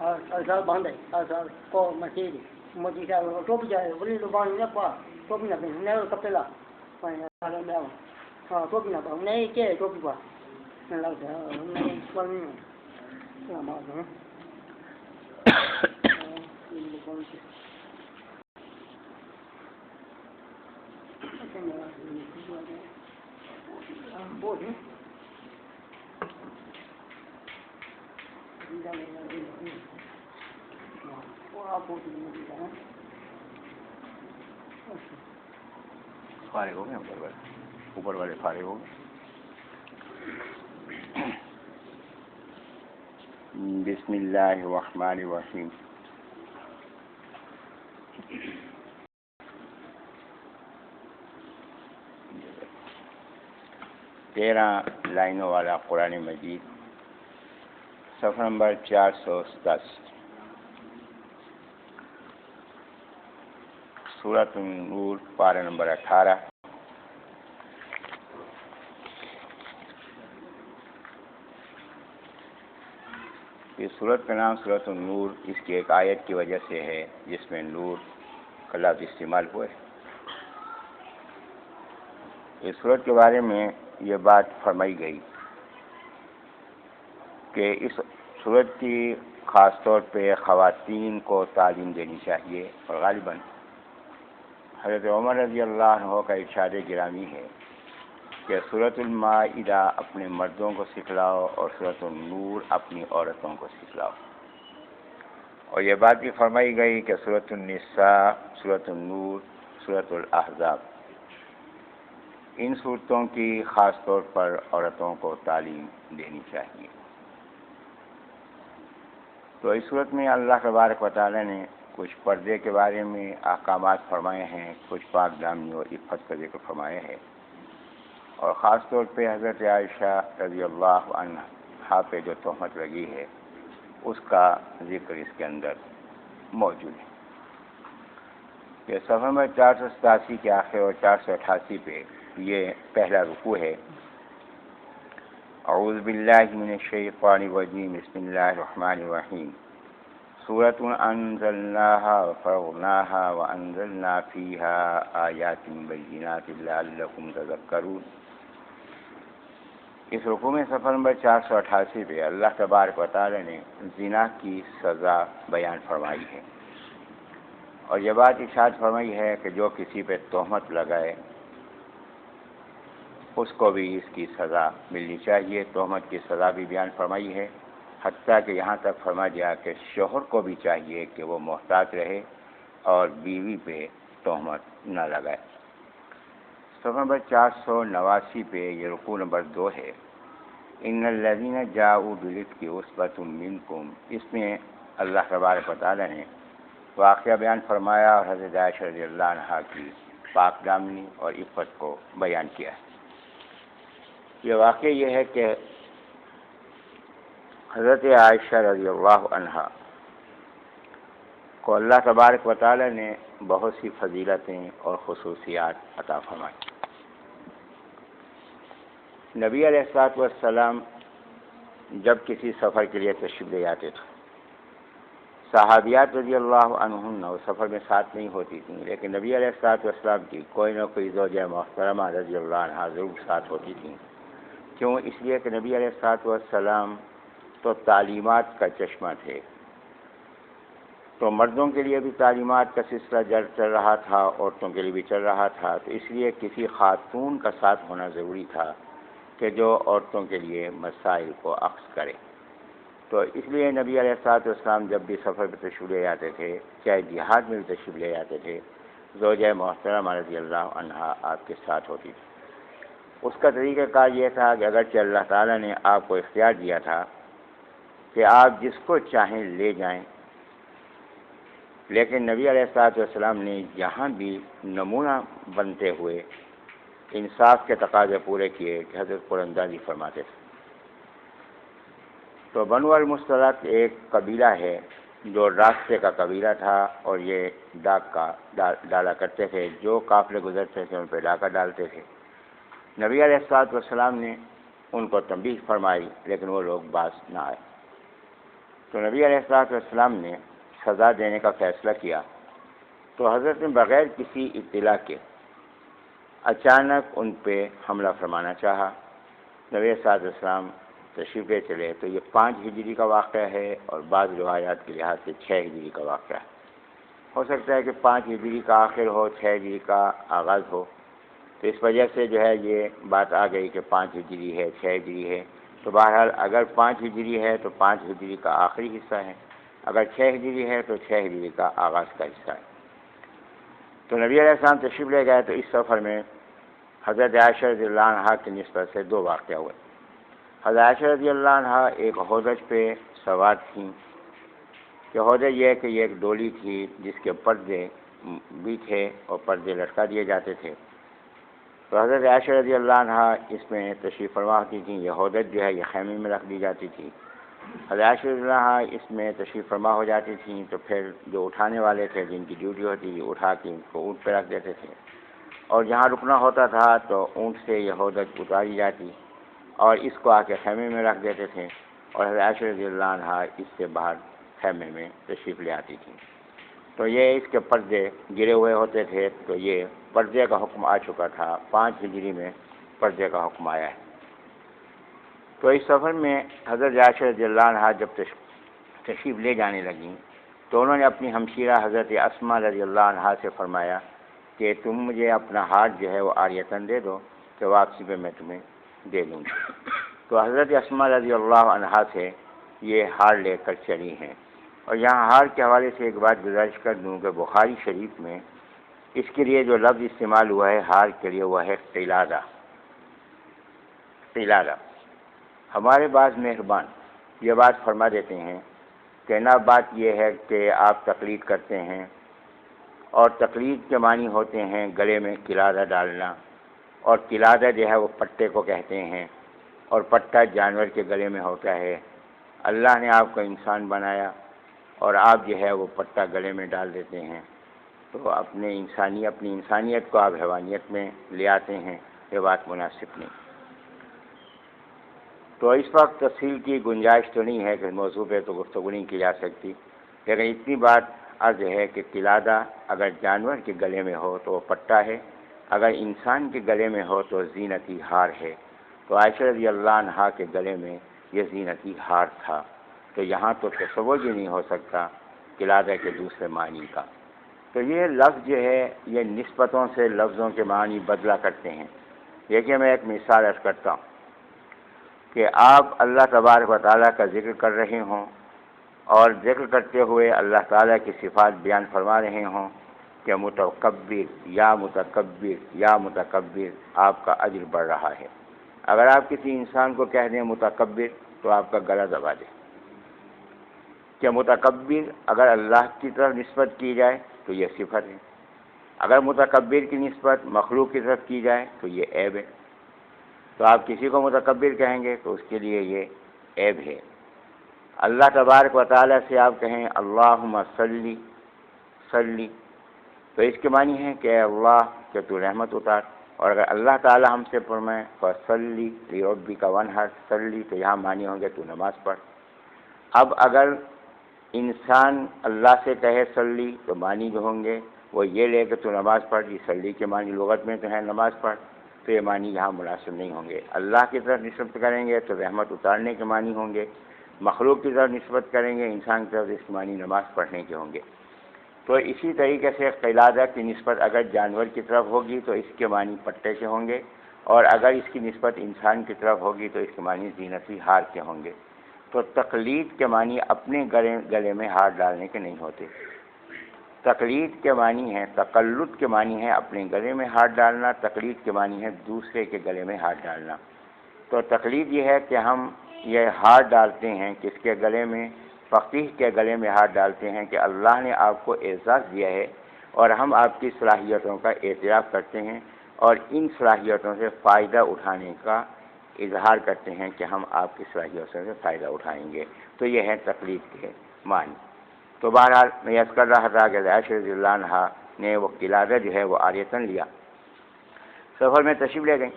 asal bandai asal ko masih mesti saya topi saya beli lubang ni apa topi nak ni kapela mana ada dah topi nak ni ke topi apa nak dah ni pun sama tu ini pun boleh فارغ ہو گئے اوپر والے فارغ ہو گئے. بسم اللہ الرحمن الرحیم. تیرہ لائنوں والا قرآن مجید صفحہ نمبر 487 سورۃ النور پارہ نمبر 18. یہ سورت کا نام سورۃ النور اس کی ایک آیت کی وجہ سے ہے جس میں نور کا لفظ استعمال ہوئے. اس سورت کے بارے میں یہ بات فرمائی گئی کہ اس سورت کی خاص طور پہ خواتین کو تعلیم دینی چاہیے، اور غالباً حضرت عمر رضی اللہ عنہ کا ارشاد گرامی ہے کہ سورۃ المائدہ اپنے مردوں کو سکھلاؤ اور سورۃ النور اپنی عورتوں کو سکھلاؤ. اور یہ بات بھی فرمائی گئی کہ سورۃ النساء، سورۃ النور، سورۃ الاحزاب ان صورتوں کی خاص طور پر عورتوں کو تعلیم دینی چاہیے. تو اس صورت میں اللہ تبارک و تعالیٰ نے کچھ پردے کے بارے میں احکامات فرمائے ہیں، کچھ پاک دامنی اور عفت کا ذکر فرمایا ہے، اور خاص طور پہ حضرت عائشہ رضی اللہ عنہا پہ جو تہمت لگی ہے اس کا ذکر اس کے اندر موجود ہے. یہ صفحہ نمبر 487 کے آخر اور 488 پہ یہ پہلا رکوع ہے. اعوذ باللہ من الشیطان الرجیم بسم اللہ الرحمن الرحیم. سورۃ انزلناها وفرضناها وانزلنا فیها آیات بینات لعلکم تذکرون. اس رکوع میں صفحہ نمبر 488 پہ اللہ تبارک و تعالی نے زنا کی سزا بیان فرمائی ہے، اور یہ بات ارشاد فرمائی ہے کہ جو کسی پہ تہمت لگائے اس کو بھی اس کی سزا ملنی چاہیے. تہمت کی سزا بھی بیان فرمائی ہے، حتیٰ کہ یہاں تک فرما دیا کہ شوہر کو بھی چاہیے کہ وہ محتاط رہے اور بیوی پہ تہمت نہ لگائے. صفحہ نمبر 489 پہ یہ رکوع نمبر 2 ہے. ان الذین جاؤوا بالافک عصبۃ منکم. اس میں اللہ تبارک و تعالیٰ نے واقعہ بیان فرمایا اور حضرت عائشہ رضی اللہ عنہا کی پاک دامنی اور عفت کو بیان کیا ہے. یہ واقعہ یہ ہے کہ حضرت عائشہ رضی اللہ عنہا کو اللہ تبارک و تعالی نے بہت سی فضیلتیں اور خصوصیات عطا فرمائی. نبی علیہ الصلوۃ والسلام جب کسی سفر کے لیے تشریف لے جاتے تھے، صحابیات رضی اللہ عنہن وہ سفر میں ساتھ نہیں ہوتی تھیں، لیکن نبی علیہ الصلوۃ والسلام کی کوئی نہ کوئی زوجہ محترمہ رضی اللہ عنہا ضرور ساتھ ہوتی تھیں. کیوں؟ اس لیے کہ نبی علیہ الصلوۃ والسلام تو تعلیمات کا چشمہ تھے، تو مردوں کے لیے بھی تعلیمات کا سلسلہ چل رہا تھا، عورتوں کے لیے بھی چل رہا تھا. تو اس لیے کسی خاتون کا ساتھ ہونا ضروری تھا کہ جو عورتوں کے لیے مسائل کو اخذ کرے. تو اس لیے نبی علیہ الصلوۃ والسلام جب بھی سفر پہ تشریف لے جاتے تھے، چاہے جہاد میں بھی تشریف لے جاتے تھے، زوجہ محترمہ رضی اللہ عنہا آپ کے ساتھ ہوتی تھی. اس کا طریقہ کار یہ تھا کہ اگرچہ اللہ تعالیٰ نے آپ کو اختیار دیا تھا کہ آپ جس کو چاہیں لے جائیں، لیکن نبی علیہ الصلوۃ والسلام نے یہاں بھی نمونہ بنتے ہوئے انصاف کے تقاضے پورے کیے کہ حضرت قرآن فرماتے تھے. تو بنو المصطلق ایک قبیلہ ہے جو راستے کا قبیلہ تھا، اور یہ ڈاک کا ڈالا کرتے تھے. جو قافلے گزرتے تھے ان پہ ڈاکہ ڈالتے تھے. نبی علیہ الصلوۃ والسلام نے ان کو تنبیہ فرمائی، لیکن وہ لوگ باز نہ آئے. تو نبی علیہ السلام نے سزا دینے کا فیصلہ کیا، تو حضرت نے بغیر کسی اطلاع کے اچانک ان پہ حملہ فرمانا چاہا۔ نبی صلی اللہ علیہ وسلم تشریف لے چلے تو یہ 5 ہجری کا واقعہ ہے، اور بعض روایات کے لحاظ سے 6 ہجری کا واقعہ ہے۔ ہو سکتا ہے کہ 5 ہجری کا آخر ہو، 6 ہجری کا آغاز ہو، تو اس وجہ سے جو ہے یہ بات آ گئی کہ 5 ہجری ہے، 6 ہجری ہے۔ تو بہرحال اگر 5 ہجری ہے تو 5 ہجری کا آخری حصہ ہے، اگر 6 ہجری ہے تو 6 ہجری کا آغاز کا حصہ ہے۔ تو نبی علیہ السلام تشریف لے گئے تو اس سفر میں حضرت عائشہ رضی اللہ عنہا کی نسبت سے 2 واقعہ ہوئے۔ حضرت عائشہ رضی اللہ عنہا ایک ہودج پہ سوار تھیں، کہ ہودج یہ کہ یہ ایک ڈولی تھی جس کے پردے بھی تھے اور پردے لٹکا دیے جاتے تھے۔ تو حضرت عائشہ رضی اللہ عنہا اس میں تشریف فرما ہوتی تھیں، یہ ہودج جو ہے یہ خیمے میں رکھ دی جاتی تھی۔ حضرت عائشہ رضی اللہ عنہا اس میں تشریف فرما ہو جاتی تھیں، تو پھر جو اٹھانے والے تھے جن کی ڈیوٹی ہوتی تھی اٹھا کے ان کو اونٹ پہ رکھ دیتے تھے، اور جہاں رکنا ہوتا تھا تو اونٹ سے یہ ہودج اتاری جاتی اور اس کو آ کے خیمے میں رکھ دیتے تھے، اور حضرت عائشہ رضی اللہ عنہا اس سے باہر خیمے میں تشریف لے آتی تھیں۔ تو یہ اس کے پردے گرے ہوئے ہوتے تھے، تو یہ پردے کا حکم آ چکا تھا، 5 ہجری میں پردے کا حکم آیا ہے۔ تو اس سفر میں حضرت عائشہ رضی اللہ عنہا جب تشریف لے جانے لگیں تو انہوں نے اپنی ہمشیرہ حضرت اسماء رضی اللہ عنہا سے فرمایا کہ تم مجھے اپنا ہاتھ جو ہے وہ عاریتاً دے دو، کہ واپسی پہ میں تمہیں دے دوں گی۔ تو حضرت اسماء رضی اللہ عنہا سے یہ ہار لے کر چلی ہیں۔ اور یہاں ہار کے حوالے سے ایک بات گزارش کر دوں کہ بخاری شریف میں اس کے لیے جو لفظ استعمال ہوا ہے ہار کے لیے وہ ہے قلادہ۔ قلادہ ہمارے بعض مہربان یہ بات فرما دیتے ہیں کہ نہ بات یہ ہے کہ آپ تقلید کرتے ہیں، اور تقلید کے معنی ہوتے ہیں گلے میں قلادہ ڈالنا، اور قلادہ جو ہے وہ پٹے کو کہتے ہیں، اور پٹا جانور کے گلے میں ہوتا ہے۔ اللہ نے آپ کو انسان بنایا اور آپ جو ہے وہ پٹا گلے میں ڈال دیتے ہیں، تو اپنی انسانیت کو آپ حیوانیت میں لے آتے ہیں، یہ بات مناسب نہیں۔ تو اس وقت تفصیل کی گنجائش تو نہیں ہے کہ موضوع پہ تو گفتگو نہیں کی جا سکتی، لیکن اتنی بات عرض ہے کہ قلادہ اگر جانور کے گلے میں ہو تو وہ پٹا ہے، اگر انسان کے گلے میں ہو تو زینتی ہار ہے۔ تو عائشہ رضی اللہ عنہا کے گلے میں یہ زینتی ہار تھا، تو یہاں تو تصور بھی نہیں ہو سکتا قلادہ کے دوسرے معنی کا۔ تو یہ لفظ جو ہے یہ نسبتوں سے لفظوں کے معنی بدلا کرتے ہیں۔ دیکھیے میں ایک مثال عرض کرتا ہوں کہ آپ اللہ تبارک و تعالیٰ کا ذکر کر رہے ہوں، اور ذکر کرتے ہوئے اللہ تعالیٰ کی صفات بیان فرما رہے ہوں کہ متکبر یا متکبر یا متکبر، آپ کا اجر بڑھ رہا ہے۔ اگر آپ کسی انسان کو کہہ دیں متکبر تو آپ کا گلا دبا دیں، کہ متکبر اگر اللہ کی طرف نسبت کی جائے تو یہ صفت ہے، اگر متکبر کی نسبت مخلوق کی طرف کی جائے تو یہ عیب ہے۔ تو آپ کسی کو متکبر کہیں گے تو اس کے لیے یہ عیب ہے۔ اللہ تبارک و تعالیٰ سے آپ کہیں اللہم صلی صلی، تو اس کے معنی ہے کہ اے اللہ کہ تو رحمت اتار، اور اگر اللہ تعالیٰ ہم سے فرمائے فصلی لربک وانحر صلی، تو یہاں معنی ہوں گے تو نماز پڑھ۔ اب اگر انسان اللہ سے کہے صلی تو معنی جو ہوں گے وہ یہ لے کہ تو نماز پڑھ، جی صلی کے معنی لغت میں تو ہے نماز پڑھ، تو یہ معنی یہاں مناسب نہیں ہوں گے۔ اللہ کی طرف نسبت کریں گے تو رحمت اتارنے کے معنی ہوں گے، مخلوق کی طرف نسبت کریں گے انسان کی طرف اس کے معنی نماز پڑھنے کے ہوں گے۔ تو اسی طریقے سے قلادہ کی نسبت اگر جانور کی طرف ہوگی تو اس کے معنی پٹے کے ہوں گے، اور اگر اس کی نسبت انسان کی طرف ہوگی تو اس کے معنی زینتی ہار کے ہوں گے۔ تو تقلید کے معنی اپنے گلے میں ہار ڈالنے کے نہیں ہوتے، تقلید کے معنی ہے، تقلد کے معنی ہے اپنے گلے میں ہاتھ ڈالنا، تقلید کے معنی ہے دوسرے کے گلے میں ہاتھ ڈالنا۔ تو تقلید یہ ہے کہ ہم یہ ہاتھ ڈالتے ہیں کس کے گلے میں، فقیہ کے گلے میں ہاتھ ڈالتے ہیں کہ اللہ نے آپ کو اعزاز دیا ہے اور ہم آپ کی صلاحیتوں کا اعتراف کرتے ہیں، اور ان صلاحیتوں سے فائدہ اٹھانے کا اظہار کرتے ہیں کہ ہم آپ کی صلاحیتوں سے فائدہ اٹھائیں گے۔ تو یہ ہے تقلید کے معنی۔ تو بہرحال میں یہ کر رہا تھا کہ عائشہ رضی اللہ عنہا نے وہ قلادہ جو ہے وہ عاریتاً لیا، سفر میں تشریف لے گئیں۔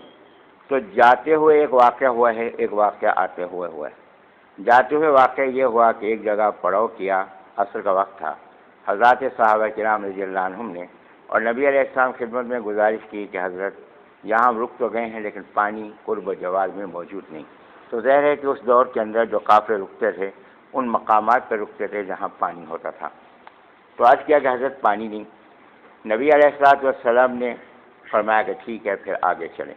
تو جاتے ہوئے ایک واقعہ ہوا ہے، ایک واقعہ آتے ہوئے ہوا ہے۔ جاتے ہوئے واقعہ یہ ہوا کہ ایک جگہ پڑاؤ کیا، عصر کا وقت تھا، حضرات صحابہ کرام رضی اللہ عنہم نے اور نبی علیہ السلام خدمت میں گزارش کی کہ حضرت یہاں ہم رک تو گئے ہیں لیکن پانی قرب و جوار میں موجود نہیں۔ تو ظاہر ہے کہ اس دور کے اندر جو قافلے رکتے تھے ان مقامات پر رکتے تھے جہاں پانی ہوتا تھا۔ تو آج کیا کہ حضرت پانی نہیں، نبی علیہ الصلوۃ والسلام نے فرمایا کہ ٹھیک ہے پھر آگے چلیں۔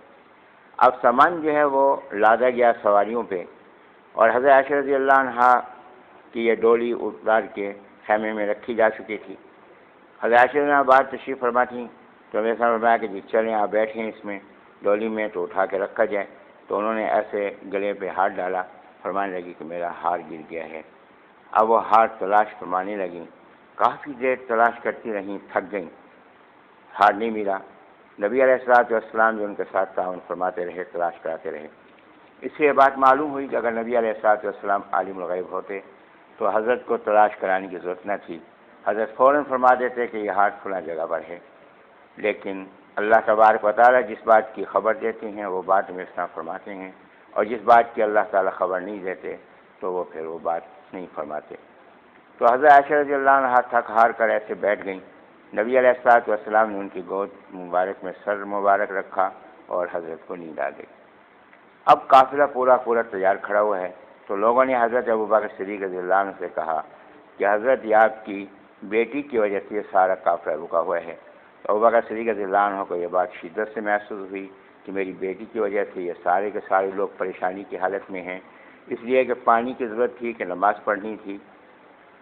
اب سامان جو ہے وہ لادا گیا سواریوں پہ، اور حضرت عائشہ رضی اللہ عنہا کی یہ ڈولی اتار کے خیمے میں رکھی جا چکی تھی۔ حضرت عائشہ رضی اللہ عنہا بعد تشریف فرما تھیں تو میرے سامنے فرمایا کہ جی چلیں آپ بیٹھیں اس میں ڈولی میں تو اٹھا کے رکھا جائے۔ تو انہوں نے ایسے گلے پہ ہاتھ ڈالا، فرمانے لگی کہ میرا ہار گر گیا ہے۔ اب وہ ہار تلاش فرمانے لگیں، کافی دیر تلاش کرتی رہیں، تھک گئیں، ہار نہیں ملا۔ نبی علیہ الصلوۃ والسلام جو ان کے ساتھ تعاون فرماتے رہے، تلاش کراتے رہے۔ اس سے یہ بات معلوم ہوئی کہ اگر نبی علیہ الصلوۃ والسلام عالم الغیب ہوتے تو حضرت کو تلاش کرانے کی ضرورت نہ تھی، حضرت فوراً فرما دیتے کہ یہ ہاتھ فلاں جگہ پر ہے۔ لیکن اللہ تبارک و تعالیٰ جس بات کی خبر دیتے ہیں وہ بات ہمیں اس طرح فرماتے ہیں، اور جس بات کی اللہ تعالیٰ خبر نہیں دیتے تو وہ پھر وہ بات نہیں فرماتے۔ تو حضرت عائشہ رضی اللہ عنہا تھک ہار کر ایسے بیٹھ گئیں۔ نبی علیہ الصلوۃ والسلام نے ان کی گود مبارک میں سر مبارک رکھا اور حضرت کو نیند آ گئی۔ اب قافلہ پورا تیار کھڑا ہوا ہے، تو لوگوں نے حضرت ابوبکر صدیق رضی اللہ عنہ سے کہا کہ حضرت یہ آپ کی بیٹی کی وجہ سے یہ سارا قافلہ رکا ہوا ہے۔ تو ابوبکر صدیق رضی اللہ عنہ کو یہ بات شدت سے محسوس ہوئی کہ میری بیٹی کی وجہ سے یہ سارے کے سارے لوگ پریشانی کی حالت میں ہیں، اس لیے کہ پانی کی ضرورت تھی کہ نماز پڑھنی تھی،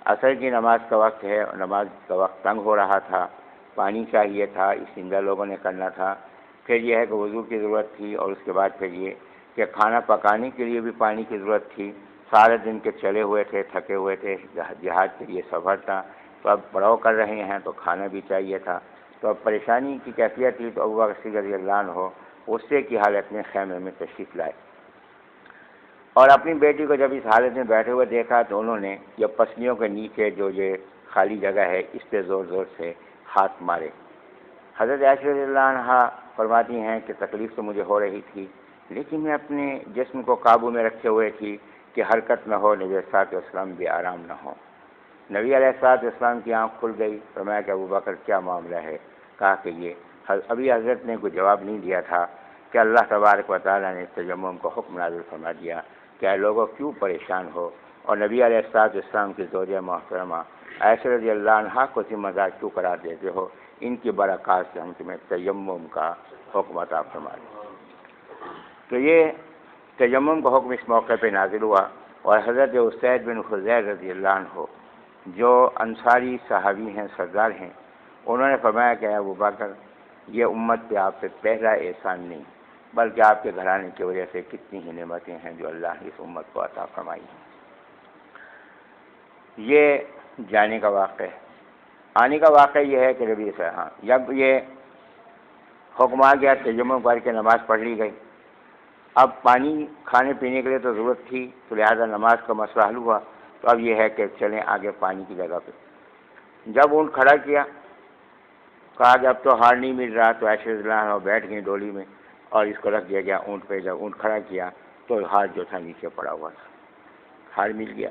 عصر کی نماز کا وقت ہے اور نماز کا وقت تنگ ہو رہا تھا، پانی چاہیے تھا، استنجا لوگوں نے کرنا تھا، پھر یہ ہے کہ وضو کی ضرورت تھی، اور اس کے بعد پھر یہ کہ کھانا پکانے کے لیے بھی پانی کی ضرورت تھی، سارے دن کے چلے ہوئے تھے، تھکے ہوئے تھے، جہاد کے لیے سفر تھا، تو اب پڑاؤ کر رہے ہیں تو کھانا بھی چاہیے تھا، تو اب پریشانی کی کیفیت تھی۔ تو ابوبکر صدیق رضی اللہ عنہ غصے کی حالت میں خیمے میں تشریف لائے، اور اپنی بیٹی کو جب اس حالت میں بیٹھے ہوئے دیکھا تو انہوں نے یہ پسلیوں کے نیچے جو یہ خالی جگہ ہے اس پہ زور زور سے ہاتھ مارے۔ حضرت عائشہ رضی اللہ عنہا فرماتی ہیں کہ تکلیف تو مجھے ہو رہی تھی، لیکن میں اپنے جسم کو قابو میں رکھے ہوئے تھی کہ حرکت نہ ہو، نبی علیہ الصلوۃ والسلام بھی آرام نہ ہو۔ نبی علیہ الصلوۃ والسلام کی آنکھ کھل گئی، فرمایا کہ ابوبکر کیا معاملہ ہے؟ کہا کہ یہ ابھی حضرت نے کوئی جواب نہیں دیا تھا کہ اللہ تبارک و تعالیٰ نے تیمم کو حکم نازل فرما دیا کہ اے لوگوں کیوں پریشان ہو، اور نبی علیہ الصلوۃ والسلام کی زوجہ محترمہ عائشہ رضی اللہ عنہا کو ذمہ دار کیوں قرار دیتے ہو؟ ان کی برکات سے ہم تمہیں تیمم کا حکم عطا فرما دیں۔ تو یہ تیمم کا حکم اس موقع پہ نازل ہوا، اور حضرت اسید بن حضیر رضی اللہ عنہ جو انصاری صحابی ہیں، سردار ہیں، انہوں نے فرمایا کہ ابوبکر یہ امت پہ آپ پہ پہلا احسان نہیں بلکہ آپ کے گھرانے کی وجہ سے کتنی ہی نعمتیں ہیں جو اللہ نے اس امت کو عطا فرمائی ہیں۔ یہ جانے کا واقعہ ہے۔ آنے کا واقعہ یہ ہے کہ نبی سے جب یہ حکم آ گیا، تیمم کر کے نماز پڑھ لی گئی۔ اب پانی کھانے پینے کے لیے تو ضرورت تھی، تو لہذا نماز کا مسئلہ حل ہوا۔ تو اب یہ ہے کہ چلیں آگے پانی کی جگہ پہ۔ جب اونٹ کھڑا کیا، کہا کہ اب تو ہار نہیں مل رہا، تو عائشہ رضی اللہ عنہ بیٹھ گئی ڈولی میں اور اس کو رکھ دیا گیا اونٹ پہ۔ جب اونٹ کھڑا کیا تو ہار جو تھا نیچے پڑا ہوا تھا، ہار مل گیا۔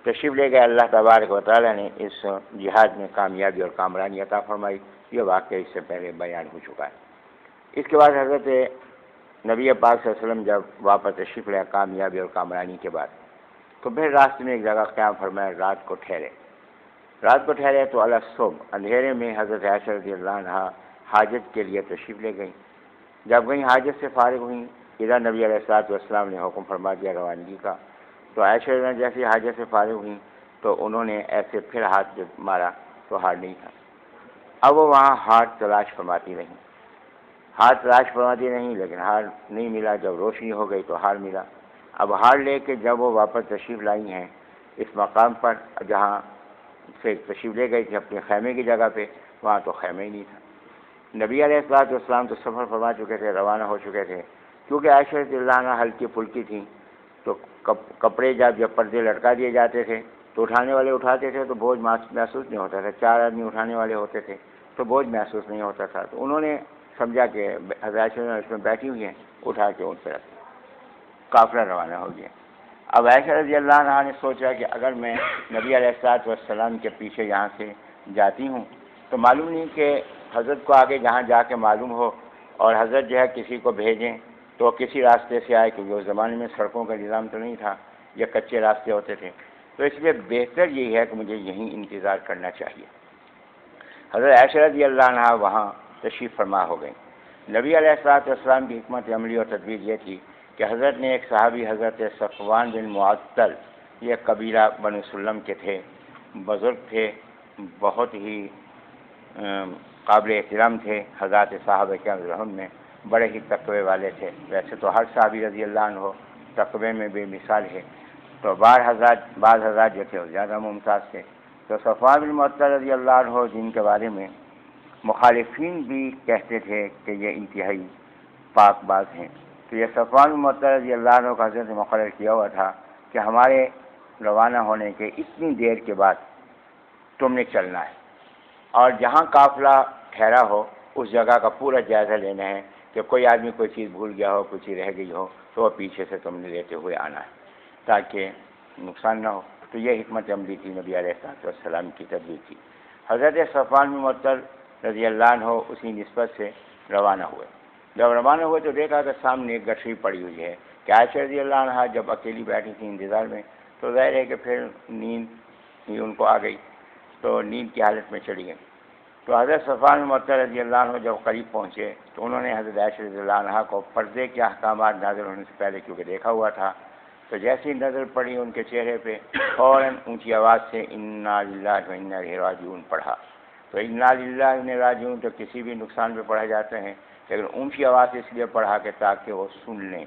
تشریف لے گئے۔ اللہ تبارک و تعالیٰ نے اس جہاد میں کامیابی اور کامرانی عطا فرمائی۔ یہ واقعہ اس سے پہلے بیان ہو چکا ہے۔ اس کے بعد حضرت نبی پاک صلی اللہ علیہ وسلم جب واپس تشریف لے کامیابی اور کامرانی کے بعد، تو پھر راستے میں ایک جگہ قیام فرمایا، رات کو ٹھہرے۔ رات کو ٹھہرے تو الصبح اندھیرے میں حضرت عائشہ رضی اللہ عنہا حاجت کے لیے تشریف لے گئیں۔ جب گئیں حاجت سے فارغ ہوئیں، ادھر نبی علیہ الصلوۃ والسلام نے حکم فرما دیا روانگی کا۔ تو عائشہ رضی اللہ عنہا جیسے حاجت سے فارغ ہوئیں تو انہوں نے ایسے پھر ہاتھ جب مارا تو ہار نہیں تھا۔ اب وہ وہاں ہاتھ تلاش فرماتی رہیں، ہاتھ تلاش فرماتی رہیں، لیکن ہار نہیں ملا۔ جب روشنی ہو گئی تو ہار ملا۔ اب ہار لے کے جب وہ واپس تشریف لائی ہیں اس مقام پر جہاں سے تشریف لے گئی تھی اپنے خیمے کی جگہ پہ، وہاں تو خیمہ ہی نہیں تھا۔ نبی علیہ الصلوۃ والسلام تو سفر فرما چکے تھے، روانہ ہو چکے تھے۔ کیونکہ عائشہ رضی اللہ عنہا ہلکی پھلکی تھیں، تو کپڑے جب پردے لٹکا دیے جاتے تھے تو اٹھانے والے اٹھاتے تھے تو بوجھ محسوس نہیں ہوتا تھا۔ 4 آدمی اٹھانے والے ہوتے تھے تو بوجھ محسوس نہیں ہوتا تھا۔ تو انہوں نے سمجھا کہ حضرت عائشہ اس میں بیٹھی ہوئی ہیں، اٹھا کے ان پہ رکھ دیا۔ قافلہ روانہ ہو گیا۔ اب عائشہ رضی اللہ عنہا نے سوچا کہ اگر میں نبی علیہ الصلوۃ والسلام کے پیچھے یہاں سے جاتی ہوں تو معلوم نہیں کہ حضرت کو آگے جہاں جا کے معلوم ہو اور حضرت جو ہے کسی کو بھیجیں تو کسی راستے سے آئے، کیونکہ اس زمانے میں سڑکوں کا نظام تو نہیں تھا، یہ کچے راستے ہوتے تھے، تو اس لیے بہتر یہی ہے کہ مجھے یہیں انتظار کرنا چاہیے۔ حضرت عائشہ رضی اللہ عنہا وہاں تشریف فرما ہو گئیں۔ نبی علیہ الصلوۃ والسلام کی حکمت عملی اور تدبیر یہ تھی کہ حضرت نے ایک صحابی حضرت صفوان بن معطل، یہ قبیلہ بنو سلم کے تھے، بزرگ تھے، بہت ہی قابل احترام تھے، حضرات صحابہ کرام میں بڑے ہی تقوی والے تھے۔ ویسے تو ہر صحابی رضی اللہ عنہ تقوی میں بے مثال ہے، تو بعض حضرات جو تھے وہ زیادہ ممتاز تھے۔ تو صفوان بن معطل رضی اللہ عنہ، جن کے بارے میں مخالفین بھی کہتے تھے کہ یہ انتہائی پاک باز ہیں، تو یہ صفوان بن معطل رضی اللہ عنہ کا حضرت نے مقرر کیا ہوا تھا کہ ہمارے روانہ ہونے کے اتنی دیر کے بعد تم نے چلنا ہے، اور جہاں قافلہ ٹھہرا ہو اس جگہ کا پورا جائزہ لینا ہے کہ کوئی آدمی کوئی چیز بھول گیا ہو، کوئی چیز رہ گئی ہو تو وہ پیچھے سے تم نے لیتے ہوئے آنا ہے تاکہ نقصان نہ ہو۔ تو یہ حکمت عملی تھی، نبی علیہ الصلوۃ والسلام کی تدبیر تھی۔ حضرت صفوان بن معطل رضی اللہ عنہ اسی نسبت سے روانہ ہوئے۔ جب روانہ ہوئے تو دیکھا کہ سامنے ایک گٹھری پڑی ہوئی ہے کہ عائشہ رضی اللہ عنہا جب اکیلی بیٹھی تھی انتظار میں، تو ظاہر ہے کہ پھر نیند ہی ان کو آ گئی، تو نیند کی حالت میں چلی گئی۔ تو حضرت صفوان بن معطل رضی اللہ عنہ جب قریب پہنچے تو انہوں نے حضرت عائشہ رضی اللہ عنہا کو پردے کے احکامات نازل ہونے سے پہلے کیونکہ دیکھا ہوا تھا، تو جیسی نظر پڑی ان کے چہرے پہ فوراً اونچی آواز سے انا للہ و انا الیہ راجعون پڑھا۔ تو انا للہ و انا راجعون تو کسی بھی نقصان پہ پڑھا جاتے ہیں، لیکن اونچی آواز سے اس لیے پڑھا کہ تاکہ وہ سن لیں۔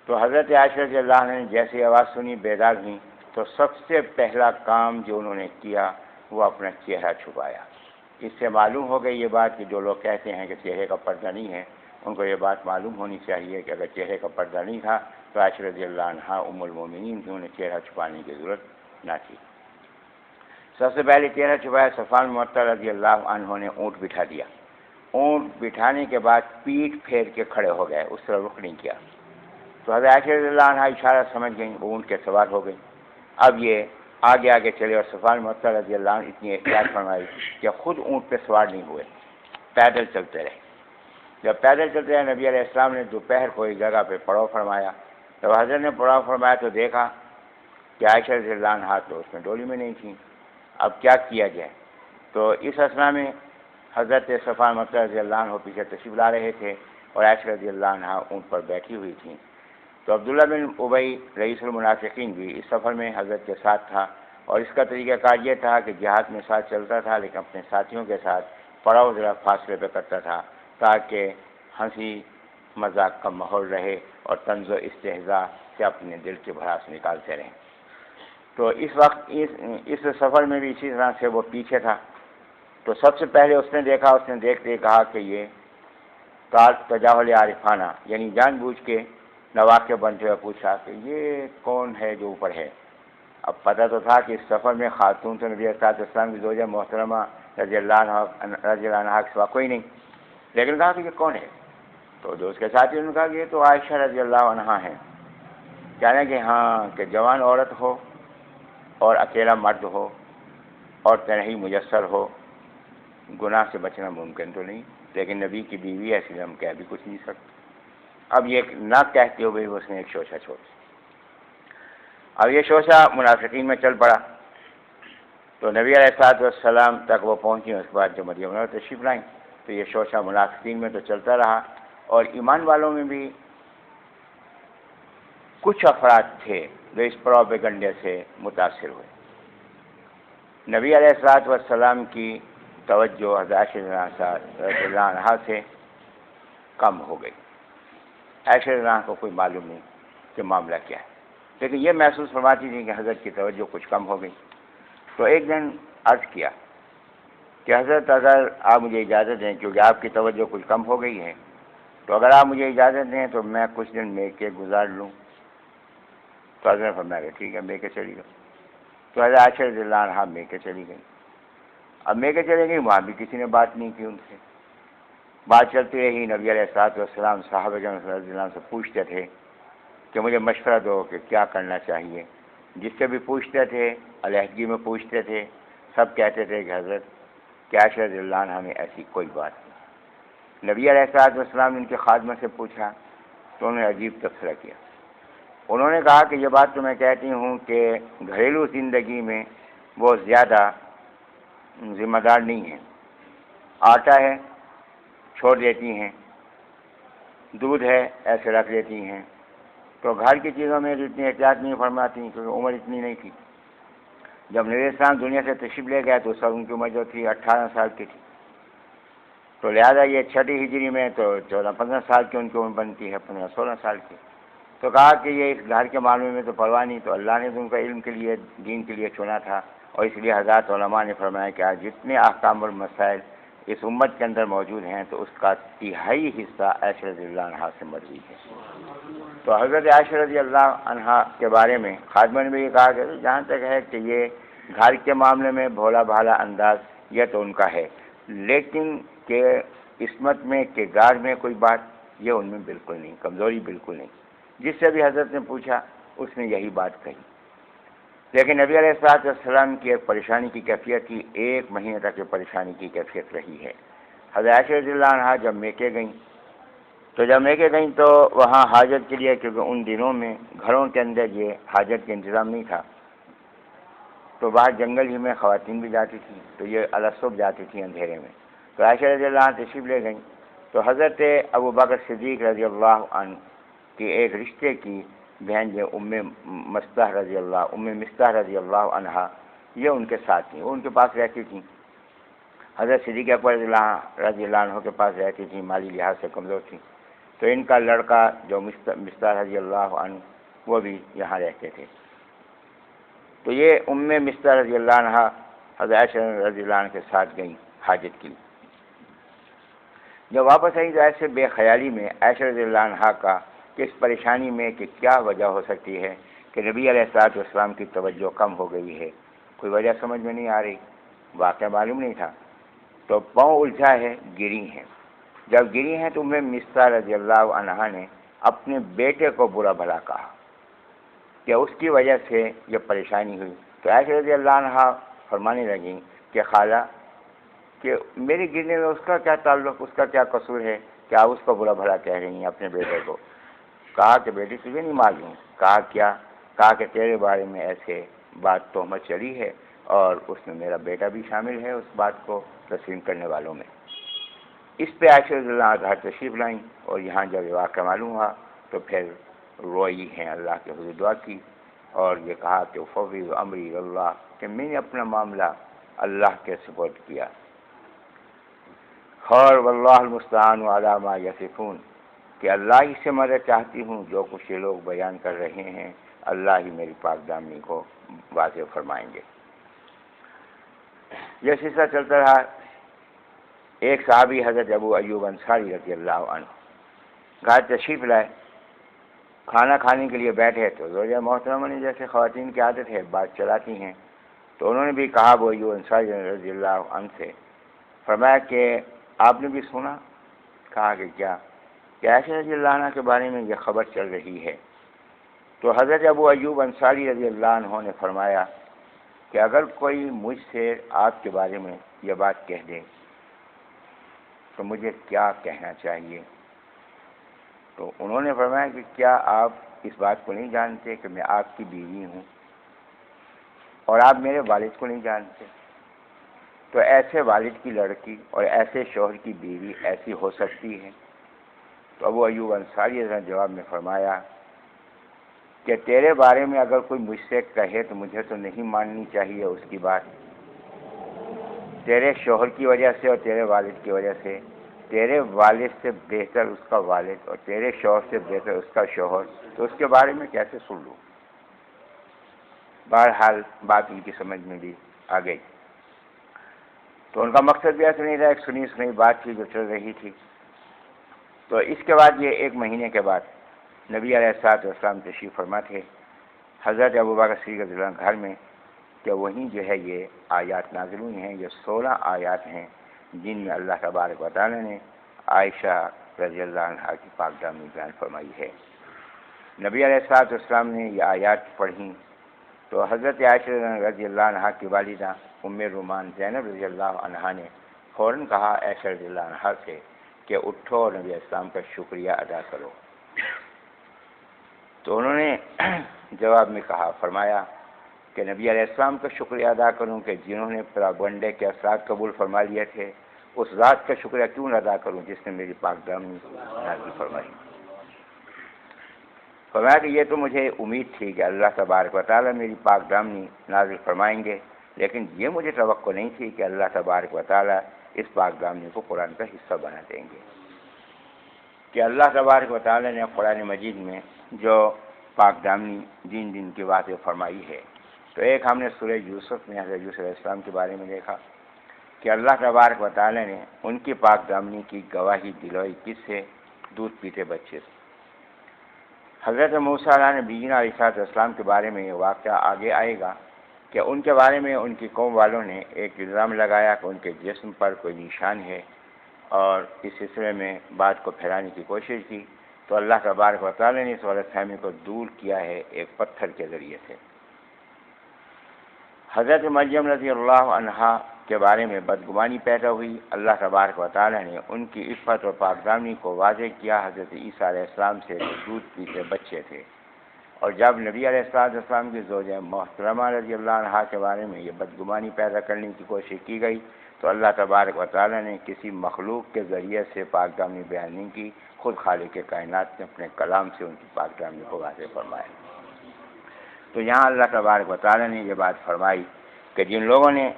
تو حضرت عائشہ رضی اللہ عنہ نے جیسی آواز سنی بیدار ہوئی، تو سب سے پہلا کام جو انہوں نے کیا وہ اپنا چہرہ چھپایا۔ اس سے معلوم ہو گئی یہ بات کہ جو لوگ کہتے ہیں کہ چہرے کا پردہ نہیں ہے، ان کو یہ بات معلوم ہونی چاہیے کہ اگر چہرے کا پردہ نہیں تھا تو عائشہ رضی اللہ عنہا ام المومنین تھی، انہیں چہرہ چھپانے کی ضرورت نہ تھی۔ سب سے پہلے چہرہ چھپایا۔ صفوان بن معطل رضی اللہ عنہ نے اونٹ بٹھا دیا۔ اونٹ بٹھانے کے بعد پیٹھ پھیر کے کھڑے ہو گئے، اس طرح رخ نہیں کیا۔ تو حضرت عائشہ رضی اللہ عنہا اشارہ سمجھ گئیں، وہ اونٹ کے سوار ہو گئی۔ اب یہ آگے آگے چلے اور صفوان بن معطل رضی اللہ عنہ اتنی احتیاط فرمائی کہ خود اونٹ پہ سوار نہیں ہوئے، پیدل چلتے رہے۔ جب پیدل چلتے رہے، نبی علیہ السلام نے دوپہر کو ایک جگہ پہ پڑاؤ فرمایا۔ جب حضرت نے پڑاؤ فرمایا تو دیکھا کہ عائشہ رضی اللہ عنہا تو اس میں ڈولی میں نہیں تھیں۔ اب کیا کیا جائے؟ تو اس اثنا میں حضرت صفوان بن معطل رضی اللہ عنہ پیچھے تشریف لا رہے تھے اور عائشہ رضی اللہ عنہا اونٹ پر بیٹھی ہوئی تھیں۔ تو عبداللہ بن ابی رئیس المنافقین بھی اس سفر میں حضرت کے ساتھ تھا، اور اس کا طریقہ کار یہ تھا کہ جہاد میں ساتھ چلتا تھا لیکن اپنے ساتھیوں کے ساتھ پڑاؤ ذرا فاصلے پہ کرتا تھا تاکہ ہنسی مذاق کا ماحول رہے اور طنز و استہزاء سے اپنے دل کی بھڑاس نکالتے رہیں۔ تو اس وقت اس سفر میں بھی اسی طرح سے وہ پیچھے تھا۔ تو سب سے پہلے اس نے دیکھا، اس نے دیکھتے ہی کہا کہ یہ تجاہل عارفانہ، یعنی جان بوجھ کے نواقع بنتے ہوئے پوچھا کہ یہ کون ہے جو اوپر ہے۔ اب پتہ تو تھا کہ اس سفر میں خاتون تو نبی علیہ السلام کی زوجہ محترمہ رضی اللہ عنہ کے سوا کوئی نہیں، لیکن کہا کہ یہ کون ہے؟ تو جو اس کے ساتھی نے کہا کہ یہ تو عائشہ رضی اللہ عنہا ہیں۔ کہنے کہ ہاں کہ جوان عورت ہو اور اکیلا مرد ہو اور تنہی میسر ہو، گناہ سے بچنا ممکن تو نہیں، لیکن نبی کی بیوی ہے اس لیے ہم کہہ بھی کچھ نہیں سکتے۔ اب یہ نہ کہتے ہوئے اس نے ایک شوشہ چھوڑ دیا۔ اب یہ شوشہ منافقین میں چل پڑا، تو نبی علیہ الصلوۃ والسلام تک وہ پہنچی۔ اس کے بعد جو مدینہ منورہ تشریف لائیں تو یہ شوشہ منافقین میں تو چلتا رہا، اور ایمان والوں میں بھی کچھ افراد تھے جو اس پروپیگنڈے سے متاثر ہوئے۔ نبی علیہ الصلوۃ والسلام کی توجہ حضرت عائشہ رضی اللہ عنہا سے کم ہو گئی۔ عائشہ رضی اللہ عنہا کو کوئی معلوم نہیں کہ معاملہ کیا ہے، لیکن یہ محسوس فرماتی تھی کہ حضرت کی توجہ کچھ کم ہو گئی۔ تو ایک دن عرض کیا کہ حضرت اگر آپ مجھے اجازت دیں، کیونکہ آپ کی توجہ کچھ کم ہو گئی ہے، تو اگر آپ مجھے اجازت دیں تو میں کچھ دن میکے گزار لوں۔ تو حضرت نے فرمایا کہ ٹھیک ہے، میکے چلی گئی۔ تو حضرت عائشہ رضی اللہ عنہا میکے چلی گئی۔ اب میکے چلی گئی، وہاں بھی کسی نے بات نہیں کی ان سے، بات چلتی رہی۔ نبی علیہ الصلوۃ والسلام صحابہ رضی اللہ عنہ سے پوچھتے تھے کہ مجھے مشورہ دو کہ کیا کرنا چاہیے. جس سے بھی پوچھتے تھے علیحدگی میں پوچھتے تھے سب کہتے تھے کہ حضرت کہ عائشہ رضی اللہ عنہا میں ایسی کوئی بات نہیں. نبی علیہ الصلوۃ والسلام نے ان کے خادمہ سے پوچھا تو انہوں نے عجیب تبصرہ کیا. انہوں نے کہا کہ یہ بات تو میں کہتی ہوں کہ گھریلو زندگی میں وہ زیادہ ذمہ دار نہیں ہیں. آٹا ہے چھوڑ دیتی ہیں, دودھ ہے ایسے رکھ دیتی ہیں, تو گھر کی چیزوں میں اتنی احتیاط نہیں فرماتی کیونکہ عمر اتنی نہیں تھی. جب نبی اسلام دنیا سے تشریف لے گیا تو اس وقت ان کی عمر جو تھی 18 سال کی تھی, تو لہٰذا یہ چھٹی ہجری میں تو 14-15 سال کی ان کی عمر بنتی ہے, 15-16 سال کی. تو کہا کہ یہ اس گھر کے معاملے میں تو پرواہ نہیں, تو اللہ نے تو ان کا علم کے لیے دین کے لیے چنا تھا, اور اس لیے حضرات علماء نے فرمایا کہ آج جتنے احکام اور مسائل اس امت کے اندر موجود ہیں تو اس کا 1/3 حصہ عائشہ رضی اللہ عنہا سے مروی ہے. تو حضرت عائشہ رضی اللہ عنہا کے بارے میں خادمہ نے بھی یہ کہا کہ جہاں تک ہے کہ یہ گھر کے معاملے میں بھولا بھالا انداز یہ تو ان کا ہے, لیکن کہ عصمت میں کہ گار میں کوئی بات یہ ان میں بالکل نہیں, کمزوری بالکل نہیں. جس سے بھی حضرت نے پوچھا اس نے یہی بات کہی. لیکن نبی علیہ الصلوۃ والسلام کی ایک پریشانی کی کیفیت تھی, 1 مہینے تک یہ پریشانی کی کیفیت رہی ہے. حضرت عائشہ رضی اللہ عنہا جب میکے گئیں تو وہاں حاجت کے لیے, کیونکہ ان دنوں میں گھروں کے اندر یہ حاجت کا انتظام نہیں تھا, تو باہر جنگل ہی میں خواتین بھی جاتی تھیں, تو یہ الصبح جاتی تھیں اندھیرے میں. تو عائشہ رضی اللہ عنہ تشریف لے گئیں تو حضرت ابو بکر صدیق رضی اللہ عنہ کی ایک رشتے کی بہن جو ام مستح رضی اللہ عنہا یہ ان کے ساتھ تھیں, وہ ان کے پاس رہتی تھیں. حضرت صدیق اکبر رضی اللہ عنہ کے پاس رہتی تھیں, مالی لحاظ سے کمزور تھیں. تو ان کا لڑکا جو مستح رضی اللہ عنہ وہ بھی یہاں رہتے تھے. تو یہ ام مستح رضی اللہ عنہ حضرت عائشہ رضی اللہ عنہ کے ساتھ گئیں حاجت کے لیے. جب واپس آئیں تو ایسے بے خیالی میں عائشہ رضی اللہ عنہ کا کہ اس پریشانی میں کہ کیا وجہ ہو سکتی ہے کہ نبی علیہ الصلوۃ والسلام کی توجہ کم ہو گئی ہے, کوئی وجہ سمجھ میں نہیں آ رہی, واقعہ معلوم نہیں تھا. تو پاؤں الجھا ہے, گری ہیں. جب گری ہیں تو ام مستح رضی اللہ عنہا نے اپنے بیٹے کو برا بھلا کہا کہ اس کی وجہ سے یہ پریشانی ہوئی. تو عائشہ رضی اللہ عنہا فرمانے لگیں کہ خالہ کہ میرے گرنے میں اس کا کیا تعلق, اس کا کیا قصور ہے کہ آپ اس کو برا بھلا کہہ رہی ہیں اپنے بیٹے کو. کہا کہ بیٹی تجھے نہیں معلوم. کہا کیا؟ کہا کہ تیرے بارے میں ایسے بات تہمت چلی ہے اور اس میں میرا بیٹا بھی شامل ہے اس بات کو تسلیم کرنے والوں میں. اس پہ عائشہ رضی اللہ عنہا گھر تشریف لائیں, اور یہاں جب یہ واقعہ معلوم ہوا تو پھر روئی ہیں, اللہ کے حضور دعا کی اور یہ کہا کہ فوض امری اللہ, کہ میں نے اپنا معاملہ اللہ کے سپرد کیا. خیر واللہ المستعان علی ما یصفون, کہ اللہ ہی سے مدد چاہتی ہوں, جو کچھ یہ لوگ بیان کر رہے ہیں اللہ ہی میری پاک دامنی کو واضح فرمائیں گے. یہ سلسلہ چلتا رہا. ایک صحابی حضرت ابو ایوب انصاری رضی اللہ عنہ گھر تشریف لائے, کھانا کھانے کے لیے بیٹھے تو زوجہ محترمہ نے جیسے خواتین کی عادت ہے بات چلاتی ہیں, تو انہوں نے بھی کہا ابو ایوب انصاری رضی اللہ عنہ سے, فرمایا کہ آپ نے بھی سنا؟ کہا کہ کیا؟ کہ عائشہ رضی اللہ عنہ کے بارے میں یہ خبر چل رہی ہے. تو حضرت ابو ایوب انصاری رضی اللہ عنہ نے فرمایا کہ اگر کوئی مجھ سے آپ کے بارے میں یہ بات کہہ دے تو مجھے کیا کہنا چاہیے؟ تو انہوں نے فرمایا کہ کیا آپ اس بات کو نہیں جانتے کہ میں آپ کی بیوی ہوں اور آپ میرے والد کو نہیں جانتے؟ تو ایسے والد کی لڑکی اور ایسے شوہر کی بیوی ایسی ہو سکتی ہے؟ تو ابو ایوب انصاری نے جواب میں فرمایا کہ تیرے بارے میں اگر کوئی مجھ سے کہے تو مجھے تو نہیں ماننی چاہیے اس کی بات. تیرے شوہر کی وجہ سے اور تیرے والد کی وجہ سے, تیرے والد سے بہتر اس کا والد اور تیرے شوہر سے بہتر اس کا شوہر, تو اس کے بارے میں کیسے سن لوں؟ بہرحال بات ان کی سمجھ میں بھی آ گئی. تو ان کا مقصد بھی ایسا نہیں تھا, ایک سنی سنی بات تھی جو چل رہی تھی. تو اس کے بعد یہ 1 مہینے کے بعد نبی علیہ الصلوۃ والسلام تشریف فرما تھے حضرت ابوبکر صدیق رضی اللہ عنہ گھر میں, کہ وہیں جو ہے یہ آیات نازل ہوئی ہیں. یہ 16 آیات ہیں جن میں اللہ تبارک و تعالی نے عائشہ رضی اللہ عنہا کی پاک دامنی بیان فرمائی ہے. نبی علیہ الصلوۃ والسلام نے یہ آیات پڑھیں تو حضرت عائشہ رضی اللہ عنہا کی والدہ ام رومان زینب رضی اللہ عنہا نے فوراً کہا عائشہ رضی اللہ عنہا سے کہ اٹھو اور نبی علیہ السلام کا شکریہ ادا کرو. تو انہوں نے جواب میں فرمایا کہ نبی علیہ السلام کا شکریہ ادا کروں کہ جنہوں نے پراگنڈے کے اثرات قبول فرما لیے تھے، اس ذات کا شکریہ کیوں نہ ادا کروں جس نے میری پاک دامنی نازل فرمائی. فرمایا کہ یہ تو مجھے امید تھی کہ اللہ تبارک و تعالیٰ میری پاک دامنی نازل فرمائیں گے، لیکن یہ مجھے توقع نہیں تھی کہ اللہ تبارک و تعالیٰ اس پاک دامنی کو قرآن کا حصہ بنا دیں گے. کہ اللہ تبارک و تعالیٰ نے قرآن مجید میں جو پاک دامنی دین دن کی واضح فرمائی ہے، تو ایک ہم نے سورہ یوسف میں حضرت یوسف علیہ السلام کے بارے میں دیکھا کہ اللہ تبارک و تعالیٰ نے ان کی پاک دامنی کی گواہی دلوائی کس سے؟ دودھ پیتے بچے سے. حضرت موسیٰ علیہ نبینا علیہ السلام کے بارے میں یہ واقعہ آگے آئے گا کہ ان کے بارے میں ان کی قوم والوں نے ایک الزام لگایا کہ ان کے جسم پر کوئی نشان ہے، اور اس سلسلے میں بات کو پھیلانے کی کوشش کی. تو اللہ تبارک و تعالیٰ نے اس غلط فہمی کو دور کیا ہے ایک پتھر کے ذریعے سے. حضرت مریم رضی اللہ عنہا کے بارے میں بدگمانی پیدا ہوئی. اللہ تبارک و تعالیٰ نے ان کی عفت اور پاک دامنی کو واضح کیا حضرت عیسیٰ علیہ السلام سے جو دودھ پیتے بچے تھے. اور جب نبی علیہ السلام کی زوجہ محترمہ رضی اللہ عنہا کے بارے میں یہ بدگمانی پیدا کرنے کی کوشش کی گئی تو اللہ تبارک و تعالیٰ نے کسی مخلوق کے ذریعے سے پاک دامنی بیان نہیں کی، خود خالق کائنات نے اپنے کلام سے ان کی پاک دامنی کو واضح فرمایا. تو یہاں اللہ تبارک و تعالیٰ نے یہ بات فرمائی کہ جن لوگوں نے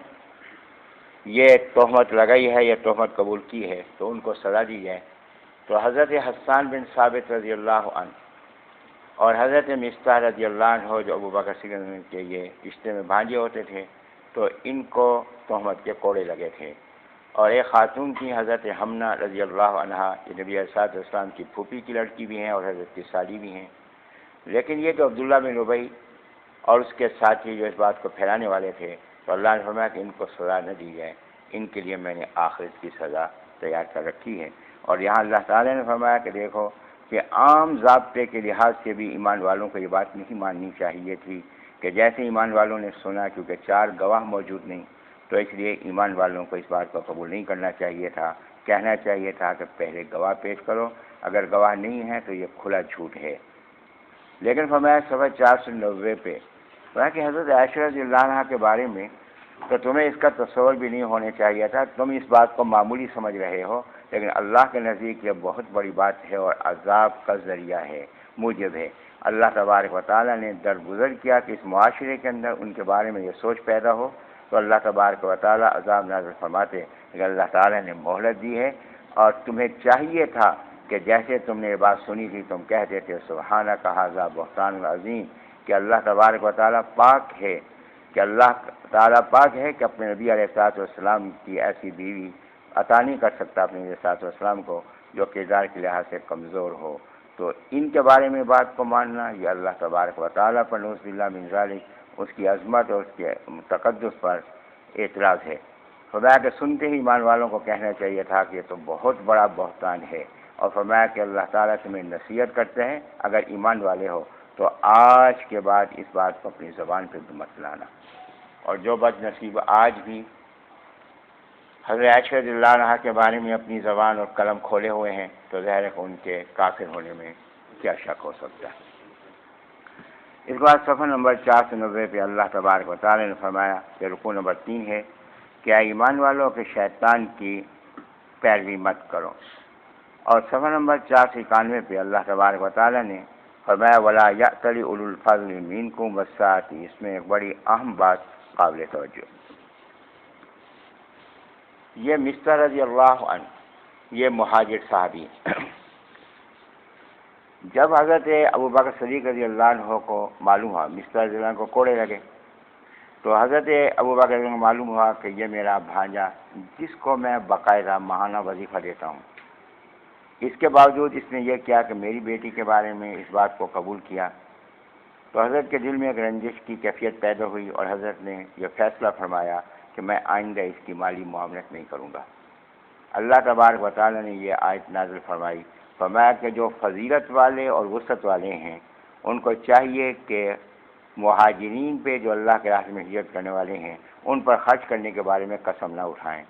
یہ تہمت لگائی ہے، یہ تہمت قبول کی ہے، تو ان کو سزا دی جائے. تو حضرت حسان بن ثابت رضی اللہ عنہ اور حضرت مصطح رضی اللہ عنہ جو ابو بکر صدیق کے یہ رشتے میں بھانجے ہوتے تھے، تو ان کو تہمت کے کوڑے لگے تھے. اور ایک خاتون کی حضرت حمنہ رضی اللہ عنہا یہ نبی علیہ السلام کی پھوپھی کی لڑکی بھی ہیں اور حضرت کی سالی بھی ہیں. لیکن یہ جو عبداللہ بن ابی اور اس کے ساتھی جو اس بات کو پھیلانے والے تھے، تو اللہ نے فرمایا کہ ان کو سزا نہ دی جائے، ان کے لیے میں نے آخرت کی سزا تیار کر رکھی ہے. اور یہاں اللہ تعالیٰ نے فرمایا کہ دیکھو کہ عام ضابطے کے لحاظ سے بھی ایمان والوں کو یہ بات نہیں ماننی چاہیے تھی کہ جیسے ایمان والوں نے سنا، کیونکہ 4 گواہ موجود نہیں، تو اس لیے ایمان والوں کو اس بات کو قبول نہیں کرنا چاہیے تھا. کہنا چاہیے تھا کہ پہلے گواہ پیش کرو، اگر گواہ نہیں ہے تو یہ کھلا جھوٹ ہے. لیکن فرمایا صفحہ 490 پہ فرمایا کہ حضرت عائشہ رضی اللہ عنہ کے بارے میں تو تمہیں اس کا تصور بھی نہیں ہونے چاہیے تھا. تم اس بات کو معمولی سمجھ رہے ہو، لیکن اللہ کے نزدیک یہ بہت بڑی بات ہے اور عذاب کا ذریعہ ہے، موجب ہے. اللہ تبارک و تعالیٰ نے درگزر کیا کہ اس معاشرے کے اندر ان کے بارے میں یہ سوچ پیدا ہو، تو اللہ تبارک و تعالیٰ عذاب نازل فرماتے. لیکن اللہ تعالیٰ نے مہلت دی ہے، اور تمہیں چاہیے تھا کہ جیسے تم نے یہ بات سنی تھی تم کہتے تھے سبحانک ھذا بہتان عظیم، کہ اللہ تبارک و تعالیٰ پاک ہے، کہ اللہ تعالیٰ پاک ہے کہ اپنے نبی علیہ السلام کی ایسی بیوی عطا نہیں کر سکتا اپنے نبی علیہ السلام کو جو کردار کے لحاظ سے کمزور ہو. تو ان کے بارے میں بات کو ماننا یہ اللہ تبارک و تعالیٰ پر نعوذ باللہ من ذالک اس کی عظمت اور اس کے تقدس پر اعتراض ہے. فرمایا کہ سنتے ہی ایمان والوں کو کہنا چاہیے تھا کہ یہ تو بہت بڑا بہتان ہے. اور فرمایا کہ اللہ تعالیٰ تمہیں نصیحت کرتے ہیں اگر ایمان والے ہو تو آج کے بعد اس بات کو اپنی زبان پہ مت لانا. اور جو بد نصیب آج بھی حضرت عائشہ رضی اللہ عنہا کے بارے میں اپنی زبان اور قلم کھولے ہوئے ہیں، تو ظاہر ہے کہ ان کے کافر ہونے میں کیا شک ہو سکتا ہے. اس کے بعد صفحہ نمبر 490 پہ اللہ تبارک و تعالی نے فرمایا کہ رکوع نمبر 3 ہے کہ اے ایمان والوں کے شیطان کی پیروی مت کرو. اور صفحہ نمبر 491 پہ اللہ تبارک و تعالی نے فرمایا ولا یأتل اولو الفضل منکم والسعۃ. اس میں ایک بڑی اہم بات قابل توجہ. یہ مصطح رضی اللہ عنہ یہ مہاجر صحابی جب حضرت ابو بکر صدیق رضی اللہ عنہ کو معلوم ہوا مصطح رضی اللہ عنہ کو کوڑے لگے، تو حضرت ابو بکر رضی اللہ عنہ کو معلوم ہوا کہ یہ میرا بھانجا جس کو میں باقاعدہ ماہانہ وظیفہ دیتا ہوں، اس کے باوجود اس نے یہ کیا کہ میری بیٹی کے بارے میں اس بات کو قبول کیا. تو حضرت کے دل میں ایک رنجش کی کیفیت پیدا ہوئی اور حضرت نے یہ فیصلہ فرمایا کہ میں آئندہ اس کی مالی معاملت نہیں کروں گا. اللہ تبارک و تعالی نے یہ آیت نازل فرمائی، فرمایا کہ جو فضیلت والے اور وسعت والے ہیں ان کو چاہیے کہ مہاجرین پہ جو اللہ کے راستے میں ہجرت کرنے والے ہیں ان پر خرچ کرنے کے بارے میں قسم نہ اٹھائیں۔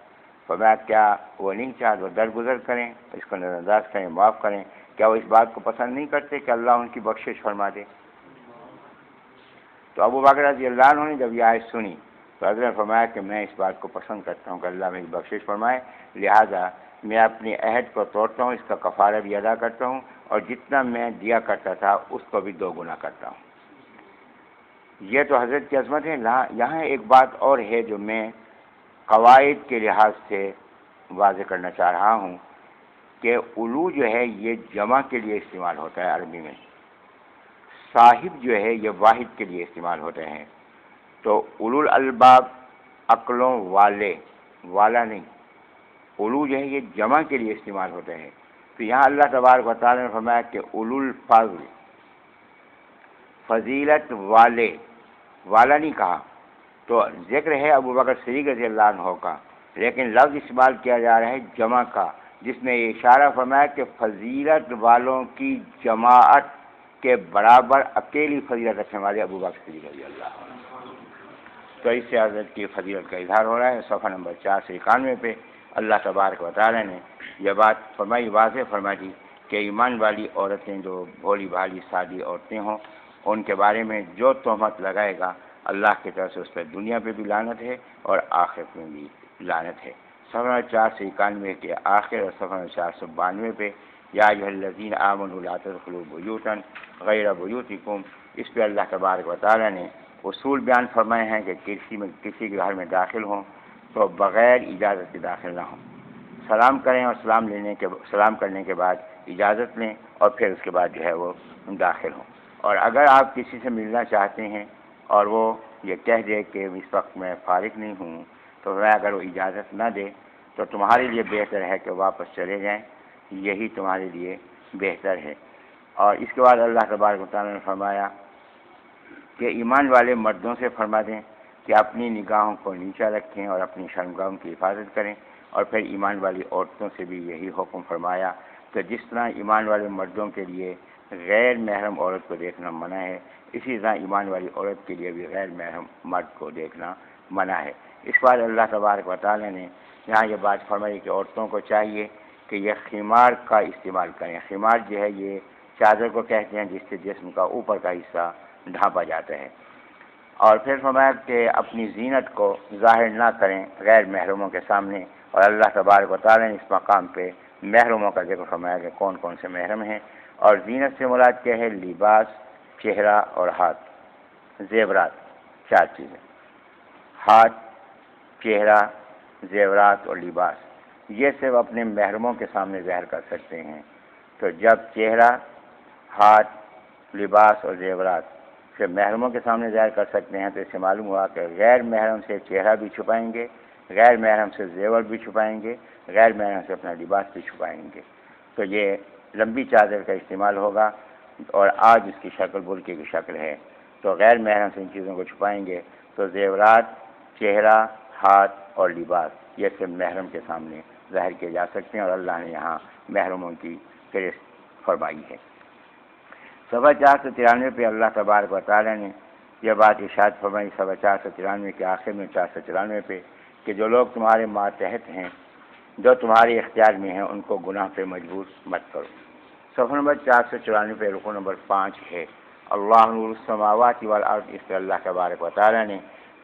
فرمایا کیا وہ نہیں چاہتے وہ درگزر کریں، اس کو نظر انداز کریں، معاف کریں؟ کیا وہ اس بات کو پسند نہیں کرتے کہ اللہ ان کی بخشش فرما دے؟ تو ابو بکر رضی اللہ عنہ نے جب یہ آیت سنی تو حضرت نے فرمایا کہ میں اس بات کو پسند کرتا ہوں کہ اللہ میری بخشش فرمائے، لہذا میں اپنے عہد کو توڑتا ہوں، اس کا کفارہ بھی ادا کرتا ہوں، اور جتنا میں دیا کرتا تھا اس کو بھی 2 گنا کرتا ہوں۔ یہ تو حضرت کی عظمت ہے۔ یہاں ایک بات اور ہے جو میں قواعد کے لحاظ سے واضح کرنا چاہ رہا ہوں کہ اولو جو ہے یہ جمع کے لیے استعمال ہوتا ہے عربی میں، صاحب جو ہے یہ واحد کے لیے استعمال ہوتے ہیں۔ تو اولو الالباب عقلوں والے، والا نہیں، اولو جو ہے یہ جمع کے لیے استعمال ہوتے ہیں۔ تو یہاں اللہ تبارک و تعالیٰ نے فرمایا کہ اولو الفضل، فضیلت والے، والا نہیں کہا۔ تو ذکر ہے ابو بکر صدیق رضی اللہ عنہ کا، لیکن لفظ استعمال کیا جا رہا ہے جمع کا، جس میں یہ اشارہ فرمایا کہ فضیلت والوں کی جماعت کے برابر اکیلی فضیلت رکھنے والے ابو بکر صدیق رضی اللہ عنہ۔ تو اس سے حضرت کی فضیلت کا اظہار ہو رہا ہے۔ صفحہ نمبر 491 پہ اللہ تبارک و تعالیٰ نے یہ بات فرمائی، واضح فرما دی کہ ایمان والی عورتیں جو بھولی بھالی سادی عورتیں ہوں ان کے بارے میں جو تہمت لگائے گا اللہ کی طرف سے اس پر دنیا پہ بھی لعنت ہے اور آخرت میں بھی لعنت ہے۔ صفحہ 491 کے آخر اور صفحہ 492 پہ یا ایھا الذین آمنوا لا تدخلوا بیوتا غیر بیوتکم، اس پہ اللہ تبارک و تعالیٰ نے اصول بیان فرمائے ہیں کہ کسی کے گھر میں داخل ہوں تو بغیر اجازت کے داخل نہ ہوں، سلام کریں اور سلام کرنے کے بعد اجازت لیں اور پھر اس کے بعد جو ہے وہ داخل ہوں۔ اور اگر آپ کسی سے ملنا چاہتے ہیں اور وہ یہ کہہ دے کہ اس وقت میں فارغ نہیں ہوں، تو اگر وہ اجازت نہ دے تو تمہارے لیے بہتر ہے کہ واپس چلے جائیں، یہی تمہارے لیے بہتر ہے۔ اور اس کے بعد اللہ تبارک و تعالیٰ نے فرمایا کہ ایمان والے مردوں سے فرما دیں کہ اپنی نگاہوں کو نیچا رکھیں اور اپنی شرمگاہوں کی حفاظت کریں، اور پھر ایمان والی عورتوں سے بھی یہی حکم فرمایا کہ جس طرح ایمان والے مردوں کے لیے غیر محرم عورت کو دیکھنا منع ہے، اسی طرح ایمان والی عورت کے لیے بھی غیر محرم مرد کو دیکھنا منع ہے۔ اس بار اللہ تبارک و تعالیٰ نے یہاں یہ بات فرمائی کہ عورتوں کو چاہیے کہ یہ خمار کا استعمال کریں۔ خمار جو ہے یہ چادر کو کہتے ہیں جس سے جسم کا اوپر کا حصہ ڈھانپا جاتا ہے۔ اور پھر فرمایا کہ اپنی زینت کو ظاہر نہ کریں غیر محرموں کے سامنے، اور اللہ تبارک و تعالیٰ نے اس مقام پہ محرموں کا ذکر فرمایا کہ کون کون سے محرم ہیں۔ اور زینت سے مراد کیا ہے؟ لباس، چہرہ اور ہاتھ، زیورات، 4 چیزیں، ہاتھ، چہرہ، زیورات اور لباس، یہ صرف اپنے محرموں کے سامنے ظاہر کر سکتے ہیں۔ تو جب چہرہ، ہاتھ، لباس اور زیورات سے محرموں کے سامنے ظاہر کر سکتے ہیں، تو اس سے معلوم ہوا کہ غیر محرم سے چہرہ بھی چھپائیں گے، غیر محرم سے زیور بھی چھپائیں گے، غیر محرم سے اپنا لباس بھی چھپائیں گے۔ تو یہ لمبی چادر کا استعمال ہوگا، اور آج اس کی شکل برقعے کی شکل ہے۔ تو غیر محرم سے ان چیزوں کو چھپائیں گے، تو زیورات، چہرہ، ہاتھ اور لباس یہ سب محرم کے سامنے ظاہر کیے جا سکتے ہیں، اور اللہ نے یہاں محرموں کی فہرست فرمائی ہے۔ صفحہ 493 پہ اللہ تبارک و تعالیٰ نے یہ بات ارشاد فرمائی، صفحہ 493 کے آخر میں 494 پہ، کہ جو لوگ تمہارے ماتحت ہیں، جو تمہارے اختیار میں ہیں، ان کو گناہ پہ مجبور مت کرو۔ صفحہ نمبر 494 پہ رکوع نمبر 5 ہے، اللہ نور السماوات والارض، اس سے اللہ تبارک و تعالیٰ نے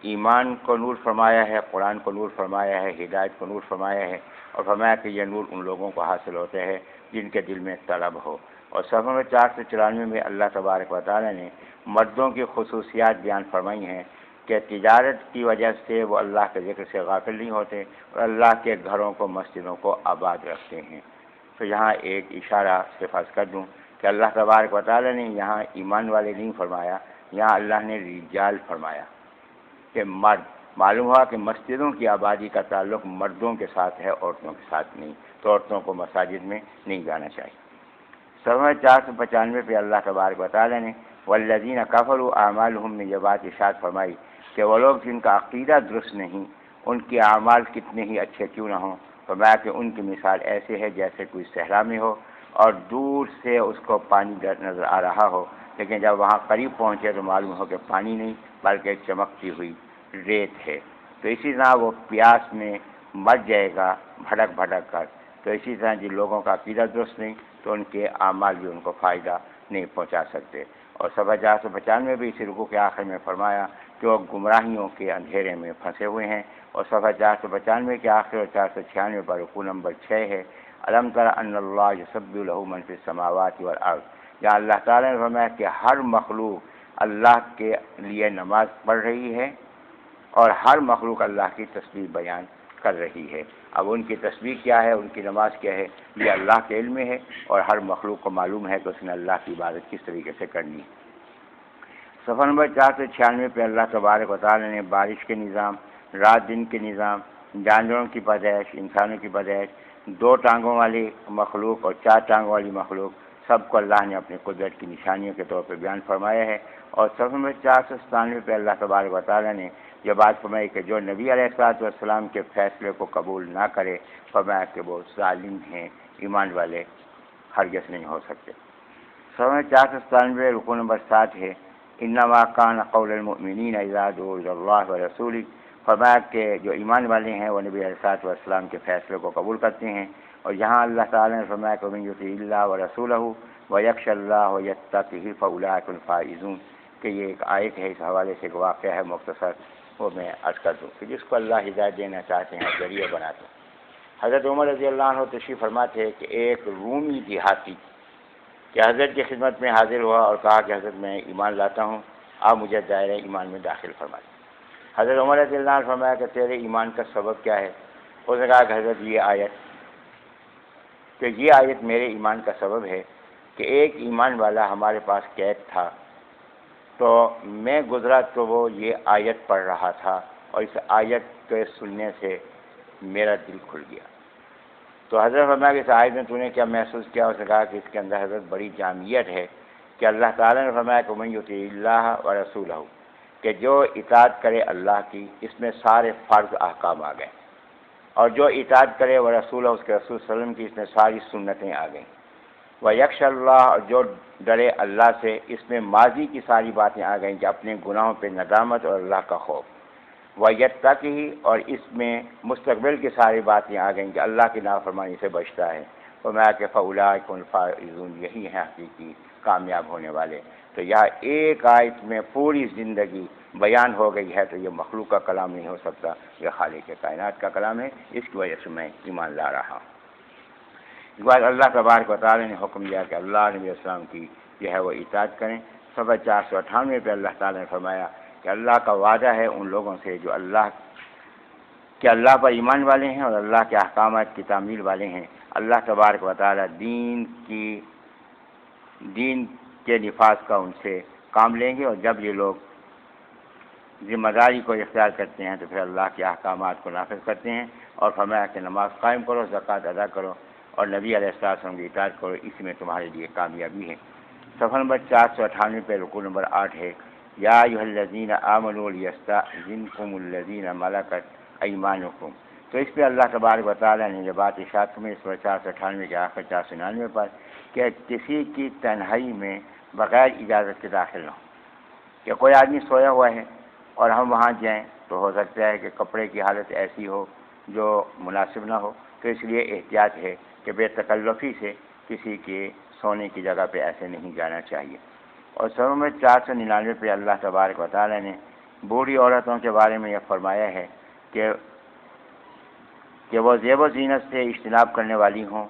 ایمان کو نور فرمایا ہے، قرآن کو نور فرمایا ہے، ہدایت کو نور فرمایا ہے، اور فرمایا کہ یہ نور ان لوگوں کو حاصل ہوتے ہیں جن کے دل میں طلب ہو۔ اور صفحہ نمبر 494 میں اللہ تبارک و تعالیٰ نے مردوں کی خصوصیات بیان فرمائی ہیں کہ تجارت کی وجہ سے وہ اللہ کے ذکر سے غافل نہیں ہوتے، اور اللہ کے گھروں کو، مسجدوں کو آباد رکھتے ہیں۔ تو یہاں ایک اشارہ صرف عرض کر دوں کہ اللہ تبارک و تعالیٰ نے یہاں ایمان والے نہیں فرمایا، یہاں اللہ نے رجال فرمایا کہ مرد۔ معلوم ہوا کہ مسجدوں کی آبادی کا تعلق مردوں کے ساتھ ہے، عورتوں کے ساتھ نہیں، تو عورتوں کو مساجد میں نہیں جانا چاہیے۔ صفحہ 495 پہ اللہ تبارک و تعالیٰ نے والذین کفروا اعمالهم میں یہ بات ارشاد فرمائی کہ وہ لوگ جن کا عقیدہ درست نہیں، ان کے اعمال کتنے ہی اچھے کیوں نہ ہوں، فرمایا کہ ان کی مثال ایسے ہے جیسے کوئی صحرا میں ہو اور دور سے اس کو پانی نظر آ رہا ہو، لیکن جب وہاں قریب پہنچے تو معلوم ہو کہ پانی نہیں بلکہ ایک چمکتی ہوئی ریت ہے. تو اسی طرح وہ پیاس میں مر جائے گا بھٹک بھٹک کر. تو اسی طرح جن لوگوں کا عقیدہ درست نہیں تو ان کے اعمال بھی ان کو فائدہ نہیں پہنچا سکتے. اور صفحہ 495 بھی اسی رکوع کے آخر میں فرمایا کہ وہ گمراہیوں کے اندھیرے میں پھنسے ہوئے ہیں. اور صفحہ 495 کے آخر اور 496 پر رکوع نمبر 6 ہے الم تر ان اللہ یسبح لہ من فی السماوات والارض. جہاں اللہ تعالیٰ نے فرمایا کہ ہر مخلوق اللہ کے لیے نماز پڑھ رہی ہے اور ہر مخلوق اللہ کی تسبیح بیان کر رہی ہے. اب ان کی تسبیح کیا ہے، ان کی نماز کیا ہے، یہ اللہ کے علم میں ہے اور ہر مخلوق کو معلوم ہے کہ اس نے اللہ کی عبادت کس طریقے سے کرنی ہے. صفحہ نمبر 496 پہ اللہ تبارک و تعالیٰ نے بارش کے نظام، رات دن کے نظام، جانوروں کی پیدائش، انسانوں کی پیدائش، 2 ٹانگوں والی مخلوق اور 4 ٹانگوں والی مخلوق سب کو اللہ نے اپنی قدرت کی نشانیوں کے طور پہ بیان فرمایا ہے. اور صفحہ نمبر 497 پہ اللہ تبارک و تعالیٰ نے یہ بات فرمائی کہ جو نبی علیہ السلام کے فیصلے کو قبول نہ کرے فرمایا کہ وہ ظالم ہیں، ایمان والے ہرگز نہیں ہو سکتے. صفحہ 497 رکوع نمبر 7 ہے انما کان قول المؤمنین اذا دعوا الی اللہ ورسولہ. فرمایا کہ جو ایمان والے ہیں وہ نبی علیہ السلام کے فیصلے کو قبول کرتے ہیں. اور یہاں اللہ تعالیٰ نے فرمایا کہ من یطع اللہ ورسولہ ویخشى اللہ ویتقہ فاولئک الفائزون، کہ یہ ایک آیت ہے. اس حوالے سے ایک واقعہ ہے مختصر، وہ میں عرض کر دوں کہ جس کو اللہ ہدایت دینا چاہتے ہیں ذریعہ بناتے ہیں. حضرت عمر رضی اللہ عنہ تشریف فرماتے ہیں کہ ایک رومی دیہاتی کہ حضرت کی خدمت میں حاضر ہوا اور کہا کہ حضرت میں ایمان لاتا ہوں، آپ مجھے دائرہ ایمان میں داخل فرمائیں. حضرت عمر رضی اللہ عنہ فرمایا کہ تیرے ایمان کا سبب کیا ہے؟ اس نے کہا کہ حضرت یہ آیت میرے ایمان کا سبب ہے کہ ایک ایمان والا ہمارے پاس قید تھا، تو میں گزرا تو وہ یہ آیت پڑھ رہا تھا اور اس آیت کے سننے سے میرا دل کھل گیا. تو حضرت فرمایا کہ اس آیت میں تو نے کیا محسوس کیا؟ اس نے کہا کہ اس کے اندر حضرت بڑی جامعیت ہے کہ اللہ تعالیٰ نے فرمایا کہ من یطع اللہ ورسولہ، کہ جو اطاعت کرے اللہ کی، اس میں سارے فرض احکام آ گئے، اور جو اطاعت کرے وہ رسول اس کے رسول صلی اللہ علیہ وسلم کی، اس میں ساری سنتیں آ گئیں. وَيَخْشَى اللَّهَ، اور جو ڈرے اللہ سے، اس میں ماضی کی ساری باتیں آ گئیں کہ اپنے گناہوں پہ ندامت اور اللہ کا خوف. وَيَتَّقِهِ، اور اس میں مستقبل کی ساری باتیں آ گئیں کہ اللہ کی نافرمانی سے بچتا ہے. فرمایا کہ فَأُولَٰئِكَ هُمُ الْفَائِزُونَ، یہی ہیں حقیقی کامیاب ہونے والے. تو یہاں ایک آیت میں پوری زندگی بیان ہو گئی ہے. تو یہ مخلوق کا کلام نہیں ہو سکتا، یہ خالق کائنات کا کلام ہے. اس کی وجہ سے میں ایمان لا رہا ہوں. اس بعد اللہ تبارک و تعالی نے حکم دیا کہ اللہ نبی السلام کی جو ہے وہ اطاعت کریں. صفحہ 498 پہ اللہ تعالی نے فرمایا کہ اللہ کا وعدہ ہے ان لوگوں سے جو اللہ پر ایمان والے ہیں اور اللہ کے احکامات کی تعمیل والے ہیں. اللہ تبارک و تعالی دین کے نفاذ کا ان سے کام لیں گے. اور جب یہ لوگ ذمہ داری کو اختیار کرتے ہیں تو پھر اللہ کے احکامات کو نافذ کرتے ہیں. اور فرمایا کہ نماز قائم کرو، زکوٰۃ ادا کرو اور نبی علیہ السلام کی اطاعت کرو، اس میں تمہارے لیے کامیابی ہے. صفحہ نمبر 498 پہ رکوع نمبر 8 ہے یا ایھا الذین آمنوا لیستأذنکم الذین ملکت ایمانکم. تو اس پہ اللہ تبارک و تعالیٰ نے یہ بات ارشاد فرمائی اس پر 498 کے آخر 499 پر کہ کسی کی تنہائی میں بغیر اجازت کے داخل نہ ہو. کہ کوئی آدمی سویا ہوا ہے اور ہم وہاں جائیں تو ہو سکتا ہے کہ کپڑے کی حالت ایسی ہو جو مناسب نہ ہو. تو اس لیے احتیاط ہے کہ بے تکلفی سے کسی کے سونے کی جگہ پہ ایسے نہیں جانا چاہیے. اور صفحہ میں 499 پہ اللہ تبارک و تعالیٰ نے بوڑھی عورتوں کے بارے میں یہ فرمایا ہے کہ وہ زیب و زینت سے اجتناب کرنے والی ہوں.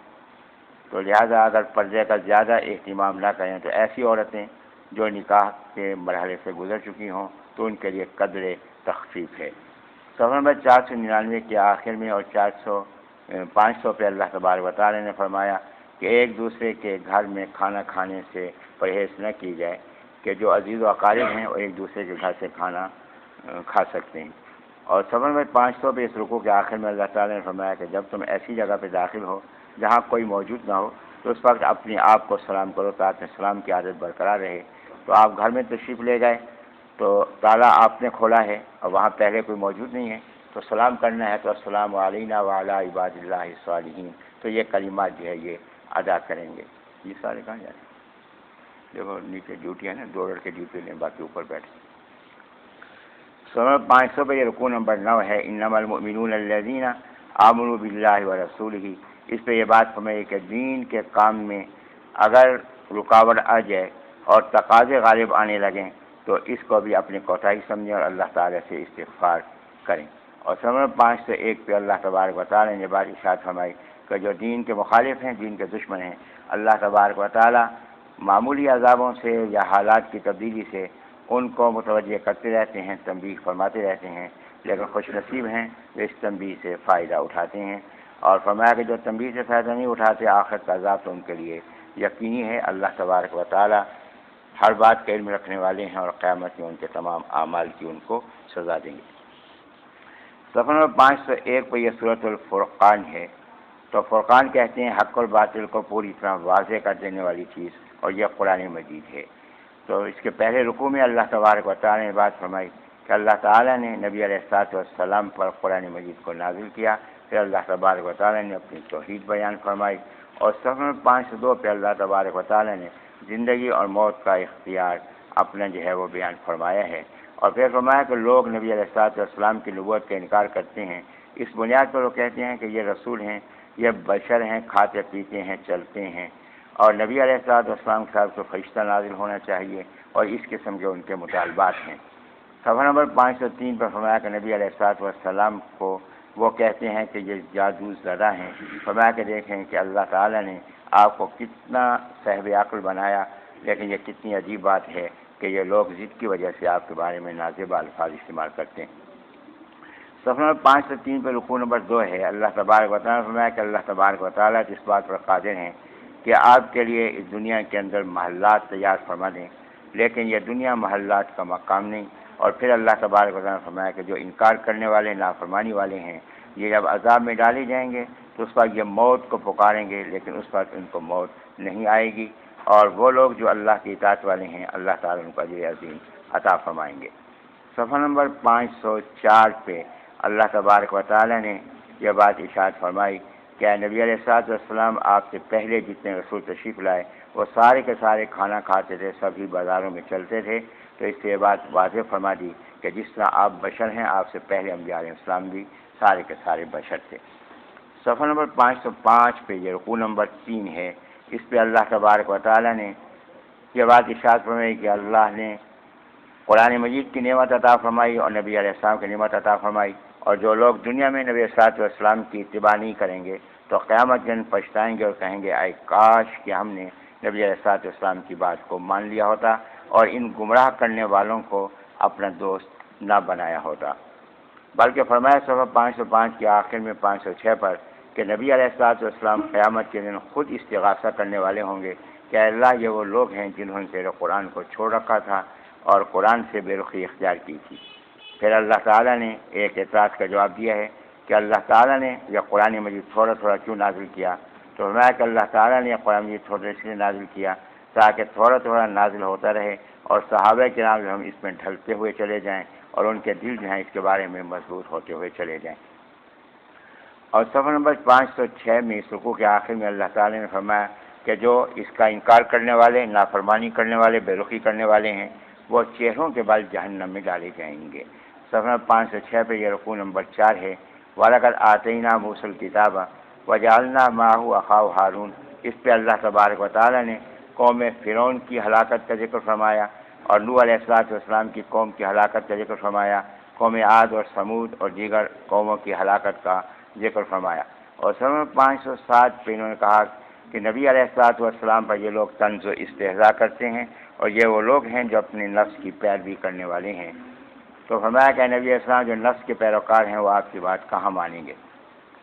تو لہذا اگر پردے کا زیادہ اہتمام نہ کریں تو ایسی عورتیں جو نکاح کے مرحلے سے گزر چکی ہوں تو ان کے لیے قدر تخفیف ہے. صفحہ نمبر 499 کے آخر میں اور 500 پہ اللہ تبارک و تعالی نے فرمایا کہ ایک دوسرے کے گھر میں کھانا کھانے سے پرہیز نہ کی جائے، کہ جو عزیز و اقارب ہیں وہ ایک دوسرے کے گھر سے کھانا کھا سکتے ہیں. اور صفحہ نمبر 500 پہ اس رکوع کے آخر میں اللہ تعالی نے فرمایا کہ جب تم ایسی جگہ پہ داخل ہو جہاں کوئی موجود نہ ہو تو اس وقت اپنے آپ کو سلام کرو تاکہ سلام کی عادت برقرار رہے. تو آپ گھر میں تشریف لے گئے تو تالا آپ نے کھولا ہے اور وہاں پہلے کوئی موجود نہیں ہے تو سلام کرنا ہے تو السلام علینا وعلی عباد اللہ الصالحین. تو یہ کلمات جو ہے یہ ادا کریں گے. یہ سارے کہاں جاتے ہیں؟ دیکھو نیچے ڈیوٹی ہے نا، 2 لڑکے ڈیوٹی لیں، باقی اوپر بیٹھے. سورہ 500 پہ یہ رکوع نمبر 9 ہے. انما المؤمنون الذین آمنوا باللہ ورسولہ. اس پہ یہ بات فرمائی کہ دین کے کام میں اگر رکاوٹ آ جائے اور تقاضے غالب آنے لگیں تو اس کو بھی اپنی کوتاہی سمجھیں اور اللہ تعالیٰ سے استغفار کریں. اور سورہ 501 پہ اللہ تبارک و تعالیٰ نے بات ارشاد فرمائی کہ جو دین کے مخالف ہیں، دین کے دشمن ہیں، اللہ تبارک و تعالیٰ معمولی عذابوں سے یا حالات کی تبدیلی سے ان کو متوجہ کرتے رہتے ہیں، تنبیہ فرماتے رہتے ہیں، لیکن خوش نصیب ہیں جو اس تنبیہ سے فائدہ اٹھاتے ہیں. اور فرمایا کہ جو تنبیہ سے فائدہ نہیں اٹھاتے آخرت کا عذاب تو ان کے لیے یقینی ہے. اللہ تبارک و تعالیٰ ہر بات کا علم رکھنے والے ہیں اور قیامت میں ان کے تمام اعمال کی ان کو سزا دیں گے. صفحہ نمبر 501 پہ یہ سورۃ الفرقان ہے. تو فرقان کہتے ہیں حق اور باطل کو پوری طرح واضح کر دینے والی چیز، اور یہ قرآن مجید ہے. تو اس کے پہلے رکوع میں اللہ تبارک و تعالیٰ نے بات فرمائی کہ اللہ تعالیٰ نے نبی علیہ السلام پر قرآن مجید کو نازل کیا. پھر اللہ تبارک و تعالیٰ نے اپنی توحید بیان فرمائی. اور صفحہ 502 پہ اللہ تبارک و تعالیٰ نے زندگی اور موت کا اختیار اپنا جو ہے وہ بیان فرمایا ہے. اور پھر فرمایا کہ لوگ نبی علیہ السلام کی نبوت کا انکار کرتے ہیں، اس بنیاد پر وہ کہتے ہیں کہ یہ رسول ہیں، یہ بشر ہیں، کھاتے پیتے ہیں، چلتے ہیں، اور نبی علیہ السلام کے ساتھ تو فرشتہ نازل ہونا چاہیے، اور اس قسم کے ان کے مطالبات ہیں. صفحہ نمبر 503 پر فرمایا کہ نبی علیہ السلام کو وہ کہتے ہیں کہ یہ جادو زدہ ہیں. فرمایا کہ دیکھیں کہ اللہ تعالیٰ نے آپ کو کتنا صاحب عقل بنایا، لیکن یہ کتنی عجیب بات ہے کہ یہ لوگ ضد کی وجہ سے آپ کے بارے میں نازیبا الفاظ استعمال کرتے ہیں. صفحہ نمبر 503 پہ رکوع نمبر 2 ہے. اللہ تبارک و تعالیٰ نے فرمایا کہ اللہ تبارک و تعالیٰ اس بات پر قادر ہیں کہ آپ کے لیے اس دنیا کے اندر محلات تیار فرما دیں، لیکن یہ دنیا محلات کا مقام نہیں. اور پھر اللہ تبارک و تعالیٰ نے فرمایا کہ جو انکار کرنے والے، نافرمانی والے ہیں، یہ جب عذاب میں ڈالے جائیں گے تو اس وقت یہ موت کو پکاریں گے، لیکن اس وقت ان کو موت نہیں آئے گی. اور وہ لوگ جو اللہ کی اطاعت والے ہیں، اللہ تعالیٰ ان کو اجر عظیم عطا فرمائیں گے. صفحہ نمبر 504 پہ اللہ تبارک و تعالیٰ نے یہ بات ارشاد فرمائی کہ نبی علیہ السلام آپ سے پہلے جتنے رسول تشریف لائے وہ سارے کے سارے کھانا کھاتے تھے، سبھی بازاروں میں چلتے تھے. تو اس سے یہ بات واضح فرما دی کہ جس طرح آپ بشر ہیں، آپ سے پہلے انبیاء علیہ السلام بھی سارے کے سارے بشر تھے. صفحہ نمبر 505 پہ یہ رکوع نمبر 3 ہے. اس پہ اللہ تبارک و تعالیٰ نے یہ بات ارشاد فرمائی کہ اللہ نے قرآن مجید کی نعمت عطا فرمائی اور نبی علیہ السلام کی نعمت عطا فرمائی. اور جو لوگ دنیا میں نبی علیہ السلام کی اتباع نہیں کریں گے تو قیامت دن پچھتائیں گے اور کہیں گے اے کاش کہ ہم نے نبی علیہ السلام کی بات کو مان لیا ہوتا اور ان گمراہ کرنے والوں کو اپنا دوست نہ بنایا ہوتا. بلکہ فرمایا صفحہ 505 کے آخر میں 506 پر کہ نبی علیہ السلام قیامت کے دن خود استغاثہ کرنے والے ہوں گے کہ اللہ یہ وہ لوگ ہیں جنہوں نے تیرے قرآن کو چھوڑ رکھا تھا اور قرآن سے بے رخی اختیار کی تھی. پھر اللہ تعالیٰ نے ایک اعتراض کا جواب دیا ہے کہ اللہ تعالیٰ نے یہ قرآن مجید تھوڑا تھوڑا کیوں نازل کیا. تو فرمایا کہ اللہ تعالیٰ نے قرآن مجید تھوڑا اس لیے نازل کیا تاکہ تھوڑا تھوڑا نازل ہوتا رہے اور صحابہ کرام جو ہم اس میں ڈھلتے ہوئے چلے جائیں اور ان کے دل جو ہیں اس کے بارے میں مضبوط ہوتے ہوئے چلے جائیں. اور صفحہ نمبر 506 میں اس رکوع کے آخر میں اللہ تعالیٰ نے فرمایا کہ جو اس کا انکار کرنے والے، نافرمانی کرنے والے، بے رخی کرنے والے ہیں وہ چہروں کے بال جہنم میں ڈالے جائیں گے. صفحہ 506 پہ یہ رکوع نمبر 4 ہے. وَلَقَدْ آتَيْنَا مُوسَى الْكِتَابَ وَجَعَلْنَا مَعَهُ أَخَاهُ هَارُونَ. اس پہ اللہ تبارک و تعالیٰ نے قوم فرعون کی ہلاکت کا ذکر فرمایا اور نوح علیہ السلام کی قوم کی ہلاکت کا ذکر فرمایا، قوم عاد اور سمود اور دیگر قوموں کی ہلاکت کا ذکر فرمایا. اور صفحہ 507 پہ انہوں نے کہا کہ نبی علیہ السلام پر یہ لوگ طنز و استہزاء کرتے ہیں اور یہ وہ لوگ ہیں جو اپنے نفس کی پیروی کرنے والے ہیں. تو فرمایا کہ نبی علیہ السلام جو نفس کے پیروکار ہیں وہ آپ کی بات کہاں مانیں گے.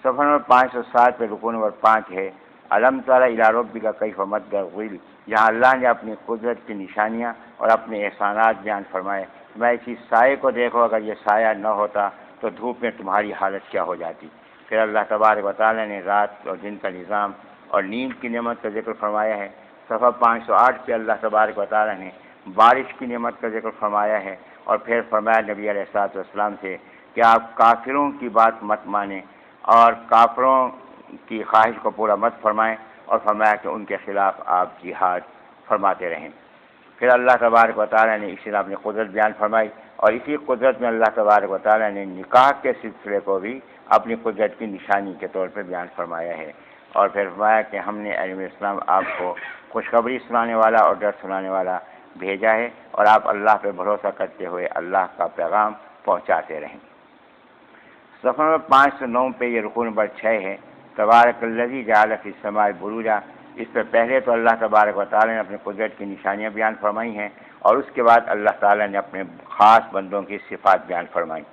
صفحہ نمبر 507 پہ رکوع نمبر 5 ہے. الم تر الی ربک کیف مد الظل. یہاں اللہ نے اپنی قدرت کی نشانیاں اور اپنے احسانات بیان فرمائے. میں اسی سائے کو دیکھو، اگر یہ سایہ نہ ہوتا تو دھوپ میں تمہاری حالت کیا ہو جاتی. پھر اللہ تبارک و تعالیٰ نے رات اور دن کا نظام اور نیند کی نعمت کا ذکر فرمایا ہے. صفحہ 508 پہ اللہ تبارک و تعالیٰ نے بارش کی نعمت کا ذکر فرمایا ہے اور پھر فرمایا نبی علیہ السلام سے کہ آپ کافروں کی بات مت مانیں اور کافروں کی خواہش کو پورا مت فرمائیں، اور فرمایا کہ ان کے خلاف آپ جہاد فرماتے رہیں. پھر اللہ تبارک و تعالیٰ نے اسی طرح اپنی قدرت بیان فرمائی، اور اسی قدرت میں اللہ تبارک و تعالیٰ نے نکاح کے سلسلے کو بھی اپنی قدرت کی نشانی کے طور پہ بیان فرمایا ہے، اور پھر فرمایا کہ ہم نے علیہ السلام آپ کو خوشخبری سنانے والا اور ڈر سنانے والا بھیجا ہے، اور آپ اللہ پہ بھروسہ کرتے ہوئے اللہ کا پیغام پہنچاتے رہیں۔ صفحہ نمبر 509 پہ یہ رکوع نمبر 6 ہے، تبارک الذی جعل فی السماء بروجا۔ اس سے پہلے تو اللہ تبارک و تعالیٰ نے اپنے قدرت کی نشانیاں بیان فرمائی ہیں، اور اس کے بعد اللہ تعالیٰ نے اپنے خاص بندوں کی صفات بیان فرمائی۔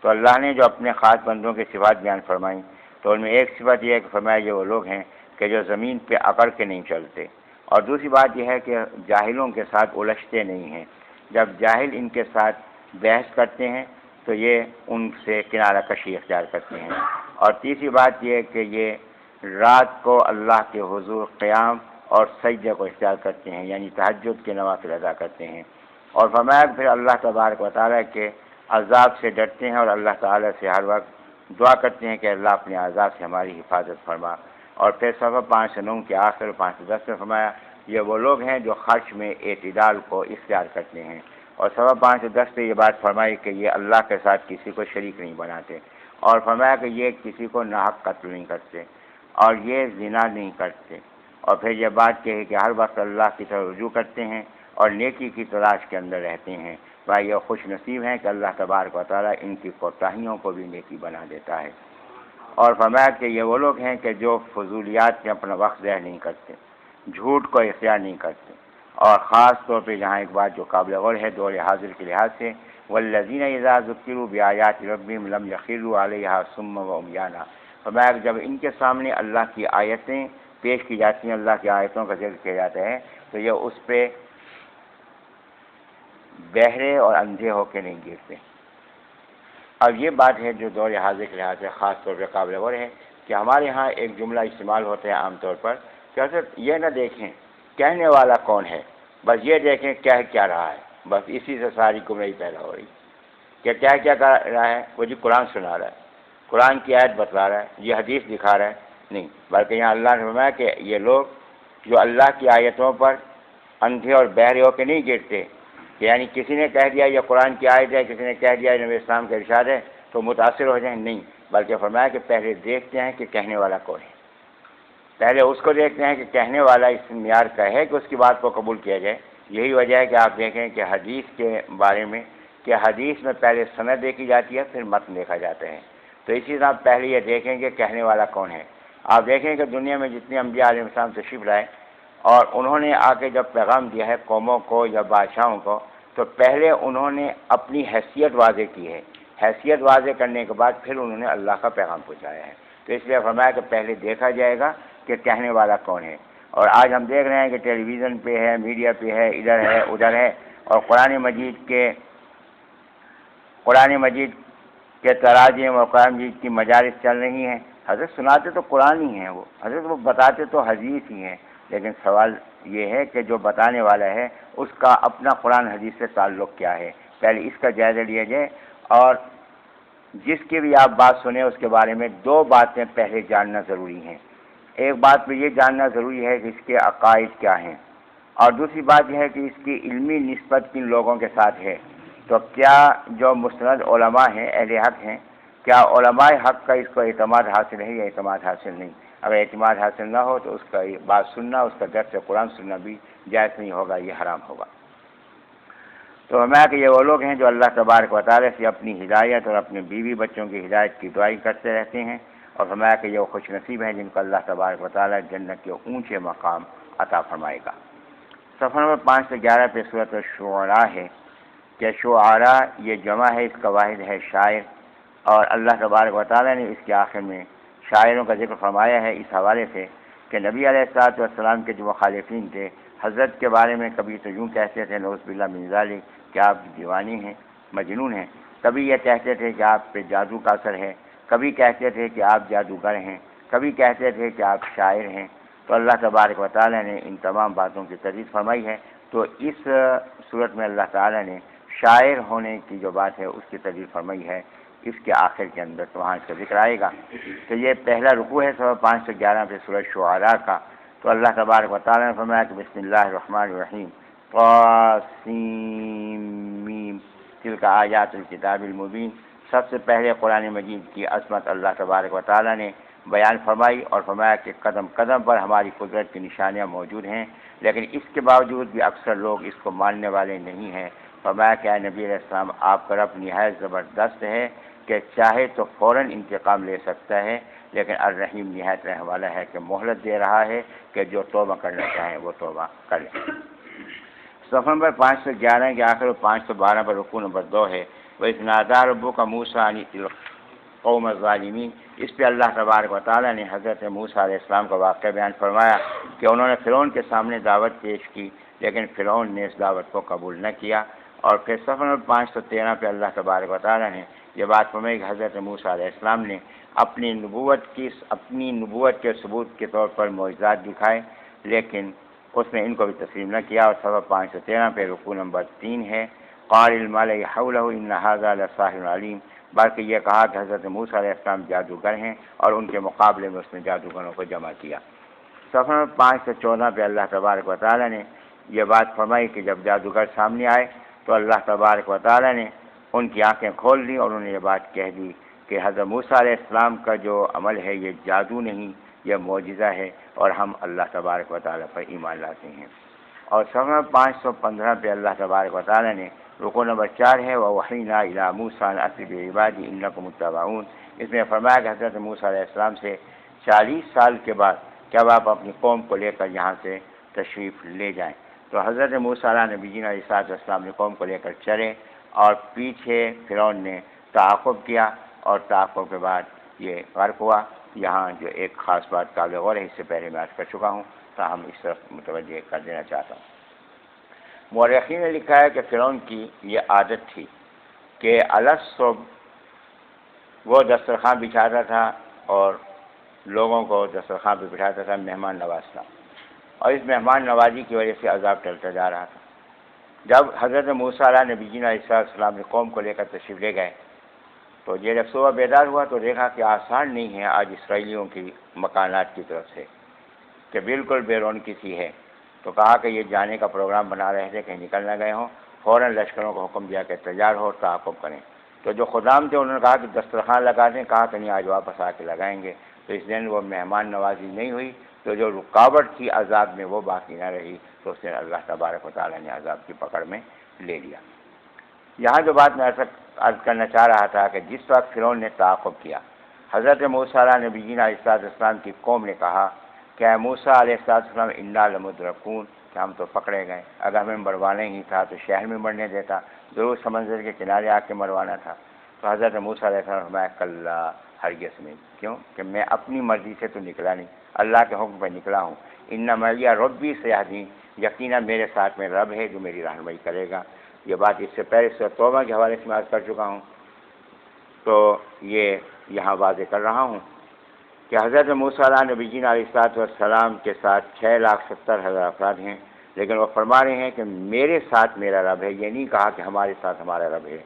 تو اللہ نے جو اپنے خاص بندوں کی صفات بیان فرمائی، تو ان میں ایک صفت یہ ہے کہ فرمایا یہ وہ لوگ ہیں کہ جو زمین پہ اکڑ کے نہیں چلتے، اور دوسری بات یہ ہے کہ جاہلوں کے ساتھ الجھتے نہیں ہیں۔ جب جاہل ان کے ساتھ بحث کرتے ہیں تو یہ ان سے کنارہ کشی اختیار کرتے ہیں، اور تیسری بات یہ ہے کہ یہ رات کو اللہ کے حضور قیام اور سجدے کو اختیار کرتے ہیں، یعنی تہجد کے نوافل ادا کرتے ہیں، اور فرمایا پھر اللہ تبارک و تعالیٰ کے عذاب سے ڈرتے ہیں، اور اللہ تعالیٰ سے ہر وقت دعا کرتے ہیں کہ اللہ اپنے عذاب سے ہماری حفاظت فرما۔ اور پھر صفحہ 509 کے آخر 510 میں فرمایا یہ وہ لوگ ہیں جو خرچ میں اعتدال کو اختیار کرتے ہیں، اور صفحہ 510 پہ یہ بات فرمائی کہ یہ اللہ کے ساتھ کسی کو شریک نہیں بناتے، اور فرمایا کہ یہ کسی کو ناحق قتل نہیں کرتے، اور یہ زنا نہیں کرتے، اور پھر یہ بات کہی کہ ہر وقت اللہ کی طرف رجوع کرتے ہیں اور نیکی کی تلاش کے اندر رہتے ہیں۔ بھائی یہ خوش نصیب ہیں کہ اللہ تبارک و تعالیٰ ان کی کوتاہیوں کو بھی نیکی بنا دیتا ہے۔ اور فرمایا کہ یہ وہ لوگ ہیں کہ جو فضولیات میں اپنا وقت ضائع نہیں کرتے، جھوٹ کو اختیار نہیں کرتے، اور خاص طور پہ جہاں ایک بات جو قابل غور ہے دور حاضر کے لحاظ سے، والذین اذا ذکروا بآیات ربہم لم یخروا علیہا صما وعمیانا۔ فرمایا کہ جب ان کے سامنے اللہ کی آیتیں پیش کی جاتی ہیں، اللہ کی آیتوں کا ذکر کیا جاتا ہے، تو یہ اس پہ بہرے اور اندھے ہو کے نہیں گرتے۔ اب یہ بات ہے جو دور حاضر کے لحاظ سے خاص طور پہ قابل غور ہے کہ ہمارے ہاں ایک جملہ استعمال ہوتا ہے عام طور پر کہ حضرت یہ نہ دیکھیں کہنے والا کون ہے، بس یہ دیکھیں کیا رہا ہے، بس اسی سے ساری گمراہی پیدا ہو رہی کہ کیا کر رہا ہے، وہ جی قرآن سنا رہا ہے، قرآن کی آیت بتلا رہا ہے، یہ حدیث دکھا رہا ہے، نہیں، بلکہ یہاں اللہ نے فرمایا کہ یہ لوگ جو اللہ کی آیتوں پر اندھے اور بہرے ہو کے نہیں گرتے، یعنی کسی نے کہہ دیا یہ قرآن کی آیت ہے، کسی نے کہہ دیا نبی اسلام کا ارشاد ہے تو متاثر ہو جائیں، نہیں، بلکہ فرمایا کہ پہلے دیکھتے ہیں کہ کہنے والا کون ہے، پہلے اس کو دیکھتے ہیں کہ کہنے والا اس معیار کا ہے کہ اس کی بات کو قبول کیا جائے۔ یہی وجہ ہے کہ آپ دیکھیں کہ حدیث کے بارے میں کہ حدیث میں پہلے سند دیکھی جاتی ہے پھر متن دیکھا جاتا ہے، تو اسی طرح پہلے یہ دیکھیں کہ کہنے والا کون ہے۔ آپ دیکھیں کہ دنیا میں جتنے انبیاء علیہ السلام تشریف لائے اور انہوں نے آ کے جب پیغام دیا ہے قوموں کو یا بادشاہوں کو، تو پہلے انہوں نے اپنی حیثیت واضح کی ہے، حیثیت واضح کرنے کے بعد پھر انہوں نے اللہ کا پیغام پہنچایا ہے، تو اس لیے فرمایا کہ پہلے دیکھا جائے گا کہ کہنے والا کون ہے۔ اور آج ہم دیکھ رہے ہیں کہ ٹیلی ویژن پہ ہے، میڈیا پہ ہے، ادھر ہے ادھر ہے، اور قرآن مجید کے تراجم اور قرآن مجید کی مجالس چل رہی ہیں، حضرت سناتے تو قرآن ہی ہیں، وہ حضرت وہ بتاتے تو حدیث ہی ہیں، لیکن سوال یہ ہے کہ جو بتانے والا ہے اس کا اپنا قرآن حدیث سے تعلق کیا ہے، پہلے اس کا جائزہ لیا جائے۔ اور جس کی بھی آپ بات سنیں اس کے بارے میں دو باتیں پہلے جاننا ضروری ہیں، ایک بات تو یہ جاننا ضروری ہے کہ اس کے عقائد کیا ہیں، اور دوسری بات یہ ہے کہ اس کی علمی نسبت کن لوگوں کے ساتھ ہے، تو کیا جو مستند علماء ہیں اہل حق ہیں، کیا علماء حق کا اس کو اعتماد حاصل ہے یا اعتماد حاصل نہیں، اگر اعتماد حاصل نہ ہو تو اس کا بات سننا، اس کا درس قرآن سننا بھی جائز نہیں ہوگا، یہ حرام ہوگا۔ تو ہمیں کہ یہ وہ لوگ ہیں جو اللہ تبارک و تعالیٰ سے اپنی ہدایت اور اپنے بیوی بچوں کی ہدایت کی دعائی کرتے رہتے ہیں، اور فرمایا کہ یہ وہ خوش نصیب ہیں جن کو اللہ تبارک و تعالیٰ جنت کے اونچے مقام عطا فرمائے گا۔ صفحہ نمبر 5 سے 11 پہ سورۃ الشعراء ہے کہ شعراء یہ جمع ہے، اس کا واحد ہے شاعر، اور اللہ تبارک و تعالیٰ نے اس کے آخر میں شاعروں کا ذکر فرمایا ہے اس حوالے سے کہ نبی علیہ الصلوۃ والسلام کے جو مخالفین تھے حضرت کے بارے میں کبھی تو یوں کہتے تھے نعوذ باللہ من ذالک کہ آپ دیوانی ہیں، مجنون ہیں، کبھی یہ کہتے تھے کہ آپ پہ جادو کا اثر ہے، کبھی کہتے تھے کہ آپ جادوگر ہیں، کبھی کہتے تھے کہ آپ شاعر ہیں، تو اللہ تبارک و تعالیٰ نے ان تمام باتوں کی تردید فرمائی ہے۔ تو اس صورت میں اللہ تعالیٰ نے شاعر ہونے کی جو بات ہے اس کی تردید فرمائی ہے اس کے آخر کے اندر، تو وہاں اس کا ذکر آئے گا۔ تو یہ پہلا رکوع ہے صفحہ 5 سے 11 پہ سورۃ شعراء کا۔ تو اللہ تبارک و تعالیٰ نے فرمایا کہ بسم اللہ الرحمن الرحیم طاسیم تلک آیات الکتاب المبین. سب سے پہلے قرآن مجید کی عظمت اللہ تبارک و تعالیٰ نے بیان فرمائی اور فرمایا کہ قدم قدم پر ہماری قدرت کی نشانیاں موجود ہیں، لیکن اس کے باوجود بھی اکثر لوگ اس کو ماننے والے نہیں ہیں. فرمایا کہ اے نبی علیہ السلام، آپ کا رب نہایت زبردست ہے کہ چاہے تو فوراً انتقام لے سکتا ہے، لیکن الرحیم نہایت رحم والا ہے کہ مہلت دے رہا ہے کہ جو توبہ کرنا چاہیں وہ توبہ کر لیں. صفحہ نمبر 511 کے آخر 512 پر رکوع نمبر 2 ہے. وَإِذْ نَادَىٰ رَبُّكَ مُوسَىٰ أَنِ ائْتِ الْقَوْمَ الظَّالِمِينَ. اس پہ اللہ تبارک و تعالیٰ نے حضرت موسیٰ علیہ السلام کا واقعہ بیان فرمایا کہ انہوں نے فرعون کے سامنے دعوت پیش کی، لیکن فرعون نے اس دعوت کو قبول نہ کیا. اور پھر صفحہ نمبر 513 پہ اللہ تبارک و تعالیٰ نے یہ بات فرمائی کہ حضرت موسیٰ علیہ السلام نے اپنی نبوت کے ثبوت کے طور پر معجزات دکھائے، لیکن اس نے ان کو بھی تسلیم نہ کیا. اور صفحہ 513 پہ رکوع نمبر 3 ہے. قال الملأ حوله ان هذا لساحر علیم. بلکہ یہ کہا کہ حضرت موسیٰ علیہ السلام جادوگر ہیں، اور ان کے مقابلے میں اس نے جادوگروں کو جمع کیا. صفحہ 5 سے 14 پہ اللہ تبارک و تعالیٰ نے یہ بات فرمائی کہ جب جادوگر سامنے آئے تو اللہ تبارک و تعالیٰ نے ان کی آنکھیں کھول دی اور انہوں نے یہ بات کہہ دی کہ حضرت موسیٰ علیہ السلام کا جو عمل ہے یہ جادو نہیں، یہ معجزہ ہے، اور ہم اللہ تبارک و تعالیٰ پر ایمان لاتے ہیں. اور صفحہ 515 پہ اللہ تبارک و تعالیٰ نے رکوع نمبر 4 ہے وَوَحَيْنَا إِلَىٰ مُوسَىٰ أَنْ أَسْرِ بِعِبَادِي إِنَّكُمْ مُتَّبَعُونَ. اس میں فرمایا کہ حضرت موسیٰ علیہ السلام سے 40 سال کے بعد کیا آپ اپنی قوم کو لے کر یہاں سے تشریف لے جائیں. تو حضرت موسیٰ علیہ نبی علیہ السلام نے قوم کو لے کر چلے، اور پیچھے فرعون نے تعاقب کیا، اور تعاقب کے بعد یہ غرق ہوا. یہاں جو ایک خاص بات قابل غور ہے، اس سے پہلے میں عرض کر چکا ہوں، تاہم اس طرف متوجہ کر دینا چاہتا ہوں. مورخین نے لکھا ہے کہ فرعون کی یہ عادت تھی کہ الصبح وہ دسترخوان بچھاتا تھا اور لوگوں کو دسترخوان پہ بٹھاتا تھا، مہمان نواز تھا، اور اس مہمان نوازی کی وجہ سے عذاب ٹلتا جا رہا تھا. جب حضرت موسیٰ علیہ نبی علیہ السلام نے قوم کو لے کر تشریف لے گئے تو یہ جب صبح بیدار ہوا تو دیکھا کہ آسان نہیں ہے آج اسرائیلیوں کی مکانات کی طرف سے، کہ بالکل بے رونقی سی ہے. تو کہا کہ یہ جانے کا پروگرام بنا رہے تھے، کہیں نکل نہ گئے ہوں. فوراً لشکروں کو حکم دیا کہ تیار ہو، تعاقب کریں. تو جو خدام تھے انہوں نے کہا کہ دسترخوان لگا دیں، کہا کہ نہیں آج واپس آ کے لگائیں گے. تو اس دن وہ مہمان نوازی نہیں ہوئی، تو جو رکاوٹ تھی عذاب میں وہ باقی نہ رہی، تو اس نے اللہ تبارک و تعالیٰ نے عذاب کی پکڑ میں لے لیا. یہاں جو بات میں عرض کرنا چاہ رہا تھا کہ جس وقت فرعون نے تعاقب کیا، حضرت موسیٰ علیہ نبی علیہ السلام کی قوم نے کہا کہ اے موسیٰ علیہ السلام انا لمدرکون، کہ ہم تو پکڑے گئے. اگر ہمیں مروانا ہی تھا تو شہر میں مرنے دیتا، ضرور سمندر کے کنارے آ کے مروانا تھا. تو حضرت موسیٰ علیہ السلام فرمایا کلا، ہرگز نہیں. کیوں کہ میں اپنی مرضی سے تو نکلا نہیں، اللہ کے حکم پہ نکلا ہوں. ان معی ربی سیہدین، یقیناً میرے ساتھ میں رب ہے جو میری رہنمائی کرے گا. یہ بات اس سے پہلے سورۃ توبہ کے حوالے سے میں عرض کر چکا ہوں، تو یہ یہاں واضح کر رہا ہوں کہ حضرت موسیٰ علیہ نبی علیہ السلام کے ساتھ 6,70,000 افراد ہیں، لیکن وہ فرما رہے ہیں کہ میرے ساتھ میرا رب ہے. یہ نہیں کہا کہ ہمارے ساتھ ہمارا رب ہے.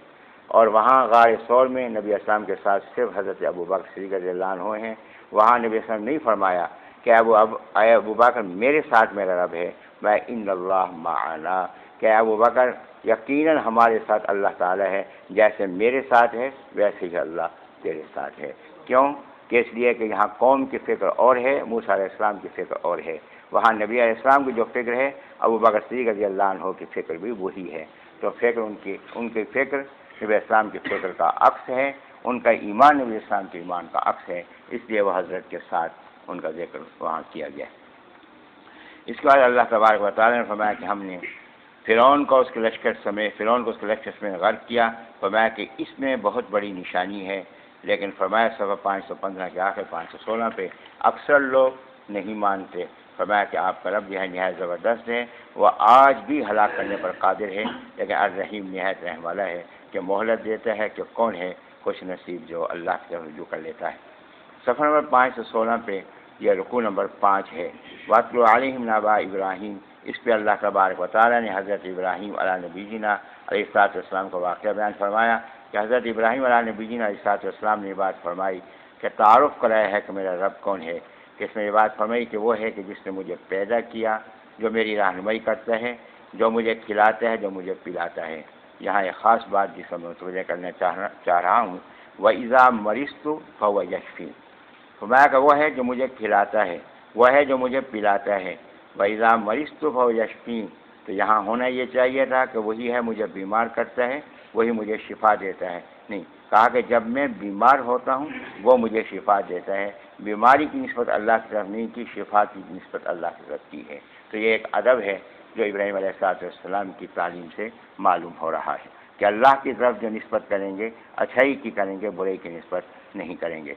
اور وہاں غار ثور میں نبی اسلام کے ساتھ صرف حضرت ابوبکر صدیق رضی اللہ عنہ ہیں. وہاں نبی اسلام نے نہیں فرمایا کہ اے ابوبکر میرے ساتھ میرا رب ہے، میں ان اللہ معنا، کہ ابوبکر یقیناً ہمارے ساتھ اللہ تعالیٰ ہے، جیسے میرے ساتھ ہے ویسے ہی اللہ تیرے ساتھ ہے. کیوں کہ اس لیے کہ یہاں قوم کی فکر اور ہے، موسیٰ علیہ السلام کی فکر اور ہے. وہاں نبی علیہ السلام کی جو فکر ہے ابوبکر صدیق رضی اللہ عنہ کی فکر بھی وہی ہے. تو فکر ان کی فکر نبی اسلام کی فکر کا عکس ہے، ان کا ایمان نبی اسلام کے ایمان کا عکس ہے، اس لیے وہ حضرت کے ساتھ ان کا ذکر وہاں کیا گیا. اس کے بعد اللہ تبارک و تعالیٰ نے فرمایا کہ ہم نے فرعون کو اس کے لشکر میں غرق کیا. فرمایا کہ اس میں بہت بڑی نشانی ہے، لیکن فرمایا صفحہ 515 کے آخر 516 پہ اکثر لوگ نہیں مانتے. فرمایا کہ آپ کا رب جو ہے نہایت زبردست ہے، وہ آج بھی ہلاک کرنے پر قادر ہے، لیکن الرحیم نہایت رحم والا ہے کہ مہلت دیتا ہے کہ کون ہے خوش نصیب جو اللہ کی طرف رجوع کر لیتا ہے. صفحہ نمبر 516 پہ یہ رکوع نمبر 5 ہے. وَاتْلُ عَلَيْهِمْ نَبَأَ إِبْرَاهِيمَ. اس پہ اللہ تبارک و تعالیٰ نے حضرت ابراہیم علیہ نبینا علیہ السلام کا واقعہ بیان فرمایا کہ حضرت ابراہیم علیہ نبینا علیہ السلام نے یہ بات فرمائی کہ تعارف کرایا ہے کہ میرا رب کون ہے. کہ اس میں یہ بات فرمائی کہ وہ ہے کہ جس نے مجھے پیدا کیا، جو میری رہنمائی کرتا ہے، جو مجھے کھلاتا ہے، جو مجھے پلاتا ہے۔ یہاں ایک خاص بات جس کو میں متوجہ کرنا چاہ رہا ہوں، وَإِذَا مَرِضْتُ فَهُوَ يَشْفِينِ، فرمایا کہ وہ ہے جو مجھے کھلاتا ہے، وہ ہے جو مجھے پلاتا ہے۔ وَإِذَا مَرِضْتُ فَهُوَ يَشْفِينِ، تو یہاں ہونا یہ چاہیے تھا کہ وہی ہے مجھے بیمار کرتا ہے، وہی مجھے شفا دیتا ہے، نہیں کہا کہ جب میں بیمار ہوتا ہوں وہ مجھے شفا دیتا ہے۔ بیماری کی نسبت اللہ کی طرف نہیں کی، شفا کی نسبت اللہ کی طرف کی ہے۔ تو یہ ایک ادب ہے جو ابراہیم علیہ السلام کی تعلیم سے معلوم ہو رہا ہے کہ اللہ کی طرف جو نسبت کریں گے اچھائی کی کریں گے، برائی کی نسبت نہیں کریں گے۔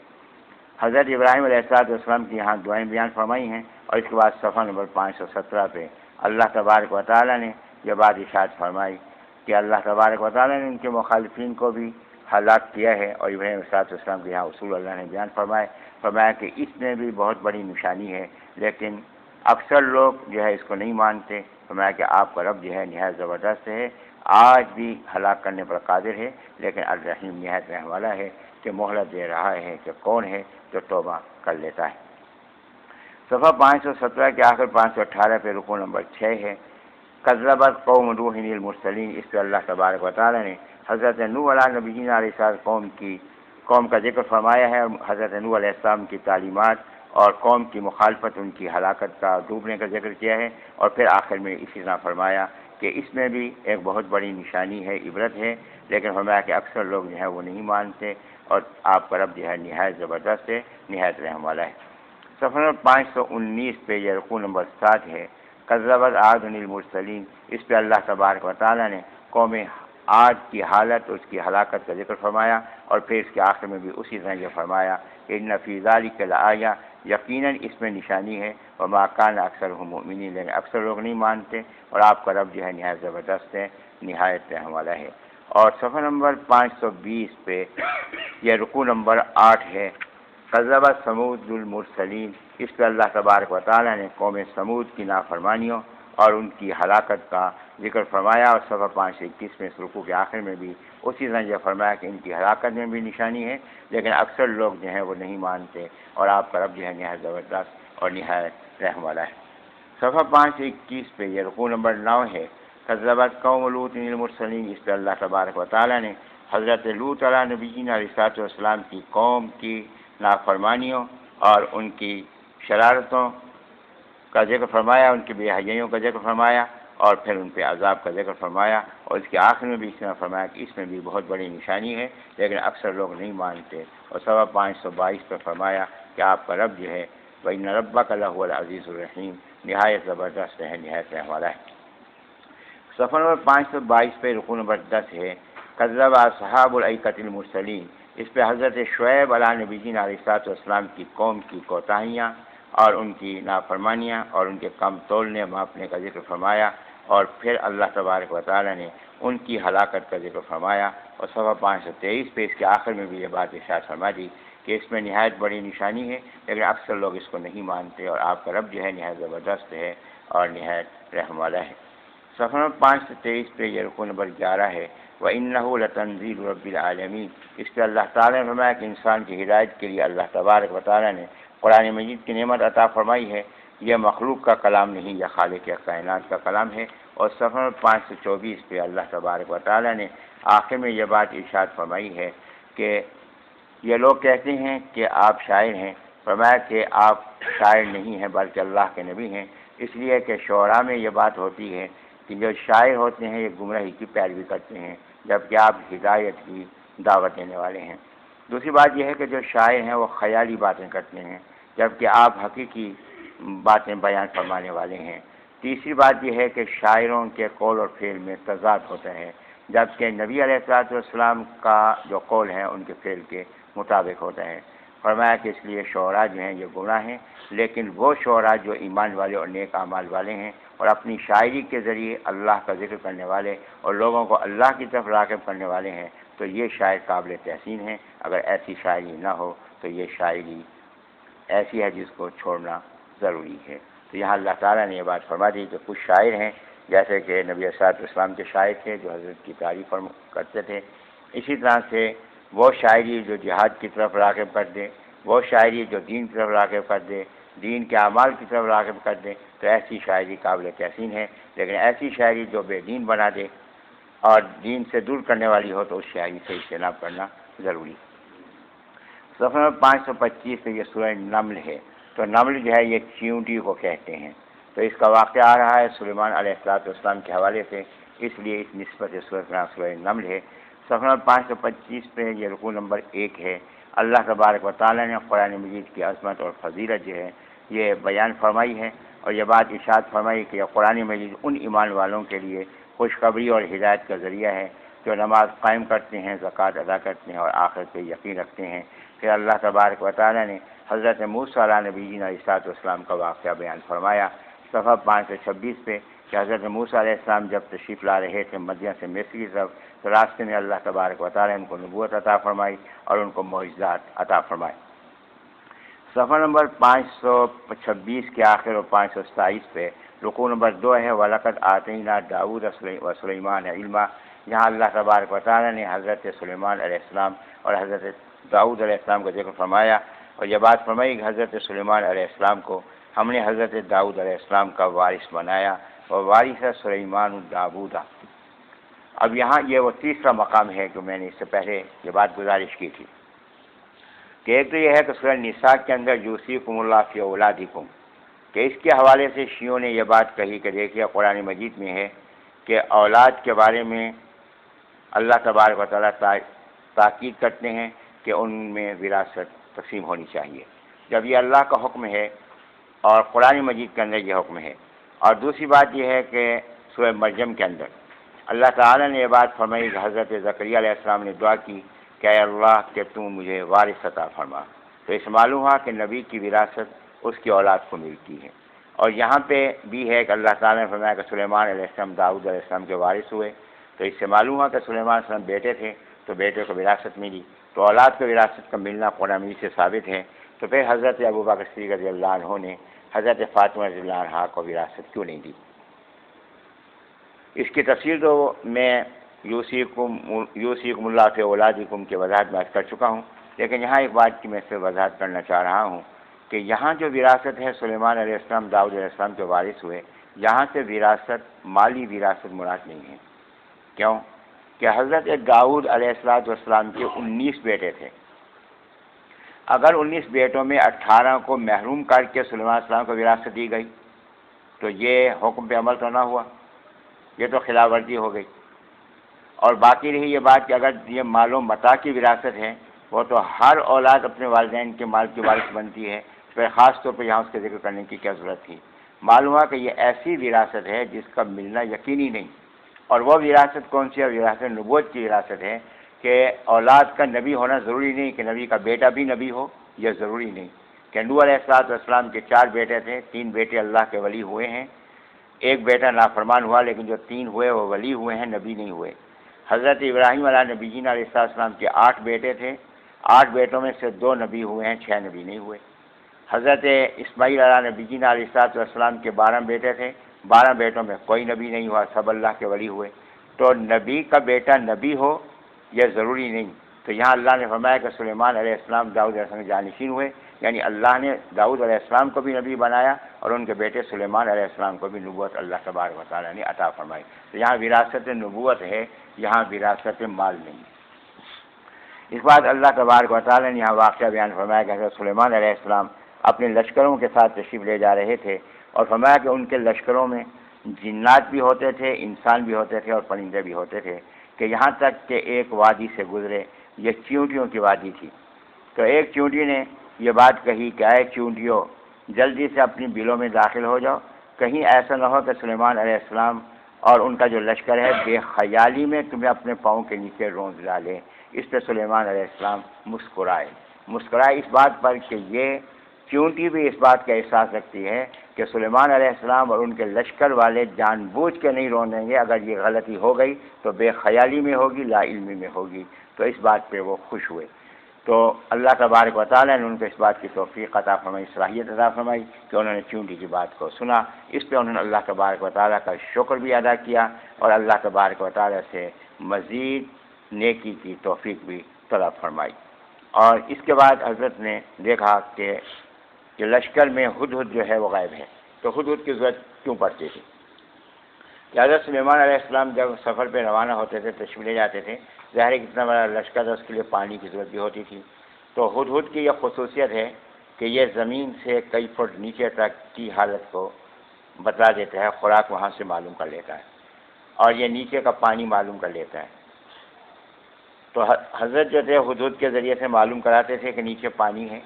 حضرت ابراہیم علیہ السلام کی یہاں دعائیں بیان فرمائی ہیں، اور اس کے بعد صفحہ نمبر 517 پہ اللہ تبارک و تعالیٰ نے یہ بات ارشاد فرمائی کہ اللہ تبارک و تعالیٰ نے ان کے مخالفین کو بھی ہلاک کیا ہے، اور ابراہیم علیہ السلام کے یہاں اصول اللہ نے بیان فرمایا کہ اس میں بھی بہت بڑی نشانی ہے، لیکن اکثر لوگ جو ہے اس کو نہیں مانتے۔ فرمایا کہ آپ کا رب جو ہے نہایت زبردست ہے، آج بھی ہلاک کرنے پر قادر ہے، لیکن الرحیم نہایت رحم والا ہے کہ مہلت دے رہا ہے کہ کون ہے جو توبہ کر لیتا ہے۔ صفحہ 517 کے آخر 518 پہ رکوع نمبر 6 ہے، کذبت قوم نوح المرسلین، اس پہ اللہ تبارک و تعالیٰ نے حضرت نوح علیہ نبینا علیہ السلام قوم کا ذکر فرمایا ہے، اور حضرت نوح علیہ السلام کی تعلیمات اور قوم کی مخالفت، ان کی ہلاکت کا، ڈوبنے کا ذکر کیا ہے، اور پھر آخر میں اسی طرح فرمایا کہ اس میں بھی ایک بہت بڑی نشانی ہے، عبرت ہے، لیکن فرمایا کہ اکثر لوگ جو ہے وہ نہیں مانتے، اور آپ کا رب جو ہے نہایت زبردست ہے، نہایت رحم والا ہے۔ صفحہ نمبر 519 پہ یہ رکوع نمبر 7 ہے، کذبت عاد المرسلین، اس پہ اللہ تبارک و تعالیٰ نے قوم عاد کی حالت، اس کی ہلاکت کا ذکر فرمایا، اور پھر اس کے آخر میں بھی اسی طرح یہ فرمایا کہ ان فی ذلک لآیہ، یقیناً اس میں نشانی ہے، وما کان اکثرھم مؤمنین، لیکن اکثر لوگ نہیں مانتے، اور آپ کا رب جو ہے نہایت زبردست ہے، نہایت رحم والا ہے۔ اور صفحہ نمبر 520 پہ یہ رکوع نمبر 8 ہے، کذبت ثمود المرسلین، اس پہ اللہ تبارک و تعالیٰ نے قوم ثمود کی نافرمانیوں اور ان کی ہلاکت کا ذکر فرمایا، اور صفحہ 521 میں اس رکوع کے آخر میں بھی اسی طرح یہ فرمایا کہ ان کی ہلاکت میں بھی نشانی ہے، لیکن اکثر لوگ جو ہیں وہ نہیں مانتے، اور آپ کا رب جو ہے نہایت زبردست اور نہایت رحم والا ہے۔ صفحہ 521 پہ یہ رکوع نمبر 9 ہے، کذبت قوم لوط المرسلین، اس پہ اللہ تبارک و تعالیٰ نے حضرت لوط علیہ نبینا علیہ السلام کی قوم کی نافرمانیوں اور ان کی شرارتوں کا ذکر فرمایا، ان کی بے حیائیوں کا ذکر فرمایا، اور پھر ان پہ عذاب کا ذکر فرمایا، اور اس کے آخر میں بھی اس طرح فرمایا کہ اس میں بھی بہت بڑی نشانی ہے، لیکن اکثر لوگ نہیں مانتے، اور صفحہ 522 پہ فرمایا کہ آپ کا رب جو ہے وَإِنَّ رَبَّكَ لَهُوَ الْعَزِيزُ الرَّحِيمُ، نہایت زبردست ہے، نہایت رحم والا ہے۔ صفحہ نمبر 522 پہ رکوع نمبر 10 ہے، کذب اصحاب الایکۃ المرسلین، اس پہ حضرت شعیب علیہ نبینا علیہ السلام کی قوم کی کوتاہیاں اور ان کی نافرمانیاں اور ان کے کم تولنے ماپنے کا ذکر فرمایا، اور پھر اللہ تبارک و تعالیٰ نے ان کی ہلاکت کا ذکر فرمایا، اور صفحہ 523 پہ اس کے آخر میں بھی یہ بات ارشاد فرما دی کہ اس میں نہایت بڑی نشانی ہے، لیکن اکثر لوگ اس کو نہیں مانتے، اور آپ کا رب جو ہے نہایت زبردست ہے اور نہایت رحم والا ہے۔ صفحہ نمبر 523 پہ یہ رکوع نمبر 11 ہے، وَإِنَّهُ لَتَنزِيلُ رَبِّ الْعَالَمِينَ، اس پہ اللہ تعالیٰ نے فرمایا کہ انسان کی ہدایت کے لیے اللہ تبارک و تعالیٰ نے قرآن مجید کی نعمت عطا فرمائی ہے، یہ مخلوق کا کلام نہیں، یہ خالق کائنات کا کلام ہے۔ اور صفحہ 524 پہ اللہ تبارک و تعالیٰ نے آخر میں یہ بات ارشاد فرمائی ہے کہ یہ لوگ کہتے ہیں کہ آپ شاعر ہیں، فرمایا کہ آپ شاعر نہیں ہیں بلکہ اللہ کے نبی ہیں، اس لیے کہ شعراء میں یہ بات ہوتی ہے کہ جو شاعر ہوتے ہیں یہ گمراہی کی پیروی کرتے ہیں، جبکہ آپ ہدایت کی دعوت دینے والے ہیں۔ دوسری بات یہ ہے کہ جو شاعر ہیں وہ خیالی باتیں کرتے ہیں، جبکہ آپ حقیقی باتیں بیان فرمانے والے ہیں۔ تیسری بات یہ ہے کہ شاعروں کے قول اور فعل میں تضاد ہوتا ہے، جبکہ نبی علیہ السلام کا جو قول ہے ان کے فعل کے مطابق ہوتا ہے۔ فرمایا کہ اس لیے شعراء جو ہیں یہ گمراہ ہیں، لیکن وہ شعراء جو ایمان والے اور نیک اعمال والے ہیں اور اپنی شاعری کے ذریعے اللہ کا ذکر کرنے والے اور لوگوں کو اللہ کی طرف راغب کرنے والے ہیں، تو یہ شاعر قابل تحسین ہیں۔ اگر ایسی شاعری نہ ہو تو یہ شاعری ایسی ہے جس کو چھوڑنا ضروری ہے۔ تو یہاں اللہ تعالیٰ نے یہ بات فرما دی کہ کچھ شاعر ہیں جیسے کہ نبی صلی اللہ علیہ وسلم کے شاعر تھے جو حضرت کی تعریف کرتے تھے، اسی طرح سے وہ شاعری جو جہاد کی طرف راغب کر دے، وہ شاعری جو دین کی طرف راغب کر دے، دین کے اعمال کی طرف راغب کر دیں تو ایسی شاعری قابل تحسین ہے، لیکن ایسی شاعری جو بے دین بنا دے اور دین سے دور کرنے والی ہو تو اس شاعری سے اجتناب کرنا ضروری۔ صفحہ نمبر 525 پہ یہ سورہ نمل ہے، تو نمل جو ہے یہ چیونٹی کو کہتے ہیں، تو اس کا واقعہ آ رہا ہے سلیمان علیہ السلام کے حوالے سے، اس لیے اس نسبت سورہ نمل ہے۔ صفحہ نمبر 525 پہ یہ رکوع نمبر 1 ہے۔ اللہ تبارک و تعالیٰ نے قرآن مجید کی عظمت اور فضیلت جو ہے یہ بیان فرمائی ہے، اور یہ بات ارشاد فرمائی کہ یہ قرآن مجید ان ایمان والوں کے لیے خوشخبری اور ہدایت کا ذریعہ ہے جو نماز قائم کرتے ہیں، زکوٰۃ ادا کرتے ہیں اور آخرت پہ یقین رکھتے ہیں۔ پھر اللہ تبارک و تعالیٰ نے حضرت موسیٰ علیہ نبینا علیہ السلام کا واقعہ بیان فرمایا صفحہ 526 پہ کہ حضرت موسیٰ علیہ السلام جب تشریف لا رہے تھے مدین سے مصر کی طرف، تو راستے میں اللہ تبارک و تعالیٰ نے ان کو نبوت عطا فرمائی اور ان کو معجزات عطا فرمائے۔ صفحہ نمبر 526 کے آخر اور 527 پہ رکوع نمبر 2 ہے، وَلَقَدْ آتَيْنَا دَاوُودَ وَسُلَيْمَانَ عِلْمًا۔ یہاں اللہ تبارک و تعالیٰ نے حضرت سلیمان علیہ السلام اور حضرت داؤد علیہ السلام کا ذکر فرمایا، اور یہ بات فرمائی کہ حضرت سلیمان علیہ السلام کو ہم نے حضرت داؤد علیہ السلام کا وارث بنایا، اور وارث سلیمان داؤد۔ اب یہاں یہ وہ تیسرا مقام ہے کہ میں نے اس سے پہلے یہ بات گزارش کی تھی کہ ایک تو یہ ہے کہ سورہ نساء کے اندر یوصیکم اللہ فی اولادکم، کہ اس کے حوالے سے شیعوں نے یہ بات کہی کہ دیکھیے قرآن مجید میں ہے کہ اولاد کے بارے میں اللہ تبارک و تعالیٰ تاکید کرتے ہیں کہ ان میں وراثت تقسیم ہونی چاہیے، جب یہ اللہ کا حکم ہے اور قرآن مجید کے اندر یہ حکم ہے۔ اور دوسری بات یہ ہے کہ سورہ مریم کے اندر اللہ تعالیٰ نے یہ بات فرمائی کہ حضرت زکریا علیہ السلام نے دعا کی کہ اے اللہ کہ تم مجھے وارث عطا فرما، تو اس معلوم ہوا کہ نبی کی وراثت اس کی اولاد کو ملتی ہے۔ اور یہاں پہ بھی ہے کہ اللہ تعالیٰ نے فرمایا کہ سلیمان علیہ السلام داؤد علیہ السلام کے وارث ہوئے، تو اس سے معلوم ہوا کہ سلیمان علیہ السلام بیٹے تھے تو بیٹے کو وراثت ملی، تو اولاد کو وراثت کا ملنا قرآن مجید سے ثابت ہے۔ تو پھر حضرت ابوبکر صدیق رضی اللہ عنہ نے حضرت فاطمہ رضی اللہ عنہ کو وراثت کیوں نہیں دی؟ اس کی تفصیل تو میں یوصیکم اللہ فی اولادکم کی وضاحت میں کر چکا ہوں، لیکن یہاں ایک بات کی میں سے وضاحت کرنا چاہ رہا ہوں کہ یہاں جو وراثت ہے سلیمان علیہ السلام داؤد علیہ السلام کے وارث ہوئے، یہاں سے وراثت مالی وراثت مراد نہیں ہے۔ کیوں؟ کہ حضرت داؤد علیہ السلام کے 19 بیٹے تھے، اگر 19 بیٹوں میں 18 کو محروم کر کے سلیمان علیہ السلام کو وراثت دی گئی تو یہ حکم پہ عمل تو نہ ہوا، یہ تو خلاف ورزی ہو گئی۔ اور باقی رہی یہ بات کہ اگر یہ مال و متاع کی وراثت ہے وہ تو ہر اولاد اپنے والدین کے مال کی وارث بنتی ہے، پھر خاص طور پہ یہاں اس کے ذکر کرنے کی کیا ضرورت تھی؟ معلوم ہوا کہ یہ ایسی وراثت ہے جس کا ملنا یقینی نہیں، اور وہ وراثت کون سی ہے؟ وراثت نبوت کی وراثت ہے کہ اولاد کا نبی ہونا ضروری نہیں کہ نبی کا بیٹا بھی نبی ہو، یہ ضروری نہیں۔ کہ نوح علیہ السلام کے 4 بیٹے تھے، 3 بیٹے اللہ کے ولی ہوئے ہیں، ایک بیٹا نافرمان ہوا، لیکن جو 3 ہوئے وہ ولی ہوئے ہیں، نبی نہیں ہوئے۔ حضرت ابراہیم علیہ نبیین علیہ السلام کے 8 بیٹے تھے، 8 بیٹوں میں سے 2 نبی ہوئے ہیں، 6 نبی نہیں ہوئے۔ حضرت اسماعیل علیہ نبیین علیہ السلام کے 12 بیٹے تھے، 12 بیٹوں میں کوئی نبی نہیں ہوا، سب اللہ کے ولی ہوئے۔ تو نبی کا بیٹا نبی ہو یہ ضروری نہیں۔ تو یہاں اللہ نے فرمایا کہ سلیمان علیہ السلام داؤد علیہ السلام کے جانشین ہوئے، یعنی اللہ نے داؤد علیہ السلام کو بھی نبی بنایا اور ان کے بیٹے سلیمان علیہ السلام کو بھی نبوت اللہ تبارک و تعالیٰ نے عطا فرمائی۔ تو یہاں وراثت نبوت ہے، یہاں وراثت مال نہیں۔ اس بات اللہ تبارک و تعالیٰ نے یہاں واقعہ بیان فرمایا کہ حضرت سلیمان علیہ السلام اپنے لشکروں کے ساتھ تشریف لے جا رہے تھے، اور فرمایا کہ ان کے لشکروں میں جنات بھی ہوتے تھے، انسان بھی ہوتے تھے اور پرندے بھی ہوتے تھے، کہ یہاں تک کہ ایک وادی سے گزرے، یہ چیونٹیوں کی وادی تھی۔ تو ایک چیونٹی نے یہ بات کہی کہ اے چیونٹیوں جلدی سے اپنی بلوں میں داخل ہو جاؤ، کہیں ایسا نہ ہو کہ سلیمان علیہ السلام اور ان کا جو لشکر ہے بے خیالی میں تمہیں اپنے پاؤں کے نیچے روند ڈالے۔ اس پہ سلیمان علیہ السلام مسکرائے اس بات پر کہ یہ چیونٹی بھی اس بات کا احساس رکھتی ہے کہ سلیمان علیہ السلام اور ان کے لشکر والے جان بوجھ کے نہیں رونیں گے، اگر یہ غلطی ہو گئی تو بے خیالی میں ہوگی، لا علمی میں ہوگی۔ تو اس بات پہ وہ خوش ہوئے۔ تو اللہ تبارک و تعالیٰ نے ان کو اس بات کی توفیق عطا فرمائی، صلاحیت عطا فرمائی کہ انہوں نے چیونٹی کی بات کو سنا۔ اس پہ انہوں نے اللہ تبارک و تعالیٰ کا شکر بھی ادا کیا اور اللہ تبارک و تعالیٰ سے مزید نیکی کی توفیق بھی طلب فرمائی۔ اور اس کے بعد حضرت نے دیکھا کہ کہ لشکر میں ہدہد جو ہے وہ غائب ہے، تو ہدہد کی ضرورت کیوں پڑتی تھی؟ کہ حضرت سلیمان علیہ السلام جب سفر پہ روانہ ہوتے تھے، تشریف لے جاتے تھے، ظاہر ہے کتنا بڑا لشکر تھا، اس کے لیے پانی کی ضرورت بھی ہوتی تھی. تو ہدہد کی یہ خصوصیت ہے کہ یہ زمین سے کئی فٹ نیچے تک کی حالت کو بتلا دیتا ہے، خوراک وہاں سے معلوم کر لیتا ہے، اور یہ نیچے کا پانی معلوم کر لیتا ہے. تو حضرت جو تھے ہدہد کے ذریعے سے معلوم کراتے تھے کہ نیچے پانی ہے،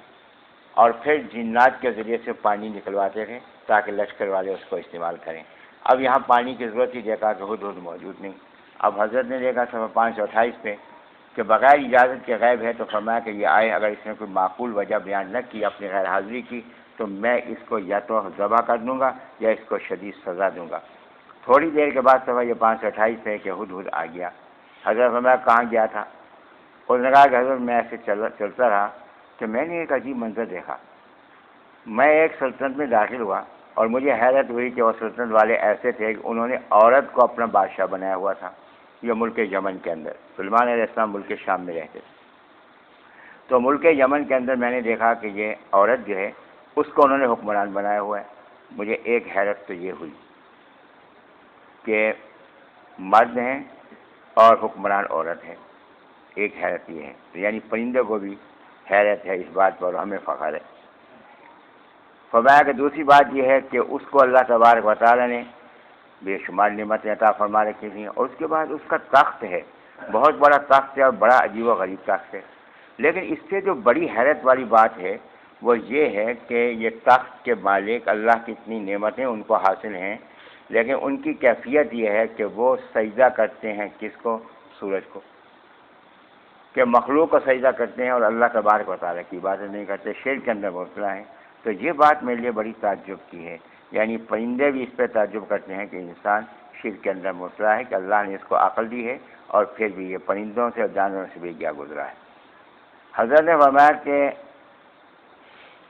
اور پھر جنات کے ذریعے سے پانی نکلواتے تھے تاکہ لشکر والے اس کو استعمال کریں. اب یہاں پانی کی ضرورت ہی دیکھا کہ ہدہد موجود نہیں. اب حضرت نے دیکھا صفحہ 528 پہ کہ بغیر اجازت کے غائب ہے، تو فرمایا کہ یہ آئے، اگر اس نے کوئی معقول وجہ بیان نہ کی، اپنی غیر حاضری کی، تو میں اس کو یا تو ذبح کر دوں گا یا اس کو شدید سزا دوں گا. تھوڑی دیر کے بعد صفحہ یہ 528 ہے کہ ہدہد آ گیا. حضرت فرمایا کہاں گیا تھا؟ اس نے کہا کہ حضرت میں ایسے چلتا رہا کہ میں نے ایک عجیب منظر دیکھا. میں ایک سلطنت میں داخل ہوا اور مجھے حیرت ہوئی کہ وہ سلطنت والے ایسے تھے کہ انہوں نے عورت کو اپنا بادشاہ بنایا ہوا تھا. یہ ملک یمن کے اندر، سلیمان علیہ السلام ملک شام میں رہتے تھے. تو ملک یمن کے اندر میں نے دیکھا کہ یہ عورت جو ہے اس کو انہوں نے حکمران بنایا ہوا ہے. مجھے ایک حیرت تو یہ ہوئی کہ مرد ہیں اور حکمران عورت ہے. ایک حیرت یہ ہے، یعنی پرندے کو بھی حیرت ہے اس بات پر، ہمیں فخر ہے. فرمایا کہ دوسری بات یہ ہے کہ اس کو اللہ تبارک و تعالیٰ نے بے شمار نعمتیں عطا فرما رکھی تھیں، اور اس کے بعد اس کا تخت ہے، بہت بڑا تخت ہے اور بڑا عجیب و غریب تخت ہے. لیکن اس سے جو بڑی حیرت والی بات ہے وہ یہ ہے کہ یہ تخت کے مالک اللہ کی اتنی نعمتیں ان کو حاصل ہیں، لیکن ان کی کیفیت یہ ہے کہ وہ سجدہ کرتے ہیں کس کو؟ سورج کو. کہ مخلوق کو سجدہ کرتے ہیں اور اللہ تبارک و تعالیٰ کی عبادت نہیں کرتے، شرک کے اندر مبتلا ہیں. تو یہ بات میرے لیے بڑی تعجب کی ہے. یعنی پرندے بھی اس پہ تعجب کرتے ہیں کہ انسان شرک کے اندر مبتلا ہے، کہ اللہ نے اس کو عقل دی ہے اور پھر بھی یہ پرندوں سے اور جانوروں سے بھی کیا گزرا ہے. حضرت نے فرمایا کہ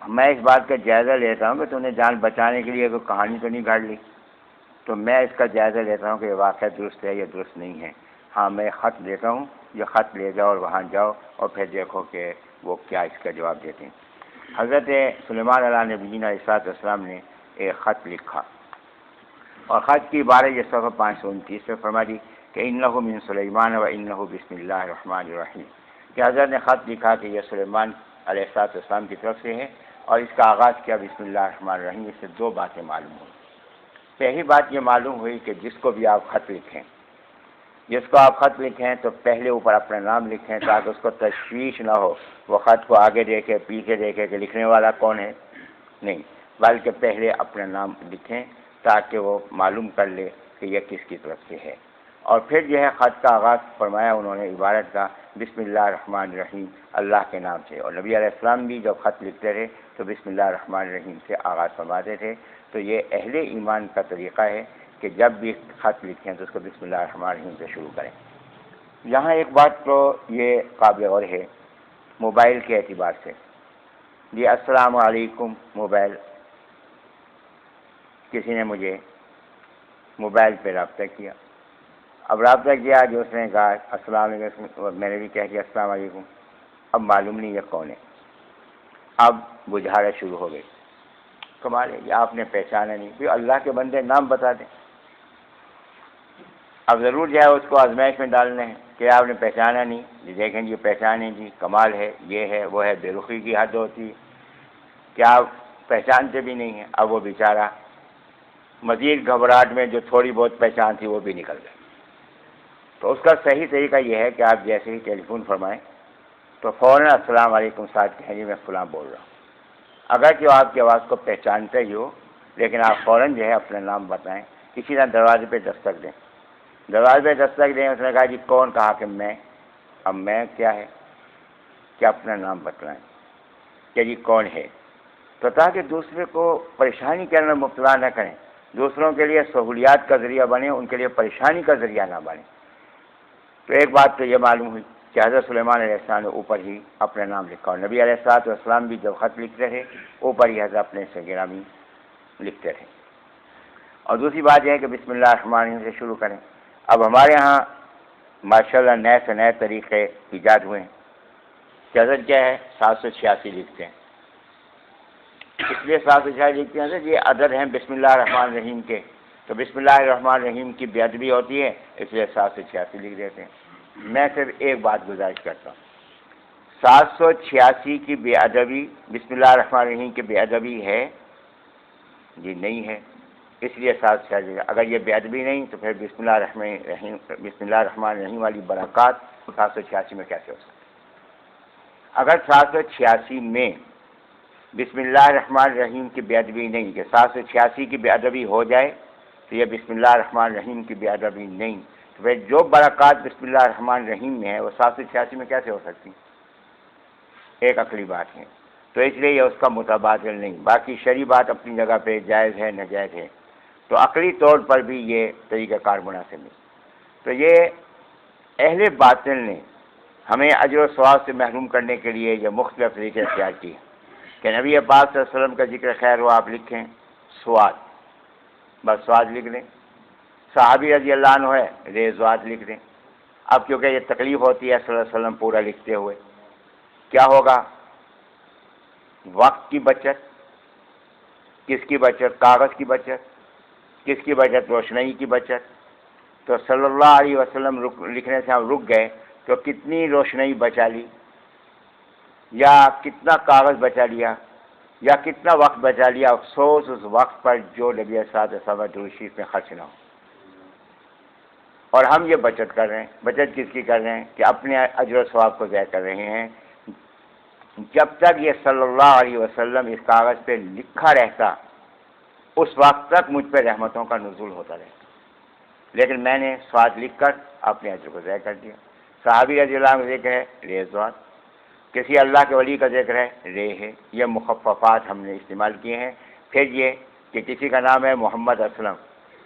میں اس بات کا جائزہ لیتا ہوں کہ تم نے جان بچانے کے لیے کوئی کہانی تو نہیں گھڑ لی. تو میں اس کا جائزہ لیتا ہوں کہ یہ واقعہ درست ہے یا درست نہیں ہے. ہاں میں خط دیتا ہوں، یہ خط لے جاؤ اور وہاں جاؤ اور پھر دیکھو کہ وہ کیا اس کا جواب دیتے ہیں. حضرت سلیمان علیہ نبینا علیہ السلام نے ایک خط لکھا، اور خط کی عبارت یہ صفحہ 529 پہ فرما دی کہ انہ من سلیمان و انہ بسم اللہ الرحمن الرحیم. کہ حضرت نے خط لکھا کہ یہ سلیمان علیہ السلام کی طرف سے ہے، اور اس کا آغاز کیا بسم اللہ الرحمن الرحیم. اس سے دو باتیں معلوم ہوئی. پہلی بات یہ معلوم ہوئی کہ جس کو بھی آپ خط لکھیں تو پہلے اوپر اپنا نام لکھیں تاکہ اس کو تشویش نہ ہو، وہ خط کو آگے دیکھے پیچھے دیکھے کہ لکھنے والا کون ہے، نہیں، بلکہ پہلے اپنا نام لکھیں تاکہ وہ معلوم کر لے کہ یہ کس کی طرف سے ہے. اور پھر جو ہے خط کا آغاز فرمایا انہوں نے عبارت کا بسم اللہ الرحمن الرحیم، اللہ کے نام سے. اور نبی علیہ السلام بھی جب خط لکھتے تھے تو بسم اللہ الرحمن الرحیم سے آغاز فرماتے تھے. تو یہ اہل ایمان کا طریقہ ہے کہ جب بھی خط لکھیں تو اس کو بسم اللہ الرحمن الرحیم سے شروع کریں. یہاں ایک بات تو یہ قابل غور ہے موبائل کے اعتبار سے. جی السلام علیکم موبائل، کسی نے مجھے موبائل پہ رابطہ کیا. اب رابطہ کیا جو اس نے کہا السلام علیکم، میں نے بھی کہہ دیا السلام علیکم. اب معلوم نہیں یہ کون ہے. اب بجھاریں شروع ہو گئی. کمال ہے، یہ آپ نے پہچانا نہیں. پھر اللہ کے بندے نام بتا دیں. اب ضرور جو ہے اس کو آزمائش میں ڈالنے ہیں کہ آپ نے پہچانا نہیں، جی دیکھیں جی پہچانے جی، کمال ہے، یہ ہے وہ ہے. بے رخی کی حد ہوتی ہے کہ آپ پہچانتے بھی نہیں ہیں. اب وہ بیچارہ مزید گھبراہٹ میں جو تھوڑی بہت پہچان تھی وہ بھی نکل گئی. تو اس کا صحیح طریقہ یہ ہے کہ آپ جیسے ہی ٹیلی فون فرمائیں تو فوراً السلام علیکم ساتھ کہیں جی میں فلاں بول رہا ہوں. اگر کہ آپ کی آواز کو پہچانتے ہی ہو لیکن آپ فوراً جو ہے اپنا نام بتائیں. اسی طرح دروازے پہ دستک دیں. دروازے پہ دستک دیں، اس نے کہا جی کون؟ کہا کہ میں. اب میں کیا ہے کہ اپنا نام بتلائیں کہ جی کون ہے، تو تاکہ دوسرے کو پریشانی کے اندر مبتلا نہ کریں، دوسروں کے لیے سہولیات کا ذریعہ بنے، ان کے لیے پریشانی کا ذریعہ نہ بنے. تو ایک بات تو یہ معلوم ہوئی کہ حضرت سلیمان علیہ السلام نے اوپر ہی اپنا نام لکھا، اور نبی علیہ السلام بھی جب خط لکھتے تھے اوپر ہی حضرت اپنے سے گرامی لکھتے تھے. اور دوسری بات یہ ہے کہ بسم اللہ الرحمن الرحیم سے شروع کریں. اب ہمارے ہاں ماشاءاللہ نئے سے نئے طریقے ایجاد ہوئے ہیں کہ حضرت کیا ہے 786 لکھتے ہیں. اس لیے 786 لکھتے ہیں یہ عدد ہیں بسم اللہ الرحمن الرحیم کے، تو بسم اللہ الرحمن الرحیم کی بے ادبی ہوتی ہے، اس لیے 786 لکھ دیتے ہیں۔ میں صرف ایک بات گزارش کرتا ہوں، 786 کی بے ادبی بسم اللہ الرحمن الرحیم کی بے ادبی ہے یہ نہیں ہے، اس لیے 786۔ اگر یہ بے ادبی نہیں تو پھر بسم اللہ الرحمن الرحیم، بسم اللہ الرحمن الرحیم والی برکات 786 میں کیسے ہو سکتی؟ اگر 786 میں بسم اللہ الرحمن الرحیم کی بے ادبی نہیں، کہ 786 کی بے ادبی ہو جائے تو یہ بسم اللہ الرحمن الرحیم کی بے ادبی نہیں، تو پھر جو برکات بسم اللہ الرحمن الرحیم میں ہے وہ 786 میں کیسے ہو سکتی؟ ایک عقلی بات ہے، تو اس لیے یہ اس کا متبادل نہیں۔ باقی شرعی بات اپنی جگہ پہ جائز ہے ناجائز ہے، تو عقلی طور پر بھی یہ طریقہ کار مناسب نہیں۔ تو یہ اہل باطل نے ہمیں اجر و ثواب سے محروم کرنے کے لیے یہ مختلف طریقے اختیار کیے کہ نبی پاک صلی اللہ علیہ وسلم کا ذکر خیر ہو آپ لکھیں سواد، بس سواد لکھ دیں، صحابی رضی اللہ عنہ ہے ریزواد لکھ دیں۔ اب کیونکہ یہ تکلیف ہوتی ہے صلی اللہ علیہ وسلم پورا لکھتے ہوئے، کیا ہوگا؟ وقت کی بچت، کس کی بچت؟ کاغذ کی بچت، کس کی بچت؟ روشنائی کی بچت۔ تو صلی اللہ علیہ وسلم لکھنے سے ہم رک گئے تو کتنی روشنائی بچا لی، یا کتنا کاغذ بچا لیا، یا کتنا وقت بچا لیا۔ افسوس اس وقت پر جو نبی صلی اللہ علیہ وسلم درود شریف میں خرچ نہ ہو۔ اور ہم یہ بچت کر رہے ہیں، بچت کس کی کر رہے ہیں؟ کہ اپنے اجر و ثواب کو ضائع کر رہے ہیں۔ جب تک یہ صلی اللہ علیہ وسلم اس کاغذ پہ لکھا رہتا اس وقت تک مجھ پہ رحمتوں کا نزول ہوتا رہتا، لیکن میں نے سواد لکھ کر اپنے اجر کو ضائع کر دیا۔ صحابی رضی اللہ عنہ کا ذکر ہے رے سواد، کسی اللہ کے ولی کا ذکر ہے رے ہے، یہ مخففات ہم نے استعمال کیے ہیں۔ پھر یہ کہ کسی کا نام ہے محمد اسلم،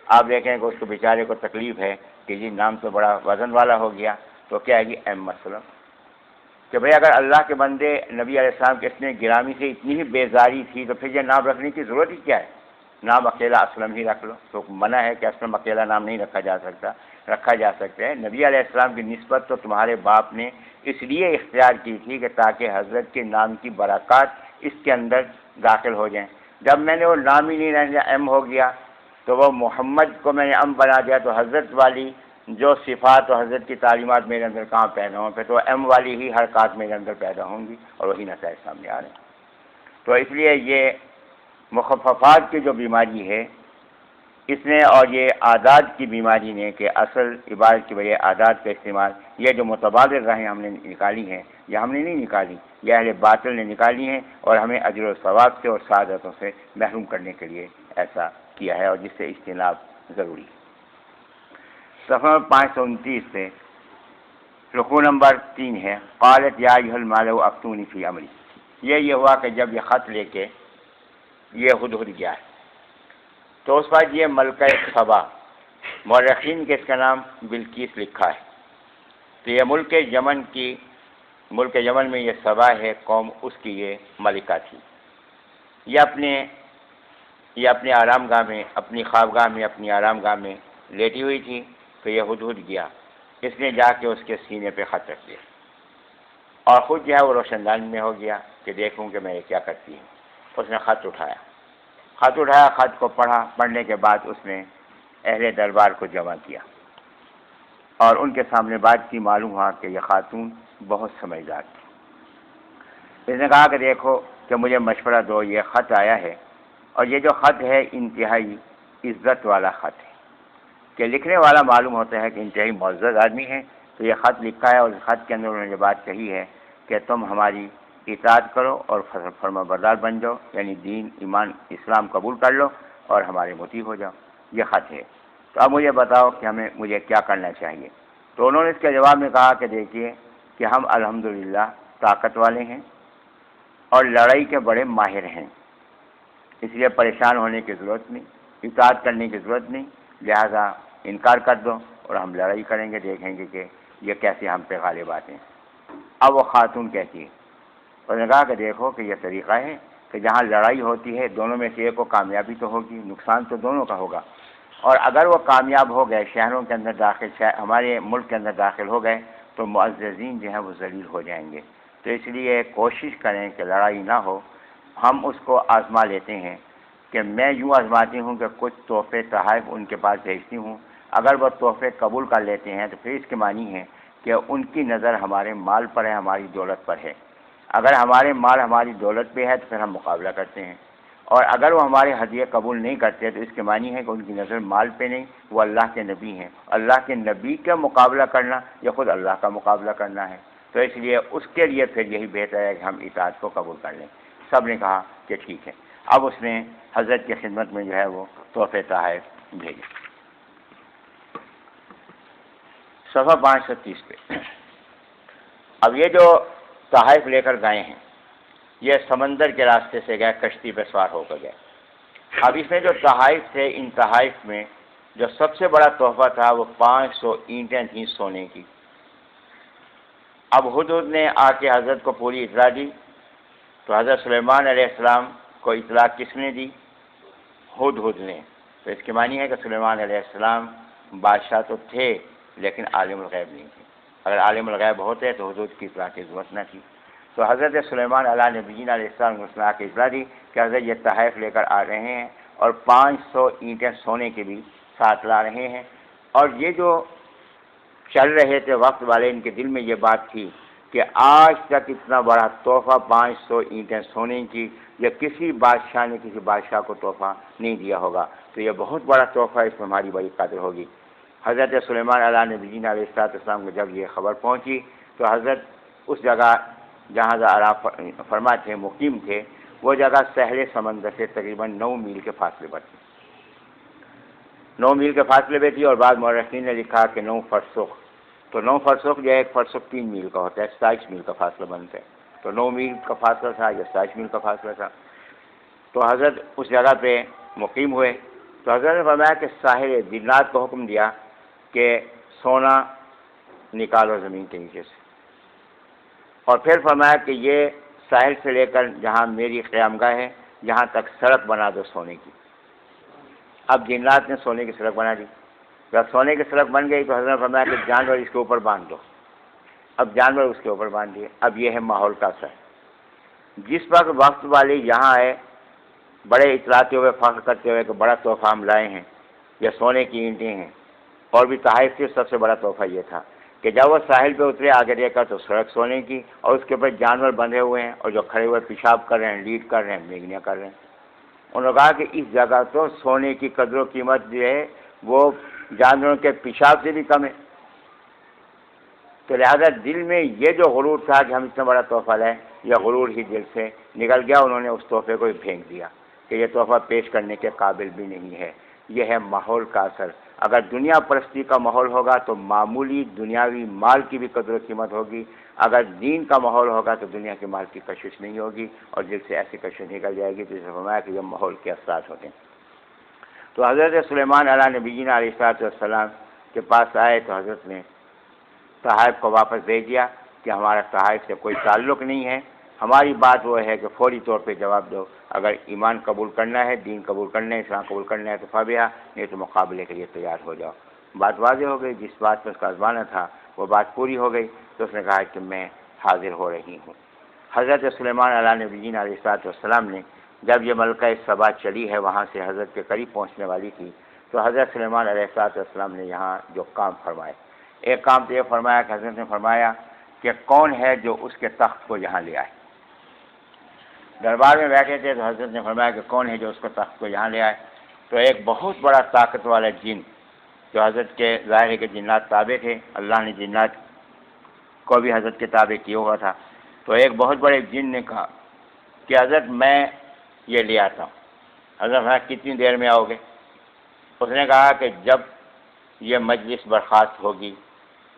آپ دیکھیں کہ اس کو بیچارے کو تکلیف ہے کہ جی نام تو بڑا وزن والا ہو گیا، تو کیا ہے جی ایم اسلم، کہ بھئی اگر اللہ کے بندے نبی علیہ السلام کے اتنے گرامی سے اتنی ہی بیزاری تھی تو پھر یہ نام رکھنے کی ضرورت ہی کیا ہے؟ نام اکیلا اسلم ہی رکھ لو۔ تو منع ہے کہ اسلم اکیلا نام نہیں رکھا جا سکتا، رکھا جا سکتا ہے۔ نبی علیہ السلام کی نسبت تو تمہارے باپ نے اس لیے اختیار کی تھی کہ تاکہ حضرت کے نام کی برکات اس کے اندر داخل ہو جائیں۔ جب میں نے وہ نام ہی نہیں رہ گیا، ایم ہو گیا، تو وہ محمد کو میں نے ام بنا دیا، تو حضرت والی جو صفات و حضرت کی تعلیمات میرے اندر کہاں پیدا ہوں؟ پھر تو ایم والی ہی حرکات میرے اندر پیدا ہوں گی، اور وہی نتائج سامنے آ رہے ہیں۔ تو اس لیے یہ مخففات کی جو بیماری ہے اس نے، اور یہ عادات کی بیماری نے، کہ اصل عبادت کی بجائے عادات کا استعمال، یہ جو متبادل راہیں ہم نے نکالی ہیں، یہ ہم نے نہیں نکالی، یہ اہل باطل نے نکالی ہیں، اور ہمیں اجر و ثواب سے اور سعادتوں سے محروم کرنے کے لیے ایسا کیا ہے، اور جس سے اجتناب ضروری ہے۔ صفحہ 529 سے رکوع نمبر 3 ہے، قالت یا ایھا الملأ افتونی فی امری۔ یہ ہوا کہ جب یہ خط لے کے یہ ہدہد گیا ہے تو اس وقت یہ ملکہ سبا، مورخین کے اس کا نام بلقیس لکھا ہے، تو یہ ملک یمن میں یہ سبا ہے قوم، اس کی یہ ملکہ تھی۔ یہ اپنے آرام گاہ میں، اپنی خوابگاہ میں، اپنی آرام گاہ میں لیٹی ہوئی تھی، تو یہ ہدہد گیا، اس نے جا کے اس کے سینے پہ خط رکھ دیا، اور خود جو ہے وہ روشن دان میں ہو گیا کہ دیکھوں کہ میں یہ کیا کرتی ہوں۔ اس نے خط اٹھایا، خط کو پڑھا، پڑھنے کے بعد اس نے اہل دربار کو جمع کیا اور ان کے سامنے بات کی۔ معلوم ہوا کہ یہ خاتون بہت سمجھدار تھی۔ اس نے کہا کہ دیکھو کہ مجھے مشورہ دو، یہ خط آیا ہے، اور یہ جو خط ہے انتہائی عزت والا خط ہے، کہ لکھنے والا معلوم ہوتا ہے کہ انتہائی معزز آدمی ہے، تو یہ خط لکھا ہے، اور اس خط کے اندر انہوں نے یہ بات کہی ہے کہ تم ہماری اطاعت کرو اور فرما بردار بن جاؤ، یعنی دین ایمان اسلام قبول کر لو اور ہمارے مطیع ہو جاؤ، یہ خط ہے۔ تو اب مجھے بتاؤ کہ مجھے کیا کرنا چاہیے۔ تو انہوں نے اس کے جواب میں کہا کہ دیکھیے کہ ہم الحمدللہ طاقت والے ہیں اور لڑائی کے بڑے ماہر ہیں، اس لیے پریشان ہونے کی ضرورت نہیں، اطاعت کرنے کی ضرورت نہیں، لہذا انکار کر دو اور ہم لڑائی کریں گے، دیکھیں گے کہ یہ کیسے ہم پہ غالب آتے ہیں۔ اب وہ خاتون کہتی ہے، انہوں نے کہا کہ دیکھو کہ یہ طریقہ ہے کہ جہاں لڑائی ہوتی ہے دونوں میں سے ایک کو کامیابی تو ہوگی، نقصان تو دونوں کا ہوگا، اور اگر وہ کامیاب ہو گئے، شہروں کے اندر داخل، ہمارے ملک کے اندر داخل ہو گئے، تو معززین جو ہیں وہ ذلیل ہو جائیں گے۔ تو اس لیے کوشش کریں کہ لڑائی نہ ہو، ہم اس کو آزما لیتے ہیں کہ میں یوں آزماتی ہوں کہ کچھ تحفے تحائف ان کے پاس بھیجتی ہوں، اگر وہ تحفے قبول کر لیتے ہیں تو پھر اس کے معنی ہے کہ ان کی نظر ہمارے مال پر ہے، ہماری دولت پر ہے۔ اگر ہمارے مال ہماری دولت پہ ہے تو پھر ہم مقابلہ کرتے ہیں، اور اگر وہ ہمارے ہدیے قبول نہیں کرتے تو اس کے معنی ہے کہ ان کی نظر مال پہ نہیں، وہ اللہ کے نبی ہیں۔ اللہ کے نبی کا مقابلہ کرنا یا خود اللہ کا مقابلہ کرنا ہے، تو اس لیے اس کے لیے پھر یہی بہتر ہے کہ ہم اطاعت کو قبول کر لیں۔ سب نے کہا کہ ٹھیک ہے۔ اب اس نے حضرت کی خدمت میں جو ہے وہ تحفے تحائف بھیجے۔ صفحہ 530 پہ اب یہ جو تحائف لے کر گئے ہیں یہ سمندر کے راستے سے گئے، کشتی پہ سوار ہو کر گئے۔ اب اس میں جو تحائف تھے، ان تحائف میں جو سب سے بڑا تحفہ تھا وہ 500 اینٹیں تھیں سونے کی۔ اب ہدہد نے آ کے حضرت کو پوری اطلاع دی، تو حضرت سلیمان علیہ السلام کو اطلاع کس نے دی؟ ہدہد نے۔ تو اس کے معنی ہے کہ سلیمان علیہ السلام بادشاہ تو تھے لیکن عالم الغیب نہیں تھے۔ اگر عالم الغیب ہوتے تو ہدہد کی اطلاع کی ضرورت نہ تھی۔ تو حضرت سلیمان علیہ نبینا علیہ السلام نے آ کے اطلاع دی کہ حضرت یہ تحائف لے کر آ رہے ہیں اور 500 اینٹیں سونے کے بھی ساتھ لا رہے ہیں۔ اور یہ جو چل رہے تھے وقت والے، ان کے دل میں یہ بات تھی کہ آج تک اتنا بڑا تحفہ 500 اینٹیں سونے کی یا کسی بادشاہ نے کسی بادشاہ کو تحفہ نہیں دیا ہوگا، تو یہ بہت بڑا تحفہ، اس میں ہماری بڑی قدر ہوگی۔ حضرت سلیمان علیہ نبینا علیہ السلام کو جب یہ خبر پہنچی تو حضرت اس جگہ جہاں آرام فرما تھے، مقیم تھے، وہ جگہ ساحل سمندر سے تقریباً 9 میل کے فاصلے پر تھی۔ 9 میل کے فاصلے پہ تھی، اور بعض مورخین نے لکھا کہ 9 فرسخ۔ تو 9 فرسخ جو ہے، ایک فرسخ 3 میل کا ہوتا ہے، 27 میل کا فاصلہ بنتا ہے۔ تو 9 میل کا فاصلہ تھا یا 27 میل کا فاصلہ تھا۔ تو حضرت اس جگہ پہ مقیم ہوئے۔ تو حضرت نے فرمایا کہ ساحل دلات کو حکم دیا کہ سونا نکالو زمین کے نیچے سے، اور پھر فرمایا کہ یہ ساحل سے لے کر جہاں میری قیامگاہ ہے یہاں تک سڑک بنا دو سونے کی۔ اب جنات نے سونے کی سڑک بنا دی۔ جب سونے کی سڑک بن گئی تو حضرت نے فرمایا کہ جانور اس کے اوپر باندھ دو۔ اب جانور اس کے اوپر باندھ دیے۔ اب یہ ہے ماحول کا اثر۔ جس وقت والے یہاں آئے بڑے اطلاعاتے ہوئے فخر کرتے ہوئے کہ بڑا تحفہ ہم لائے ہیں، یہ سونے کی اینٹیں ہیں، اور بھی تحائف سے سب سے بڑا تحفہ یہ تھا کہ جب وہ ساحل پہ اترے آگے دیکھا تو سڑک سونے کی، اور اس کے اوپر جانور بندھے ہوئے ہیں، اور جو کھڑے ہوئے پیشاب کر رہے ہیں، لیڈ کر رہے ہیں، میگنیاں کر رہے ہیں۔ انہوں نے کہا کہ اس جگہ تو سونے کی قدر و قیمت جو ہے وہ جانوروں کے پیشاب سے بھی کم ہے۔ تو لہذا دل میں یہ جو غرور تھا کہ ہم اتنا بڑا تحفہ لائیں، یہ غرور ہی دل سے نکل گیا۔ انہوں نے اس تحفے کو ہی پھینک دیا کہ یہ تحفہ پیش کرنے کے قابل بھی نہیں ہے۔ یہ ہے ماحول کا اثر۔ اگر دنیا پرستی کا ماحول ہوگا تو معمولی دنیاوی مال کی بھی قدر و قیمت ہوگی، اگر دین کا ماحول ہوگا تو دنیا کے مال کی کشش نہیں ہوگی، اور دل سے ایسی کشش نکل جائے گی۔ تو اسے فرمایا کہ یہ ماحول کے اثرات ہوتے ہیں۔ تو حضرت سلیمان علیہ نبینا علیہ السلام کے پاس آئے تو حضرت نے تحائف کو واپس بھیج دیا کہ ہمارا تحائف سے کوئی تعلق نہیں ہے، ہماری بات وہ ہے کہ فوری طور پہ جواب دو، اگر ایمان قبول کرنا ہے، دین قبول کرنا ہے، اسلام قبول کرنا ہے تو فابیہ، نہیں تو مقابلے کے لیے تیار ہو جاؤ۔ بات واضح ہو گئی، جس بات میں اس کا آزمانا تھا وہ بات پوری ہو گئی۔ تو اس نے کہا کہ میں حاضر ہو رہی ہوں۔ حضرت سلیمان علیہ نبینا علیہ السلام نے جب یہ ملکہ سبا چلی ہے وہاں سے حضرت کے قریب پہنچنے والی تھی، تو حضرت سلیمان علیہ السلام نے یہاں جو کام فرمائے، ایک کام تو یہ فرمایا کہ حضرت نے فرمایا کہ کون ہے جو اس کے تخت کو یہاں لے آئے۔ دربار میں بیٹھے تھے تو حضرت نے فرمایا کہ کون ہے جو اس کو تخت کو یہاں لے آئے۔ تو ایک بہت بڑا طاقت والا جن، جو حضرت کے ظاہر کے جنات تابع تھے، اللہ نے جنات کو بھی حضرت کے تابع کیا ہوا تھا، تو ایک بہت بڑے جن نے کہا کہ حضرت میں یہ لے آتا ہوں۔ حضرت نے کتنی دیر میں آؤ گے؟ اس نے کہا کہ جب یہ مجلس برخاست ہوگی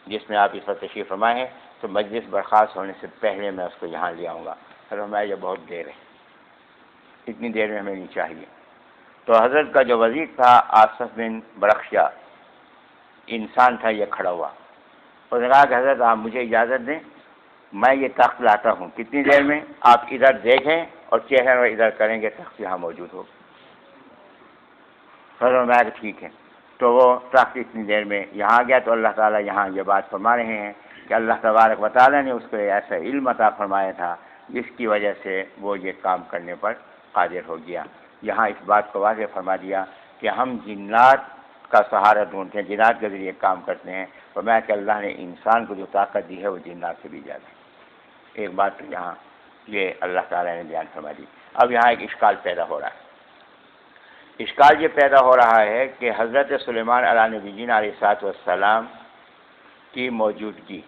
جس میں آپ اس وقت تشریف فرمائے ہیں، تو مجلس برخاست ہونے سے پہلے میں اس کو یہاں لے آؤں گا۔ حضرت میں یہ بہت دیر ہے، اتنی دیر میں ہمیں نہیں چاہیے۔ تو حضرت کا جو وزیر تھا آصف بن برخشا انسان تھا، یہ کھڑا ہوا۔ اس نے کہا کہ حضرت آپ مجھے اجازت دیں، میں یہ تخت لاتا ہوں، کتنی دیر میں؟ آپ ادھر دیکھیں اور چہرہ ادھر کریں گے، تخت یہاں موجود ہوگا۔ حضرت میں کہ ٹھیک ہے۔ تو وہ تخت اتنی دیر میں یہاں آ گیا۔ تو اللہ تعالیٰ یہاں یہ بات فرما رہے ہیں کہ اللہ تبارک و تعالیٰ نے اس کو ایسا علم عطا فرمایا تھا جس کی وجہ سے وہ یہ کام کرنے پر قادر ہو گیا۔ یہاں اس بات کو واضح فرما دیا کہ ہم جنات کا سہارا ڈھونڈتے ہیں، جنات کے ذریعے کام کرتے ہیں، فرمایا کہ اللہ نے انسان کو جو طاقت دی ہے وہ جنات سے بھی زیادہ ہے۔ ایک بات تو یہاں یہ اللہ تعالیٰ نے بیان فرما دی۔ اب یہاں ایک اشکال پیدا ہو رہا ہے۔ اشکال یہ پیدا ہو رہا ہے کہ حضرت سلیمان علیہ نبینا علیہ الصلوۃ والسلام کی موجودگی،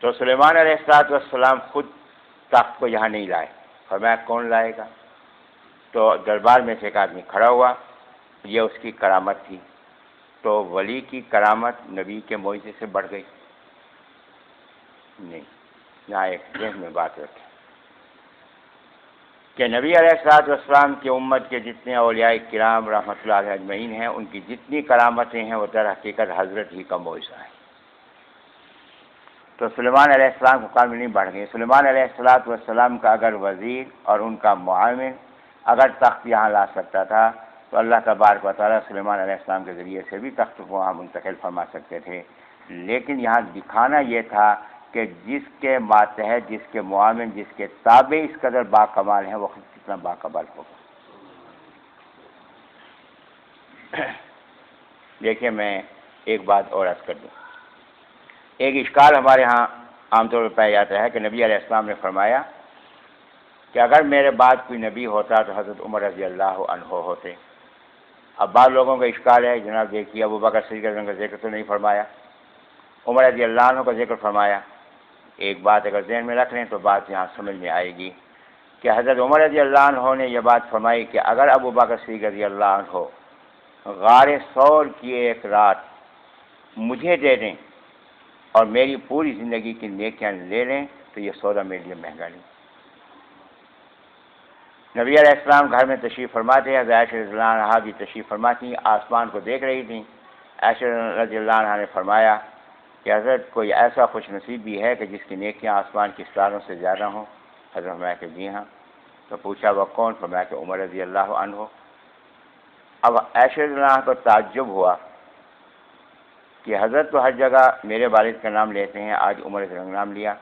تو سلیمان علیہ الصلوۃ والسلام خود تخت کو یہاں نہیں لائے، فرمایا کون لائے گا؟ تو دربار میں سے ایک آدمی کھڑا ہوا، یہ اس کی کرامت تھی۔ تو ولی کی کرامت نبی کے معجزے سے بڑھ گئی؟ نہیں۔ یہاں ایک ذہن میں بات رکھیں کہ نبی علیہ الصلوۃ والسلام کی امت کے جتنے اولیاء کرام رحمۃ اللہ علیہ اجمعین ہیں، ان کی جتنی کرامتیں ہیں وہ در حقیقت حضرت ہی کا معجزہ ہے۔ تو سلیمان علیہ السلام کو کام نہیں بڑھ گئی۔ سلیمان علیہ الصلوۃ والسلام کا اگر وزیر اور ان کا معاون اگر تخت یہاں لا سکتا تھا تو اللہ تبارک و تعالیٰ سلیمان علیہ السلام کے ذریعے سے بھی تخت کو وہاں منتقل فرما سکتے تھے، لیکن یہاں دکھانا یہ تھا کہ جس کے ماتحت، جس کے معاون، جس کے تابع اس قدر باکمال ہیں، وہ کتنا باکمال ہوگا۔ دیکھیں میں ایک بات اور عرض کر دوں۔ ایک اشکال ہمارے ہاں عام طور پر پایا جاتا ہے کہ نبی علیہ السلام نے فرمایا کہ اگر میرے بعد کوئی نبی ہوتا تو حضرت عمر رضی اللہ عنہ ہوتے۔ اب بعض لوگوں کا اشکال ہے، جناب دیکھیے ابوبکر صدیق کا ذکر تو نہیں فرمایا، عمر رضی اللہ عنہ کا ذکر فرمایا۔ ایک بات اگر ذہن میں رکھ لیں تو بات یہاں سمجھ میں آئے گی کہ حضرت عمر رضی اللہ عنہ نے یہ بات فرمائی کہ اگر ابوبکر صدیق رضی اللہ عنہ غار ثور کی ایک رات مجھے دے دیں اور میری پوری زندگی کی نیکیاں لے لیں تو یہ سودا میرے لیے مہنگا نہیں۔ نبی علیہ السلام گھر میں تشریف فرماتے ہیں، حضرت عائشہ رضی اللہ عنہا بھی تشریف فرماتی، آسمان کو دیکھ رہی تھیں۔ عائشہ رضی اللہ عنہا نے فرمایا کہ حضرت کوئی ایسا خوش نصیب بھی ہے کہ جس کی نیکیاں آسمان کی ستاروں سے زیادہ ہوں؟ حضرت فرمایا کہ جی ہاں۔ تو پوچھا وہ کون؟ فرمایا کہ عمر رضی اللہ عنہ۔ اب عائشہ رضی اللہ عنہ کو تعجب ہوا کہ حضرت تو ہر جگہ میرے والد کا نام لیتے ہیں، آج عمر رضی اللہ عنہ کا نام لیا،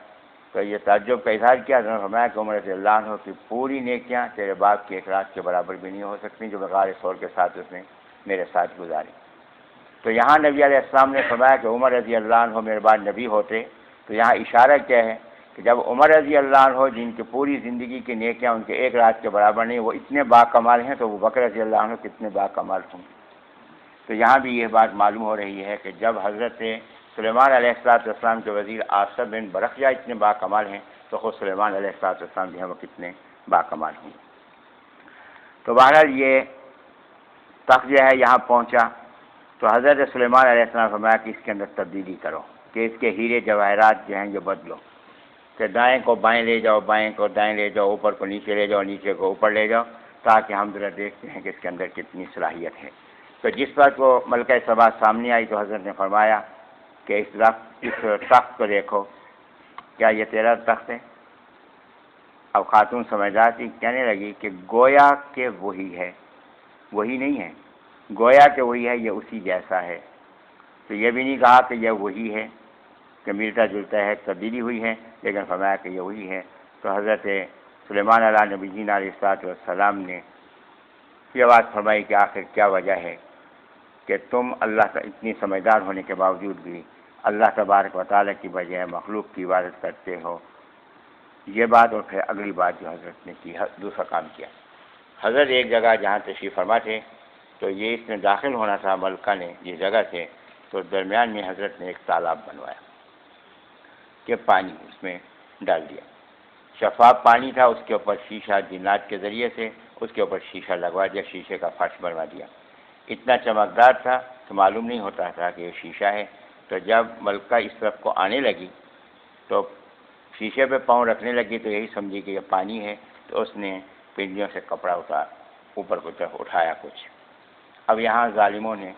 تو یہ تعجب کا اظہار کیا۔ حضرت فرمایا کہ عمر رضی اللہ عنہ کی پوری نیکیاں تیرے باپ کی ایک رات کے برابر بھی نہیں ہو سکتی جو غار ثور کے ساتھ اس نے میرے ساتھ گزاری۔ تو یہاں نبی علیہ السلام نے فرمایا کہ عمر رضی اللہ عنہ میرے بعد نبی ہوتے، تو یہاں اشارہ کیا ہے کہ جب عمر رضی اللہ عنہ جن کی پوری زندگی کی نیکیاں ان کے ایک رات کے برابر نہیں، وہ اتنے باکمال ہیں، تو ابو بکر رضی اللہ عنہ کتنے باکمال ہوں۔ تو یہاں بھی یہ بات معلوم ہو رہی ہے کہ جب حضرت سلیمان علیہ السلام کے وزیر آصف بن برقیہ اتنے باکمال ہیں تو خود سلیمان علیہ السلام جو ہیں وہ کتنے باکمال ہوں۔ تو بہرحال یہ تخت جو ہے یہاں پہنچا تو حضرت سلیمان علیہ السلام فرمایا کہ اس کے اندر تبدیلی کرو، کہ اس کے ہیرے جواہرات جو ہیں یہ بدلو، کہ دائیں کو بائیں لے جاؤ، بائیں کو دائیں لے جاؤ، اوپر کو نیچے لے جاؤ، نیچے کو اوپر لے جاؤ، تاکہ ہم ذرا دیکھتے ہیں کہ اس کے اندر کتنی صلاحیت ہے۔ تو جس وقت وہ ملکہ سبا سامنے آئی تو حضرت نے فرمایا کہ اس تخت کو دیکھو، کیا یہ تیرا تخت ہے؟ اب خاتون سمجھدار تھی، کہنے لگی کہ گویا کہ وہی ہے، وہی نہیں ہے، گویا کہ وہی ہے، یہ اسی جیسا ہے۔ تو یہ بھی نہیں کہا کہ یہ وہی ہے، کہ ملتا جلتا ہے، تبدیلی ہوئی ہے، لیکن فرمایا کہ یہ وہی ہے۔ تو حضرت سلیمان علیہ نبی علیہ السلام نے یہ بات فرمائی کہ آخر کیا وجہ ہے کہ تم اللہ کا اتنی سمجھدار ہونے کے باوجود بھی اللہ تبارک و تعالیٰ کی بجائے مخلوق کی عبادت کرتے ہو۔ یہ بات، اور پھر اگلی بات جو حضرت نے کی، دوسرا کام کیا۔ حضرت ایک جگہ جہاں تشریف فرما تھے تو یہ اس میں داخل ہونا تھا، ملکہ نے یہ جگہ تھے، تو درمیان میں حضرت نے ایک تالاب بنوایا کہ پانی اس میں ڈال دیا، شفاف پانی تھا، اس کے اوپر شیشہ جنات کے ذریعے سے اس کے اوپر شیشہ لگوا دیا، شیشے کا فرش بنوا دیا۔ اتنا چمکدار تھا کہ معلوم نہیں ہوتا تھا کہ یہ شیشہ ہے۔ تو جب ملکہ اس طرف کو آنے لگی تو شیشے پہ پاؤں رکھنے لگی تو یہی سمجھی کہ یہ پانی ہے، تو اس نے پنڈلیوں سے کپڑا اوپر کی طرف اٹھایا کچھ۔ اب یہاں ظالموں نے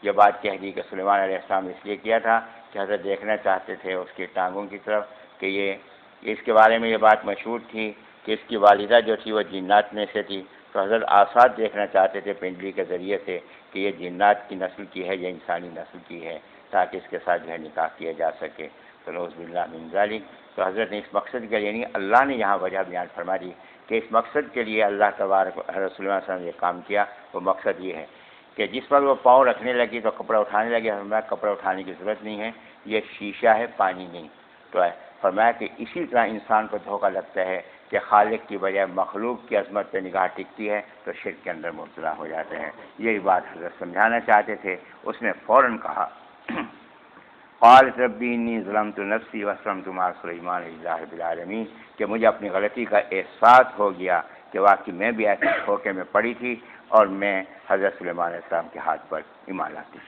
یہ بات کہہ دی کہ سلیمان علیہ السلام اس لیے کیا تھا کہ حضرت دیکھنا چاہتے تھے اس کی ٹانگوں کی طرف، کہ یہ اس کے بارے میں یہ بات مشہور تھی کہ اس کی والدہ جو تھی وہ جنات میں سے تھی، تو حضرت آساد دیکھنا چاہتے تھے پنڈلی کے ذریعے سے کہ یہ جنات کی نسل کی ہے یا انسانی نسل کی ہے، تاکہ اس کے ساتھ جو ہے نکاح کیا جا سکے۔ فنعوذ باللہ من ذالک. تو حضرت نے اس مقصد کے لیے یعنی اللہ نے یہاں وجہ بیان فرما دی کہ اس مقصد کے لیے اللہ تبارک رسول اللہ صلی اللہ علیہ وسلم نے یہ کام کیا. وہ مقصد یہ ہے کہ جس پر وہ پاؤں رکھنے لگی تو کپڑا اٹھانے لگے. فرمایا کپڑا اٹھانے کی ضرورت نہیں ہے, یہ شیشہ ہے, پانی نہیں. تو فرمایا کہ اسی طرح انسان کو دھوکہ لگتا ہے کہ خالق کی بجائے مخلوق کی عظمت پہ نگاہ ٹکتی ہے تو شرک کے اندر مبتلا ہو جاتے ہیں. یہی بات حضرت سمجھانا چاہتے تھے. اس نے فوراً کہا قال ربی انی ظلمت نفسی واسلمت مع سلیمان للہ رب العالمین, کہ مجھے اپنی غلطی کا احساس ہو گیا کہ واقعی میں بھی ایسے دھوکے میں پڑی تھی اور میں حضرت سلیمان علیہ السلام کے ہاتھ پر ایمان لاتی.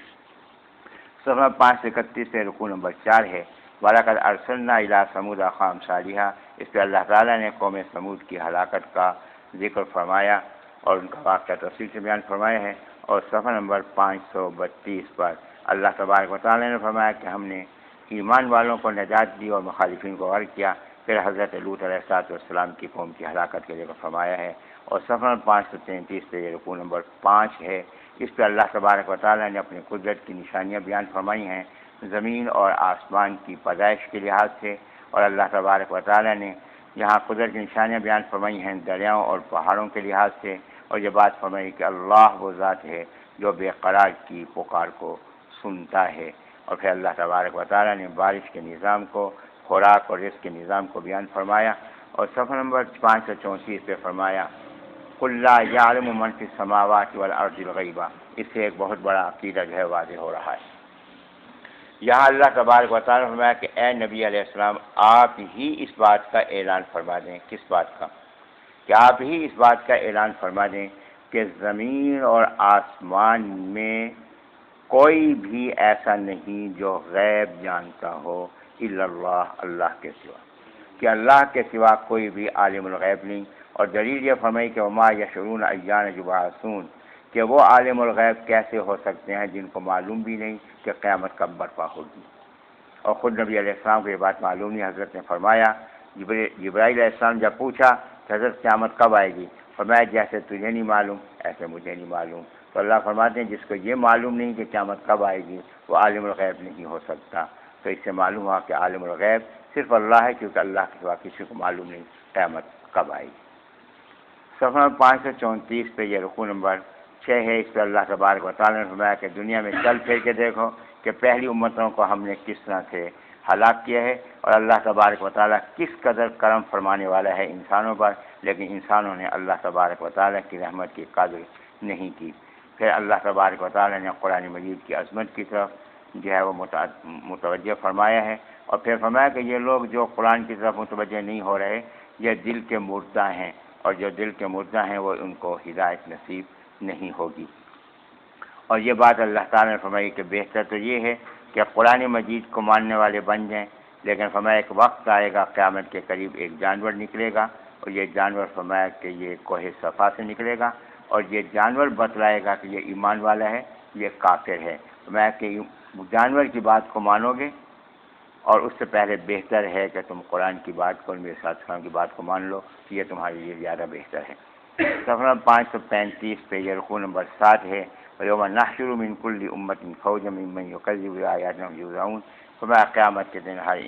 صفحہ 531 سے رکوع نمبر 4 ہے. وَلَقَدْ أَرْسَلْنَا إِلَىٰ ثَمُودَ أَخَاهُمْ صَالِحًا. اس پہ اللہ تعالیٰ نے قوم سمود کی ہلاکت کا ذکر فرمایا اور ان کا واقعہ تفصیل سے بیان فرمایا ہے. اور صفحہ نمبر 532 پر اللہ تبارک و تعالیٰ نے فرمایا کہ ہم نے ایمان والوں کو نجات دی اور مخالفین کو غرق کیا. پھر حضرت لوط علیہ السلام کی قوم کی ہلاکت کے ذکر فرمایا ہے. اور صفحہ 533 سے یہ رکوع نمبر 5 ہے. اس پہ اللہ تبارک و تعالیٰ نے اپنی قدرت کی نشانیاں بیان فرمائی ہیں زمین اور آسمان کی پیدائش کے لحاظ سے. اور اللہ تبارک و تعالیٰ نے یہاں قدرت کی نشانیاں بیان فرمائی ہیں دریاؤں اور پہاڑوں کے لحاظ سے. اور یہ بات فرمائی کہ اللہ وہ ذات ہے جو بے قرار کی پکار کو سنتا ہے. اور پھر اللہ تبارک و تعالیٰ نے بارش کے نظام کو, خوراک اور رزق کے نظام کو بیان فرمایا. اور صفحہ نمبر 534 پہ فرمایا قُلْ لَا يَعْلَمُ مَنْ فِي السَّمَاوَاتِ وَالْأَرْضِ الْغَيْبَ. اس سے ایک بہت بڑا عقیدہ جو ہے واضح ہو رہا ہے. یہاں اللہ تبارک و تعالیٰ نے فرمایا کہ اے نبی علیہ السلام آپ ہی اس بات کا اعلان فرما دیں. کس بات کا؟ کہ آپ ہی اس بات کا اعلان فرما دیں کہ زمین اور آسمان میں کوئی بھی ایسا نہیں جو غیب جانتا ہو الا اللہ, اللہ کے سوا, کہ اللہ کے سوا کوئی بھی عالم الغیب نہیں. اور دلیل یہ فرمائی کہ وما یشعرون ایان یبعثون, کہ وہ عالم الغیب کیسے ہو سکتے ہیں جن کو معلوم بھی نہیں کہ قیامت کب برپا ہوگی. اور خود نبی علیہ السلام کو یہ بات معلوم نہیں. حضرت نے فرمایا, جبرائیل علیہ السلام جب پوچھا کہ حضرت قیامت کب آئے گی, فرمایا جیسے تجھے نہیں معلوم ایسے مجھے نہیں معلوم. تو اللہ فرماتے ہیں جس کو یہ معلوم نہیں کہ قیامت کب آئے گی وہ عالم الغیب نہیں ہو سکتا. تو اس سے معلوم ہوا کہ عالم الغیب صرف اللہ ہے, کیونکہ اللہ کے سوا کسی کو معلوم نہیں قیامت کب آئے گی. صفحہ 534 پہ یہ رکوع نمبر 6 ہے. اس پہ اللہ تبارک و تعالیٰ نے فرمایا کہ دنیا میں چل پھر کے دیکھو کہ پہلی امتوں کو ہم نے کس طرح سے ہلاک کیا ہے, اور اللہ تبارک و تعالیٰ کس قدر کرم فرمانے والا ہے انسانوں پر, لیکن انسانوں نے اللہ تبارک و تعالیٰ کی رحمت کی قدر نہیں کی. پھر اللہ تبارک و تعالیٰ نے قرآن مجید کی عظمت کی طرف جو ہے وہ متوجہ فرمایا ہے. اور پھر فرمایا کہ یہ لوگ جو قرآن کی طرف متوجہ نہیں ہو رہے یہ دل کے مردہ ہیں, اور جو دل کے مردہ ہیں وہ ان کو ہدایت نصیب نہیں ہوگی. اور یہ بات اللہ تعالیٰ نے فرمائی کہ بہتر تو یہ ہے کہ قرآن مجید کو ماننے والے بن جائیں, لیکن فرمایا ایک وقت آئے گا قیامت کے قریب ایک جانور نکلے گا, اور یہ جانور فرمایا کہ یہ کوہ صفا سے نکلے گا, اور یہ جانور بتلائے گا کہ یہ ایمان والا ہے یہ کافر ہے. فرمایا کہ جانور کی بات کو مانو گے, اور اس سے پہلے بہتر ہے کہ تم قرآن کی بات کو, میرے ساتھیوں کی بات کو مان لو, یہ تمہارے لیے زیادہ بہتر ہے. صفحہ 535 پہ یہ رکوع نمبر 7 ہے. وَيَوْمَ نَحْشُرُ مِنْ كُلِّ أُمَّةٍ فَوْجًا مِّمَّن يُكَذِّبُ بِآيَاتِنَا وَهُمْ يُوزَعُونَ. فرمایا قیامت کے دن ہر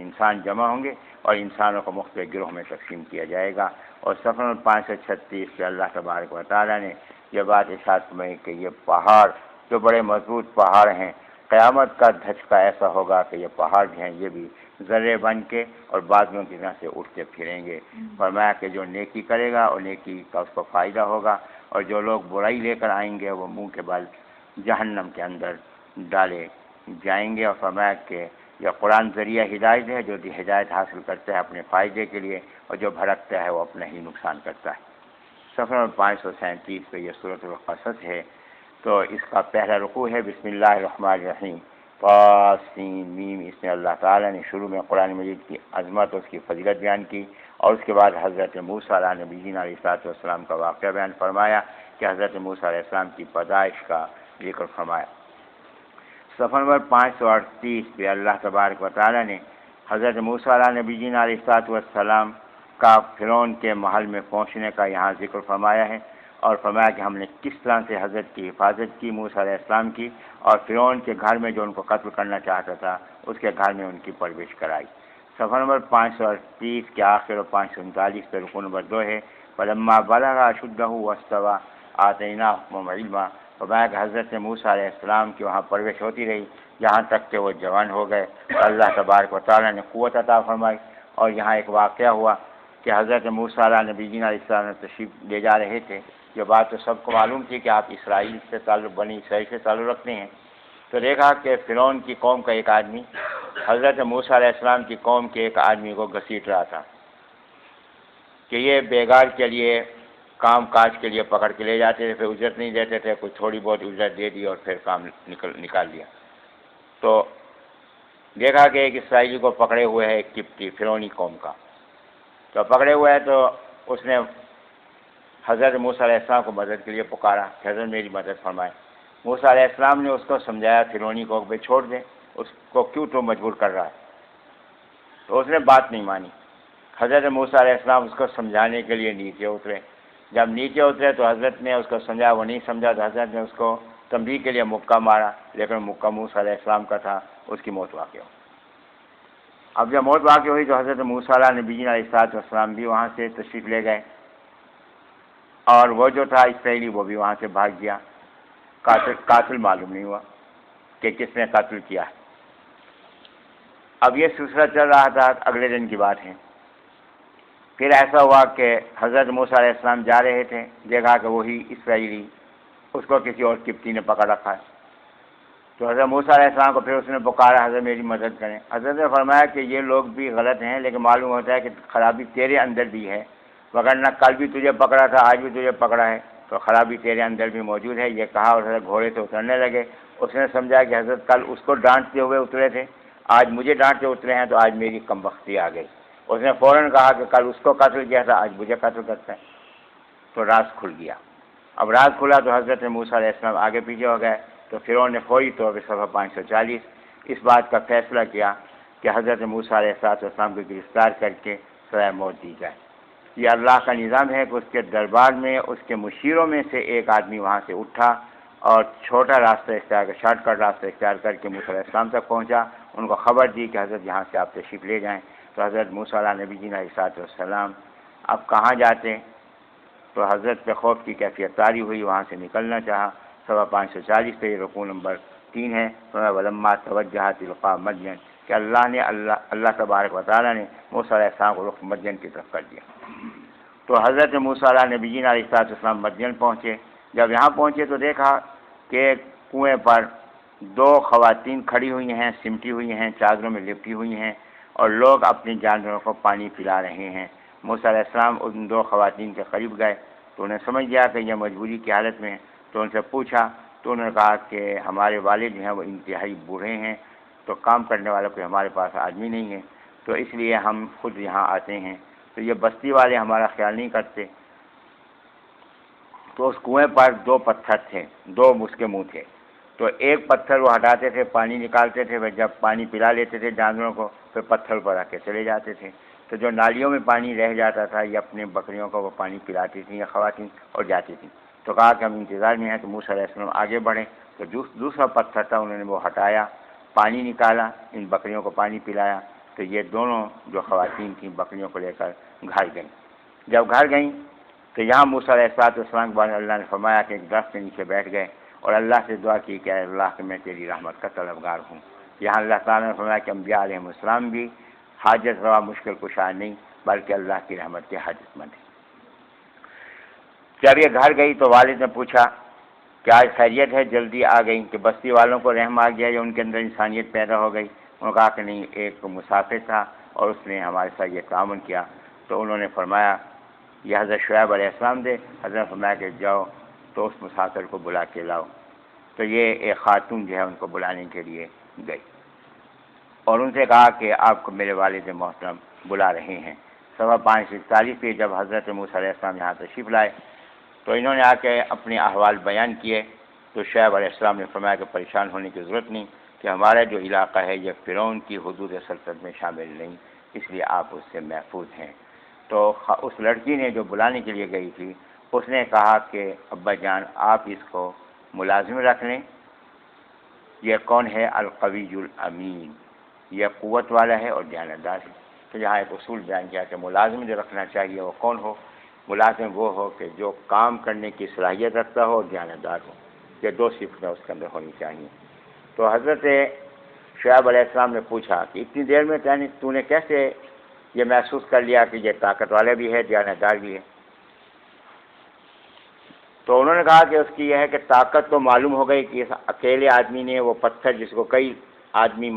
انسان جمع ہوں گے اور انسانوں کو مختلف گروہ میں تقسیم کیا جائے گا. اور صفحہ 536 پہ اللہ تبارک و تعالیٰ نے یہ بات ارشاد فرمائی کہ یہ پہاڑ جو بڑے مضبوط پہاڑ ہیں, قیامت کا دھچکا ایسا ہوگا کہ یہ پہاڑ جو ہیں یہ بھی ذرے بن کے اور بادلوں کی طرح سے اٹھتے پھریں گے. فرمایا کہ جو نیکی کرے گا اور نیکی کا اس کو فائدہ ہوگا, اور جو لوگ برائی لے کر آئیں گے وہ منہ کے بل جہنم کے اندر ڈالے جائیں گے. اور فرمایا کہ یہ قرآن ذریعہ ہدایت ہے, جو ہدایت حاصل کرتا ہے اپنے فائدے کے لیے, اور جو بھٹکتا ہے وہ اپنا ہی نقصان کرتا ہے. صفحہ 537 پہ یہ سورۃ القصص ہے. تو اس کا پہلا رکوع ہے بسم اللہ الرحمن الرحیم طاسین. اس میں اللہ تعالیٰ نے شروع میں قرآن مجید کی عظمت اور اس کی فضیلت بیان کی, اور اس کے بعد حضرت موسیٰ علیہ نبینا علیہ السلام کا واقعہ بیان فرمایا کہ حضرت موسیٰ علیہ السلام کی پیدائش کا ذکر فرمایا. صفحہ نمبر 538 پہ اللہ تبارک و تعالیٰ نے حضرت موسیٰ علیہ نبینا علیہ السلام کا فرعون کے محل میں پہنچنے کا یہاں ذکر فرمایا ہے. اور فرمایا کہ ہم نے کس طرح سے حضرت کی حفاظت کی موسیٰ علیہ السلام کی، اور فرعون کے گھر میں جو ان کو قتل کرنا چاہتا تھا اس کے گھر میں ان کی پرورش کرائی۔ صفحہ نمبر 538 کے آخر اور 539 پہ رکوع نمبر 2 ہے، فلما بلغ اشدہ واستوى آتیناہ حکما وعلما۔ فرمایا کہ حضرت موسیٰ علیہ السلام کی وہاں پرورش ہوتی رہی یہاں تک کہ وہ جوان ہو گئے، اللہ تبارک و تعالیٰ نے قوت عطا فرمائی۔ اور یہاں ایک واقعہ ہوا کہ حضرت موسیٰ علیہ نبی جینا علیہ السلام تشریف لے جا رہے تھے، یہ بات تو سب کو معلوم تھی کہ آپ اسرائیل سے تعلق، بنی اسرائیل سے تعلق رکھتے ہیں، تو دیکھا کہ فرعون کی قوم کا ایک آدمی حضرت موسیٰ علیہ السلام کی قوم کے ایک آدمی کو گھسیٹ رہا تھا کہ یہ بیگار کے لیے، کام کاج کے لیے پکڑ کے لے جاتے تھے، پھر اجرت نہیں دیتے تھے، کچھ تھوڑی بہت اجرت دے دی اور پھر کام نکال دیا۔ تو دیکھا کہ ایک اسرائیلی کو پکڑے ہوئے ہے، ایک قبطی فرعونی قوم کا، تو پکڑے ہوئے ہے، تو اس نے حضرت موسیٰ علیہ السلام کو مدد کے لیے پکارا کہ حضرت میری مدد فرمائے۔ موسیٰ علیہ السلام نے اس کو سمجھایا فرعونی کو کہ چھوڑ دے، اس کو کیوں تو مجبور کر رہا ہے، تو اس نے بات نہیں مانی۔ حضرت موسیٰ علیہ السلام اس کو سمجھانے کے لیے نیچے اترے، جب نیچے اترے تو حضرت نے اس کو سمجھایا، وہ نہیں سمجھا تو حضرت نے اس کو تنبیہ کے لیے مکہ مارا، لیکن مکہ موسیٰ علیہ السلام کا تھا، اس کی موت واقع ہو۔ اب جب موت واقع ہوئی تو حضرت موسیٰ علیہ نبی علیہ السلام بھی وہاں سے تشریف لے گئے، اور وہ جو تھا اسرائیلی وہ بھی وہاں سے بھاگ گیا۔ قاتل معلوم نہیں ہوا کہ کس نے قتل کیا ہے۔ اب یہ سلسلہ چل رہا تھا، اگلے دن کی بات ہے، پھر ایسا ہوا کہ حضرت موسیٰ علیہ السلام جا رہے تھے، دیکھا کہ وہی اسرائیلی اس کو کسی اور قبطی نے پکڑ رکھا ہے، تو حضرت موسیٰ علیہ السلام کو پھر اس نے پکارا، حضرت میری مدد کریں۔ حضرت نے فرمایا کہ یہ لوگ بھی غلط ہیں، لیکن معلوم ہوتا ہے کہ خرابی تیرے اندر بھی ہے، وگرنہ کل بھی تجھے پکڑا تھا، آج بھی تجھے پکڑا ہے، تو خرابی تیرے اندر بھی موجود ہے۔ یہ کہا اور حضرت گھوڑے سے اترنے لگے۔ اس نے سمجھا کہ حضرت کل اس کو ڈانٹتے ہوئے اترے تھے، آج مجھے ڈانٹتے اترے ہیں، تو آج میری کم بختی آ گئی۔ اس نے فوراً کہا کہ کل اس کو قتل کیا تھا، آج مجھے قتل کرتا ہے، تو راز کھل گیا۔ اب راز کھلا تو حضرت موسیٰ علیہ السلام آگے پیچھے ہو گئے، تو فرعون نے فوری طور پہ صفحہ 540 اس بات کا فیصلہ کیا کہ حضرت موسیٰ علیہ السلام کو گرفتار کر کے سزائے موت دی جائے۔ یہ اللہ کا نظام ہے کہ اس کے دربار میں اس کے مشیروں میں سے ایک آدمی وہاں سے اٹھا اور چھوٹا راستہ اختیار کر، شارٹ کٹ راستہ اختیار کر کے موسیٰ علیہ السلام تک پہنچا، ان کو خبر دی کہ حضرت یہاں سے آپ تشریف لے جائیں۔ تو حضرت موسیٰ علیہ نبی جی علیہ السلام اب کہاں جاتے، تو حضرت پہ خوف کی کیفیت طاری ہوئی، وہاں سے نکلنا چاہا۔ صفحہ 540 پہ یہ رکوع نمبر 3 ہے، ولما توجہ تلقاء مدین، کہ اللہ تبارک و تعالیٰ نے موسیٰ علیہ السلام کو رخ مدین کی طرف کر دیا۔ تو حضرت موسیٰ علیہ نبی جی علیہ السلام مدین پہنچے۔ جب یہاں پہنچے تو دیکھا کہ کنویں پر 2 خواتین کھڑی ہوئی ہیں، سمٹی ہوئی ہیں، چادروں میں لپٹی ہوئی ہیں، اور لوگ اپنی جانوروں کو پانی پلا رہے ہیں۔ موسیٰ علیہ السلام ان 2 خواتین کے قریب گئے تو انہیں سمجھ گیا کہ یہ مجبوری کی حالت میں ہیں، تو ان سے پوچھا تو انہوں نے کہا کہ ہمارے والد جو ہیں وہ انتہائی بوڑھے ہیں، تو کام کرنے والا کوئی ہمارے پاس آدمی نہیں ہے، تو اس لیے ہم خود یہاں آتے ہیں، تو یہ بستی والے ہمارا خیال نہیں کرتے۔ تو اس کنویں پر 2 پتھر تھے، 2 اس کے منہ تھے، تو ایک پتھر وہ ہٹاتے تھے، پانی نکالتے تھے، پھر جب پانی پلا لیتے تھے جانوروں کو، پھر پتھر پر رکھ کے چلے جاتے تھے۔ تو جو نالیوں میں پانی رہ جاتا تھا یہ اپنے بکریوں کو وہ پانی پلاتی تھیں یا خواتین اور جاتی تھیں۔ تو کہا کہ ہم انتظار میں ہیں، تو موسیٰ علیہ السلام آگے بڑھے، تو دوسرا پتھر تھا انہوں نے وہ ہٹایا، پانی نکالا، ان بکریوں کو پانی پلایا، تو یہ دونوں جو خواتین تھیں بکریوں کو لے کر گھر گئیں۔ جب گھر گئیں تو یہاں موسیٰ علیہ السلام کے بعد اللہ نے فرمایا کہ ایک درخت کے نیچے بیٹھ گئے اور اللہ سے دعا کی کہ اے اللہ کہ میں تیری رحمت کا طلبگار ہوں۔ یہاں اللہ تعالیٰ نے فرمایا کہ انبیاء علیہ السلام بھی حاجت روا مشکل کشا نہیں بلکہ اللہ کی رحمت کے حاجت مند ہیں۔ جب یہ گھر گئی تو والد نے پوچھا کہ آج خیریت ہے، جلدی آ گئی، کہ بستی والوں کو رحم آ گیا یا ان کے اندر انسانیت پیدا ہو گئی؟ انہوں نے کہا کہ نہیں، ایک مسافر تھا اور اس نے ہمارے ساتھ یہ تعاون کیا۔ تو انہوں نے فرمایا یہ حضرت شعیب علیہ السلام دے۔ حضرت نے فرمایا کہ جاؤ تو اس مسافر کو بلا کے لاؤ۔ تو یہ ایک خاتون جو ہے ان کو بلانے کے لیے گئی اور ان سے کہا کہ آپ کو میرے والد محترم بلا رہے ہیں۔ صفحہ 541 پہ جب حضرت موسیٰ علیہ السلام یہاں تشریف لائے تو انہوں نے آ کے اپنے احوال بیان کیے، تو شعیب علیہ السلام نے فرمایا کہ پریشان ہونے کی ضرورت نہیں، کہ ہمارا جو علاقہ ہے یہ فرعون کی حدود سلطنت میں شامل نہیں، اس لیے آپ اس سے محفوظ ہیں۔ تو اس لڑکی نے جو بلانے کے لیے گئی تھی اس نے کہا کہ ابا جان آپ اس کو ملازم رکھ لیں، یہ کون ہے؟ القوی الامین، یہ قوت والا ہے اور دیانتدار ہے۔ تو یہاں ایک اصول بیان کیا کہ ملازم جو رکھنا چاہیے وہ کون ہو؟ ملازم وہ ہو کہ جو کام کرنے کی صلاحیت رکھتا ہو اور دیانتدار ہو، یہ دو صفتیں اس کے اندر ہونی چاہیے۔ تو حضرت شعیب علیہ السلام نے پوچھا کہ اتنی دیر میں تو نے کیسے یہ محسوس کر لیا کہ یہ طاقت والا بھی ہے، دیانتدار بھی ہے؟ تو انہوں نے کہا کہ اس کی یہ ہے کہ طاقت تو معلوم ہو گئی کہ اس اکیلے آدمی نے وہ پتھر جس کو کئی آدمی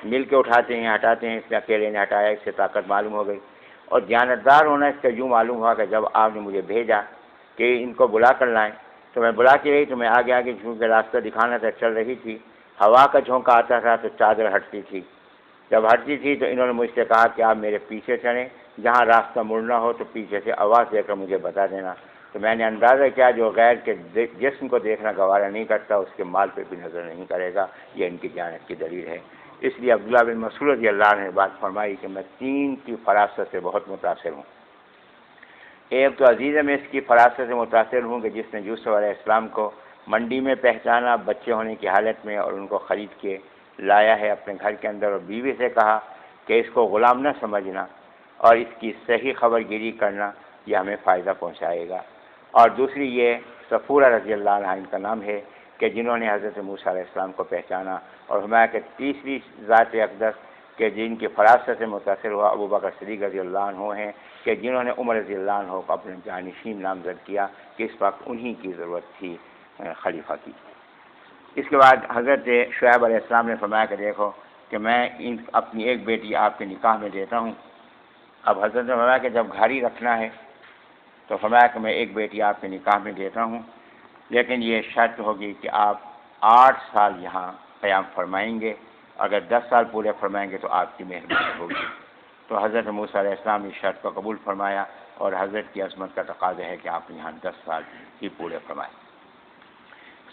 مل کے اٹھاتے ہیں ہٹاتے ہیں، اس نے اکیلے نے ہٹایا، اس سے طاقت معلوم ہو گئی۔ اور دیانتدار ہونا اس کا یوں معلوم ہوا کہ جب آپ نے مجھے بھیجا کہ ان کو بلا کر لائیں تو میں بلا کے رہی، تو میں آگے آگے چونکہ راستہ دکھانا تھا چل رہی تھی، ہوا کا جھونکا آتا تھا تو چادر ہٹتی تھی، جب ہٹتی تھی تو انہوں نے مجھ سے کہا کہ آپ میرے پیچھے چلیں، جہاں راستہ مڑنا ہو تو پیچھے سے آواز دے کر مجھے بتا دینا۔ تو میں نے اندازہ کیا جو غیر کے جسم کو دیکھنا گوارا نہیں کرتا اس کے مال پہ بھی نظر نہیں کرے گا، یہ ان کی دیانت کی دلیل ہے۔ اس لیے عبداللہ بن مسعود رضی اللہ عنہ نے بات فرمائی کہ میں تین کی فراست سے بہت متاثر ہوں۔ ایک تو عزیز میں اس کی فراست سے متاثر ہوں کہ جس نے یوسف علیہ السلام کو منڈی میں پہچانا بچے ہونے کی حالت میں اور ان کو خرید کے لایا ہے اپنے گھر کے اندر، اور بیوی سے کہا کہ اس کو غلام نہ سمجھنا اور اس کی صحیح خبر گیری کرنا، یہ ہمیں فائدہ پہنچائے گا۔ اور دوسری یہ صفورہ رضی اللہ عنہ ان کا نام ہے کہ جنہوں نے حضرت موسیٰ علیہ السلام کو پہچانا، اور ہمارا کہ تیسری ذات اقدس کہ جن کی فراست سے متاثر ہوا ابو بکر صدیق رضی اللہ عنہ ہیں کہ جنہوں نے عمر رضی اللہ عنہ کو اپنے جانشین نامزد کیا کہ اس وقت انہی کی ضرورت تھی خلیفہ کی۔ اس کے بعد حضرت شعیب علیہ السلام نے فرمایا کہ دیکھو کہ میں اپنی ایک بیٹی آپ کے نکاح میں دیتا ہوں۔ اب حضرت نے فرمایا کہ جب گھاڑی رکھنا ہے تو فرمایا کہ میں ایک بیٹی آپ کے نکاح میں دیتا ہوں، لیکن یہ شرط ہوگی کہ آپ 8 سال یہاں قیام فرمائیں گے، اگر 10 سال پورے فرمائیں گے تو آپ کی مہربانی ہوگی۔ تو حضرت موسیٰ علیہ السلام اس شرط کو قبول فرمایا، اور حضرت کی عظمت کا تقاضا ہے کہ آپ یہاں 10 سال ہی پورے فرمائیں۔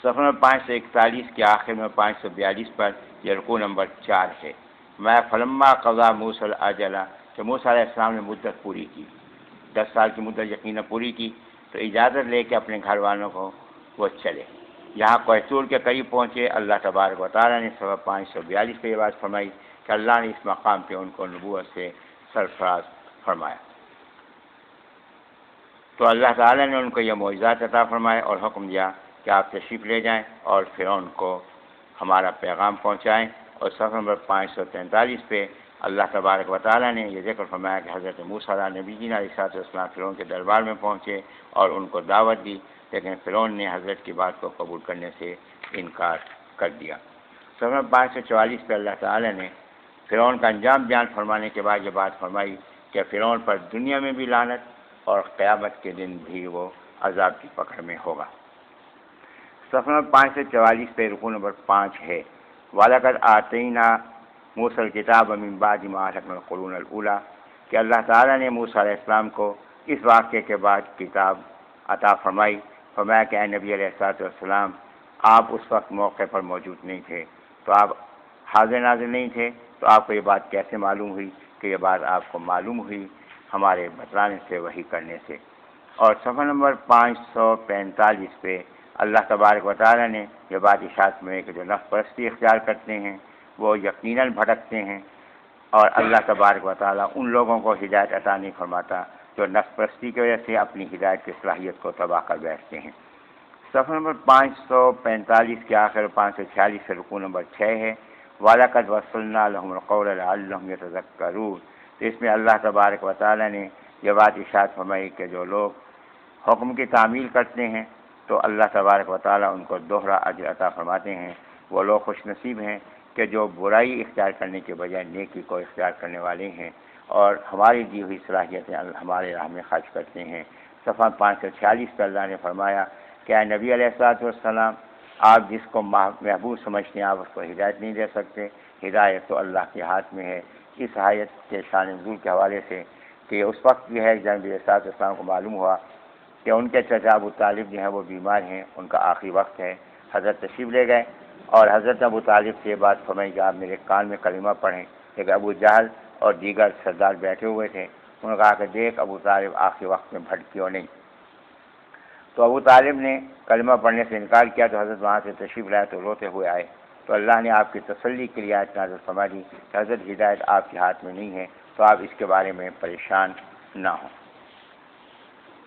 صفحہ نمبر 541 کے آخر میں 542 پر یہ رکوع نمبر 4 ہے۔ میں فلما قضا موسیٰ الاجل کہ موسیٰ علیہ السلام نے مدت پوری کی، 10 سال کی مدت یقیناً پوری کی، تو اجازت لے کے اپنے گھر والوں کو وہ چلے، یہاں کوہ طور کے قریب پہنچے۔ اللہ تبارک و تعالیٰ نے صفحہ 542 پہ یہ بات فرمائی کہ اللہ نے اس مقام پہ ان کو نبوت سے سرفراز فرمایا۔ تو اللہ تعالیٰ نے ان کو یہ معجزات عطا فرمائے اور حکم دیا کہ آپ تشریف لے جائیں اور فرعون کو ہمارا پیغام پہنچائیں۔ اور صفحہ نمبر 543 پہ اللہ تبارک و تعالیٰ نے یہ ذکر فرمایا کہ حضرت موسیٰ نبی جی علیہ السلام فرعون کے دربار میں پہنچے اور ان کو دعوت دی، لیکن فرعون نے حضرت کی بات کو قبول کرنے سے انکار کر دیا۔ صفحہ 544 پہ اللہ تعالیٰ نے فرعون کا انجام بیان فرمانے کے بعد یہ بات فرمائی کہ فرعون پر دنیا میں بھی لعنت اور قیامت کے دن بھی وہ عذاب کی پکڑ میں ہوگا۔ صفحہ 544 پہ رکوع نمبر 5 ہے۔ وَلَقَدْ آتَيْنَا موسیٰ الکتاب من بعد ما اہلکنا القرون الاولیٰ کہ اللہ تعالیٰ نے موسیٰ علیہ السلام کو اس واقعے کے بعد کتاب عطا فرمائی۔ فرمایا کہ اے نبی علیہ السلام آپ اس وقت موقع پر موجود نہیں تھے، تو آپ حاضر ناظر نہیں تھے، تو آپ کو یہ بات کیسے معلوم ہوئی؟ کہ یہ بات آپ کو معلوم ہوئی ہمارے بتلانے سے، وحی کرنے سے۔ اور صفحہ نمبر 545 پہ اللہ تبارک و تعالیٰ نے یہ بات ارشاد میں کہ جو نفس پرستی اختیار کرتے ہیں وہ یقیناً بھٹکتے ہیں، اور اللہ تبارک و تعالیٰ ان لوگوں کو ہدایت عطا نہیں فرماتا جو نفس پرستی کی وجہ سے اپنی ہدایت کی صلاحیت کو تباہ کر بیٹھتے ہیں۔ صفحہ نمبر 545 کے آخر 546 سے رکوع نمبر 6 ہے۔ وَلَقَدْ وَصَّلْنَا لَهُمُ الْقَوْلَ لَعَلَّهُمْ يَتَذَكَّرُونَ۔ تو اس میں اللہ تبارک و تعالیٰ نے یہ بات ارشاد فرمائی کہ جو لوگ حکم کی تعمیل کرتے ہیں تو اللہ تبارک و تعالیٰ ان کو دوہرا اجر عطا فرماتے ہیں۔ وہ لوگ خوش نصیب ہیں کہ جو برائی اختیار کرنے کے بجائے نیکی کو اختیار کرنے والے ہیں اور ہماری دی ہوئی صلاحیتیں ہمارے راہ میں خرچ کرتے ہیں۔ صفحہ 546 پہ اللہ نے فرمایا کہ اے نبی علیہ السلام آپ جس کو محبوب سمجھتے ہیں آپ اس کو ہدایت نہیں دے سکتے، ہدایت تو اللہ کے ہاتھ میں ہے۔ اس آیت کے شان نزول کے حوالے سے کہ اس وقت جو ہے جب نبی علیہ السلام کو معلوم ہوا کہ ان کے چچا ابو طالب جو ہیں وہ بیمار ہیں، ان کا آخری وقت ہے، حضرت تشریف لے گئے اور حضرت ابو طالب سے یہ بات فرمائی کہ آپ میرے کان میں کلمہ پڑھیں، لیکن ابو جہل اور دیگر سردار بیٹھے ہوئے تھے۔ انہوں نے کہا کہ دیکھ ابو طالب آخری وقت میں بھٹکیوں نہیں۔ تو ابو طالب نے کلمہ پڑھنے سے انکار کیا تو حضرت وہاں سے تشریف لائے تو روتے ہوئے آئے، تو اللہ نے آپ کی تسلی کے لیے آیت نازل فرما دی کہ حضرت ہدایت آپ کے ہاتھ میں نہیں ہے، تو آپ اس کے بارے میں پریشان نہ ہوں۔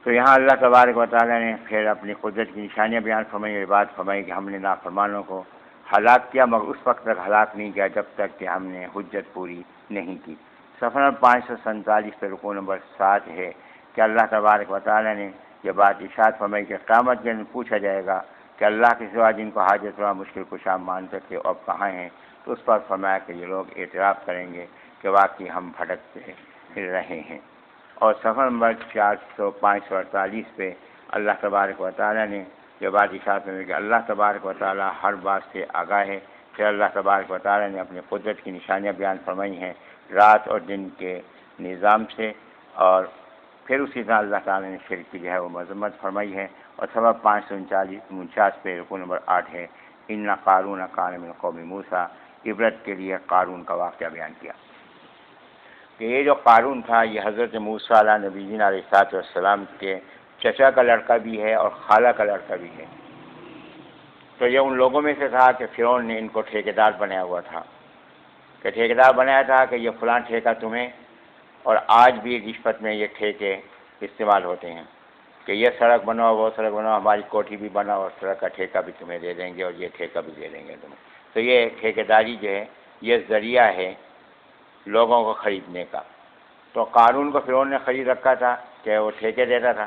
تو یہاں اللہ تبارک و تعالیٰ نے پھر اپنی قدرت کی نشانیاں بیان فرمائی اور بات فرمائی کہ ہم نے نافرمانوں کو ہلاک کیا، مگر اس وقت تک ہلاک نہیں کیا جب تک کہ ہم نے حجت پوری نہیں کی۔ صفحہ نمبر 547 پہ رکوع نمبر 7 ہے کہ اللہ تبارک و تعالیٰ نے یہ بات ارشاد فرمائی کہ قیامت کے دن پوچھا جائے گا کہ اللہ کے سوا جن کو حاجت روا مشکل کشا مانتے تھے اب کہاں ہیں، تو اس پر فرمایا کہ یہ لوگ اعتراف کریں گے کہ واقعی ہم بھٹکتے پھر رہے ہیں۔ اور صفحہ نمبر 548 پہ اللہ تبارک و تعالیٰ نے یہ بات ارشاد فرمائی کہ اللہ تبارک و تعالیٰ ہر بات سے آگاہ ہے۔ پھر اللہ تبارک و تعالیٰ نے اپنی قدرت کی نشانیاں بیان فرمائی ہیں رات اور دن کے نظام سے، اور پھر اسی طرح اللہ تعالیٰ نے شرک کی جو ہے وہ مذمت فرمائی ہے۔ اور صفحہ 549 پہ رکوع نمبر 8 ہے ان قارون کان من قوم موسیٰ، عبرت کے لیے قارون کا واقعہ بیان کیا کہ یہ جو قارون تھا یہ حضرت موسیٰ علیہ نبینا علیہ السلام کے چچا کا لڑکا بھی ہے اور خالہ کا لڑکا بھی ہے۔ تو یہ ان لوگوں میں سے تھا کہ فرعون نے ان کو ٹھیکیدار بنایا ہوا تھا، کہ ٹھیکیدار بنایا تھا کہ یہ فلاں ٹھیکہ تمہیں، اور آج بھی رشوت میں یہ ٹھیکے استعمال ہوتے ہیں کہ یہ سڑک بناؤ وہ سڑک بناؤ، ہماری کوٹھی بھی بناؤ اور سڑک کا ٹھیکہ بھی تمہیں دے دیں گے اور یہ ٹھیکہ بھی دے دیں گے تمہیں۔ تو یہ ٹھیکیداری جو ہے یہ ذریعہ ہے لوگوں کو خریدنے کا۔ تو قارون کو فرعون نے خرید رکھا تھا کہ وہ ٹھیکے دیتا تھا،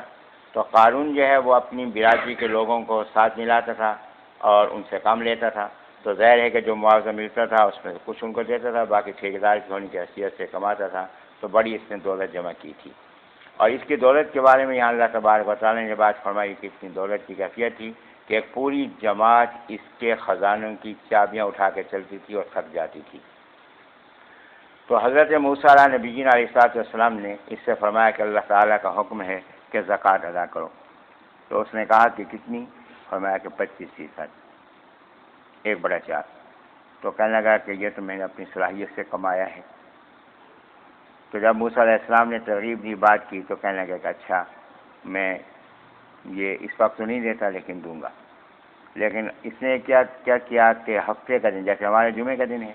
تو قارون جو ہے وہ اپنی برادری کے لوگوں کو ساتھ ملاتا تھا اور ان سے کام لیتا تھا، تو ظاہر ہے کہ جو معاوضہ ملتا تھا اس میں سے کچھ ان کو دیتا تھا، باقی ٹھیکیدار کی ہونے کی حیثیت سے کماتا تھا۔ تو بڑی اس نے دولت جمع کی تھی، اور اس کی دولت کے بارے میں یہاں اللہ تبارک و تعالیٰ نے بات فرمائی کہ اتنی دولت کی کیفیت تھی کہ ایک پوری جماعت اس کے خزانوں کی چابیاں اٹھا کے چلتی تھی اور تھک جاتی تھی۔ تو حضرت موسیٰ علیہ نبینا علیہ السلام نے اس سے فرمایا کہ اللہ تعالیٰ کا حکم ہے کہ زکوٰۃ ادا کرو، تو اس نے کہا کہ کتنی؟ فرمایا کہ 25%، 1/4۔ تو کہنے لگا کہ یہ تو میں نے اپنی صلاحیت سے کمایا ہے۔ تو جب موسیٰ علیہ السلام نے ترغیب دی بات کی تو کہنے لگا کہ اچھا میں یہ اس وقت تو نہیں دیتا لیکن دوں گا۔ لیکن اس نے کیا کیا کہ ہفتے کا دن، جیسے ہمارے جمعے کا دن ہے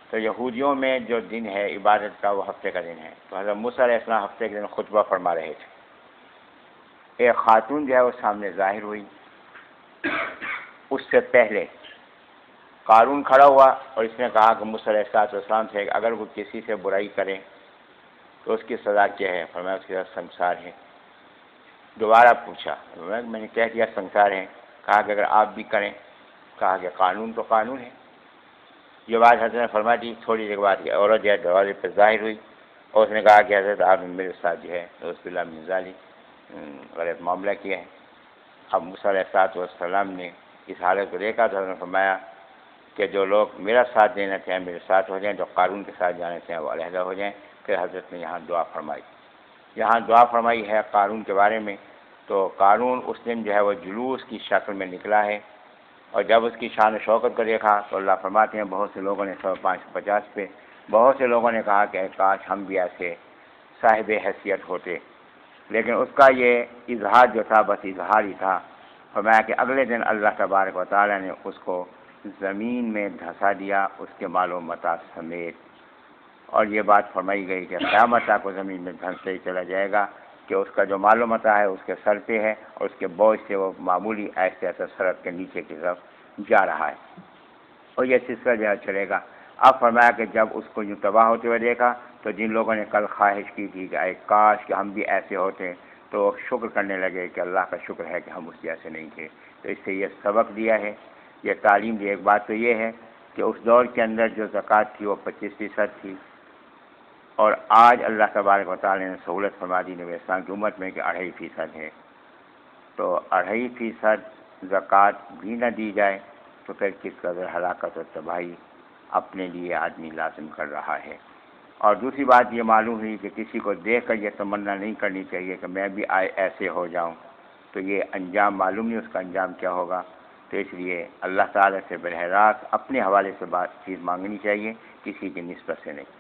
تو یہودیوں میں جو دن ہے عبادت کا وہ ہفتے کا دن ہے، تو حضرت موسیٰ علیہ السلام ہفتے کے دن خطبہ فرما رہے تھے۔ ایک خاتون جو ہے وہ سامنے ظاہر ہوئی، اس سے پہلے قارون کھڑا ہوا اور اس نے کہا کہ موسیٰ علیہ السلام سے اگر وہ کسی سے برائی کرے تو اس کی سزا کیا ہے؟ فرمایا اس کے ساتھ سنسار ہے۔ دوبارہ پوچھا، میں نے کہہ دیا سنسار ہے، کہا کہ اگر آپ بھی کریں، کہا کہ قانون تو قانون ہے۔ یہ بات حضرت نے فرما دی۔ تھوڑی دیر بعد عورت جو ہے دروازے پہ ظاہر ہوئی اور اس نے کہا کہ حضرت آپ نے میرے ساتھ جو ہے رسول اللہ من ذالک غلط معاملہ کیا ہے۔ اب موسیٰ علیہ السلام نے اس حالت کو دیکھا تو حضرت نے فرمایا کہ جو لوگ میرا ساتھ دینا چاہیں میرے ساتھ ہو جائیں، جو قارون کے ساتھ جانا چاہیں وہ علیحدہ ہو جائیں۔ پھر حضرت نے یہاں دعا فرمائی، یہاں دعا فرمائی ہے قارون کے بارے میں۔ تو قارون اس دن جو ہے وہ جلوس کی شکل میں نکلا ہے، اور جب اس کی شان و شوکت کو دیکھا تو اللہ فرماتے ہیں بہت سے لوگوں نے 550 پہ بہت سے لوگوں نے کہا کہ کاش ہم بھی ایسے صاحب حیثیت ہوتے، لیکن اس کا یہ اظہار جو تھا بس اظہار ہی تھا۔ فرمایا کہ اگلے دن اللہ تبارک و تعالیٰ نے اس کو زمین میں دھسا دیا اس کے مال و متاع سمیت، اور یہ بات فرمائی گئی کہ قیامت تک وہ زمین میں دھنستے ہی چلا جائے گا کہ اس کا جو مال و متاع ہے اس کے سر پہ ہے اور اس کے بوجھ سے وہ معمولی ایسے ایسے سڑک کے نیچے کی طرف جا رہا ہے، اور یہ سلسلہ جو ہے چلے گا۔ اب فرمایا کہ جب اس کو یوں تباہ ہوتے ہوئے دیکھا تو جن لوگوں نے کل خواہش کی تھی کہ اے کاش کہ ہم بھی ایسے ہوتے، تو وہ شکر کرنے لگے کہ اللہ کا شکر ہے کہ ہم اس جیسے نہیں تھے۔ تو اس سے یہ سبق دیا ہے، یہ تعلیم دی۔ ایک بات تو یہ ہے کہ اس دور کے اندر جو زکوٰۃ تھی وہ 25% تھی، اور آج اللہ تبارک و تعالیٰ نے سہولت فرما دی نبی اسلام کی امت میں کہ 2.5% ہے۔ تو 2.5% زکوٰۃ بھی نہ دی جائے تو پھر کس قدر ہلاکت و تباہی اپنے لیے آدمی لازم کر رہا ہے۔ اور دوسری بات یہ معلوم ہوئی کہ کسی کو دیکھ کر یہ تمنا نہیں کرنی چاہیے کہ میں بھی ایسے ہو جاؤں، تو یہ انجام معلوم نہیں اس کا انجام کیا ہوگا۔ تو اس لیے اللہ تعالیٰ سے براہ راست اپنے حوالے سے بات چیز مانگنی چاہیے، کسی کی نسبت سے نہیں۔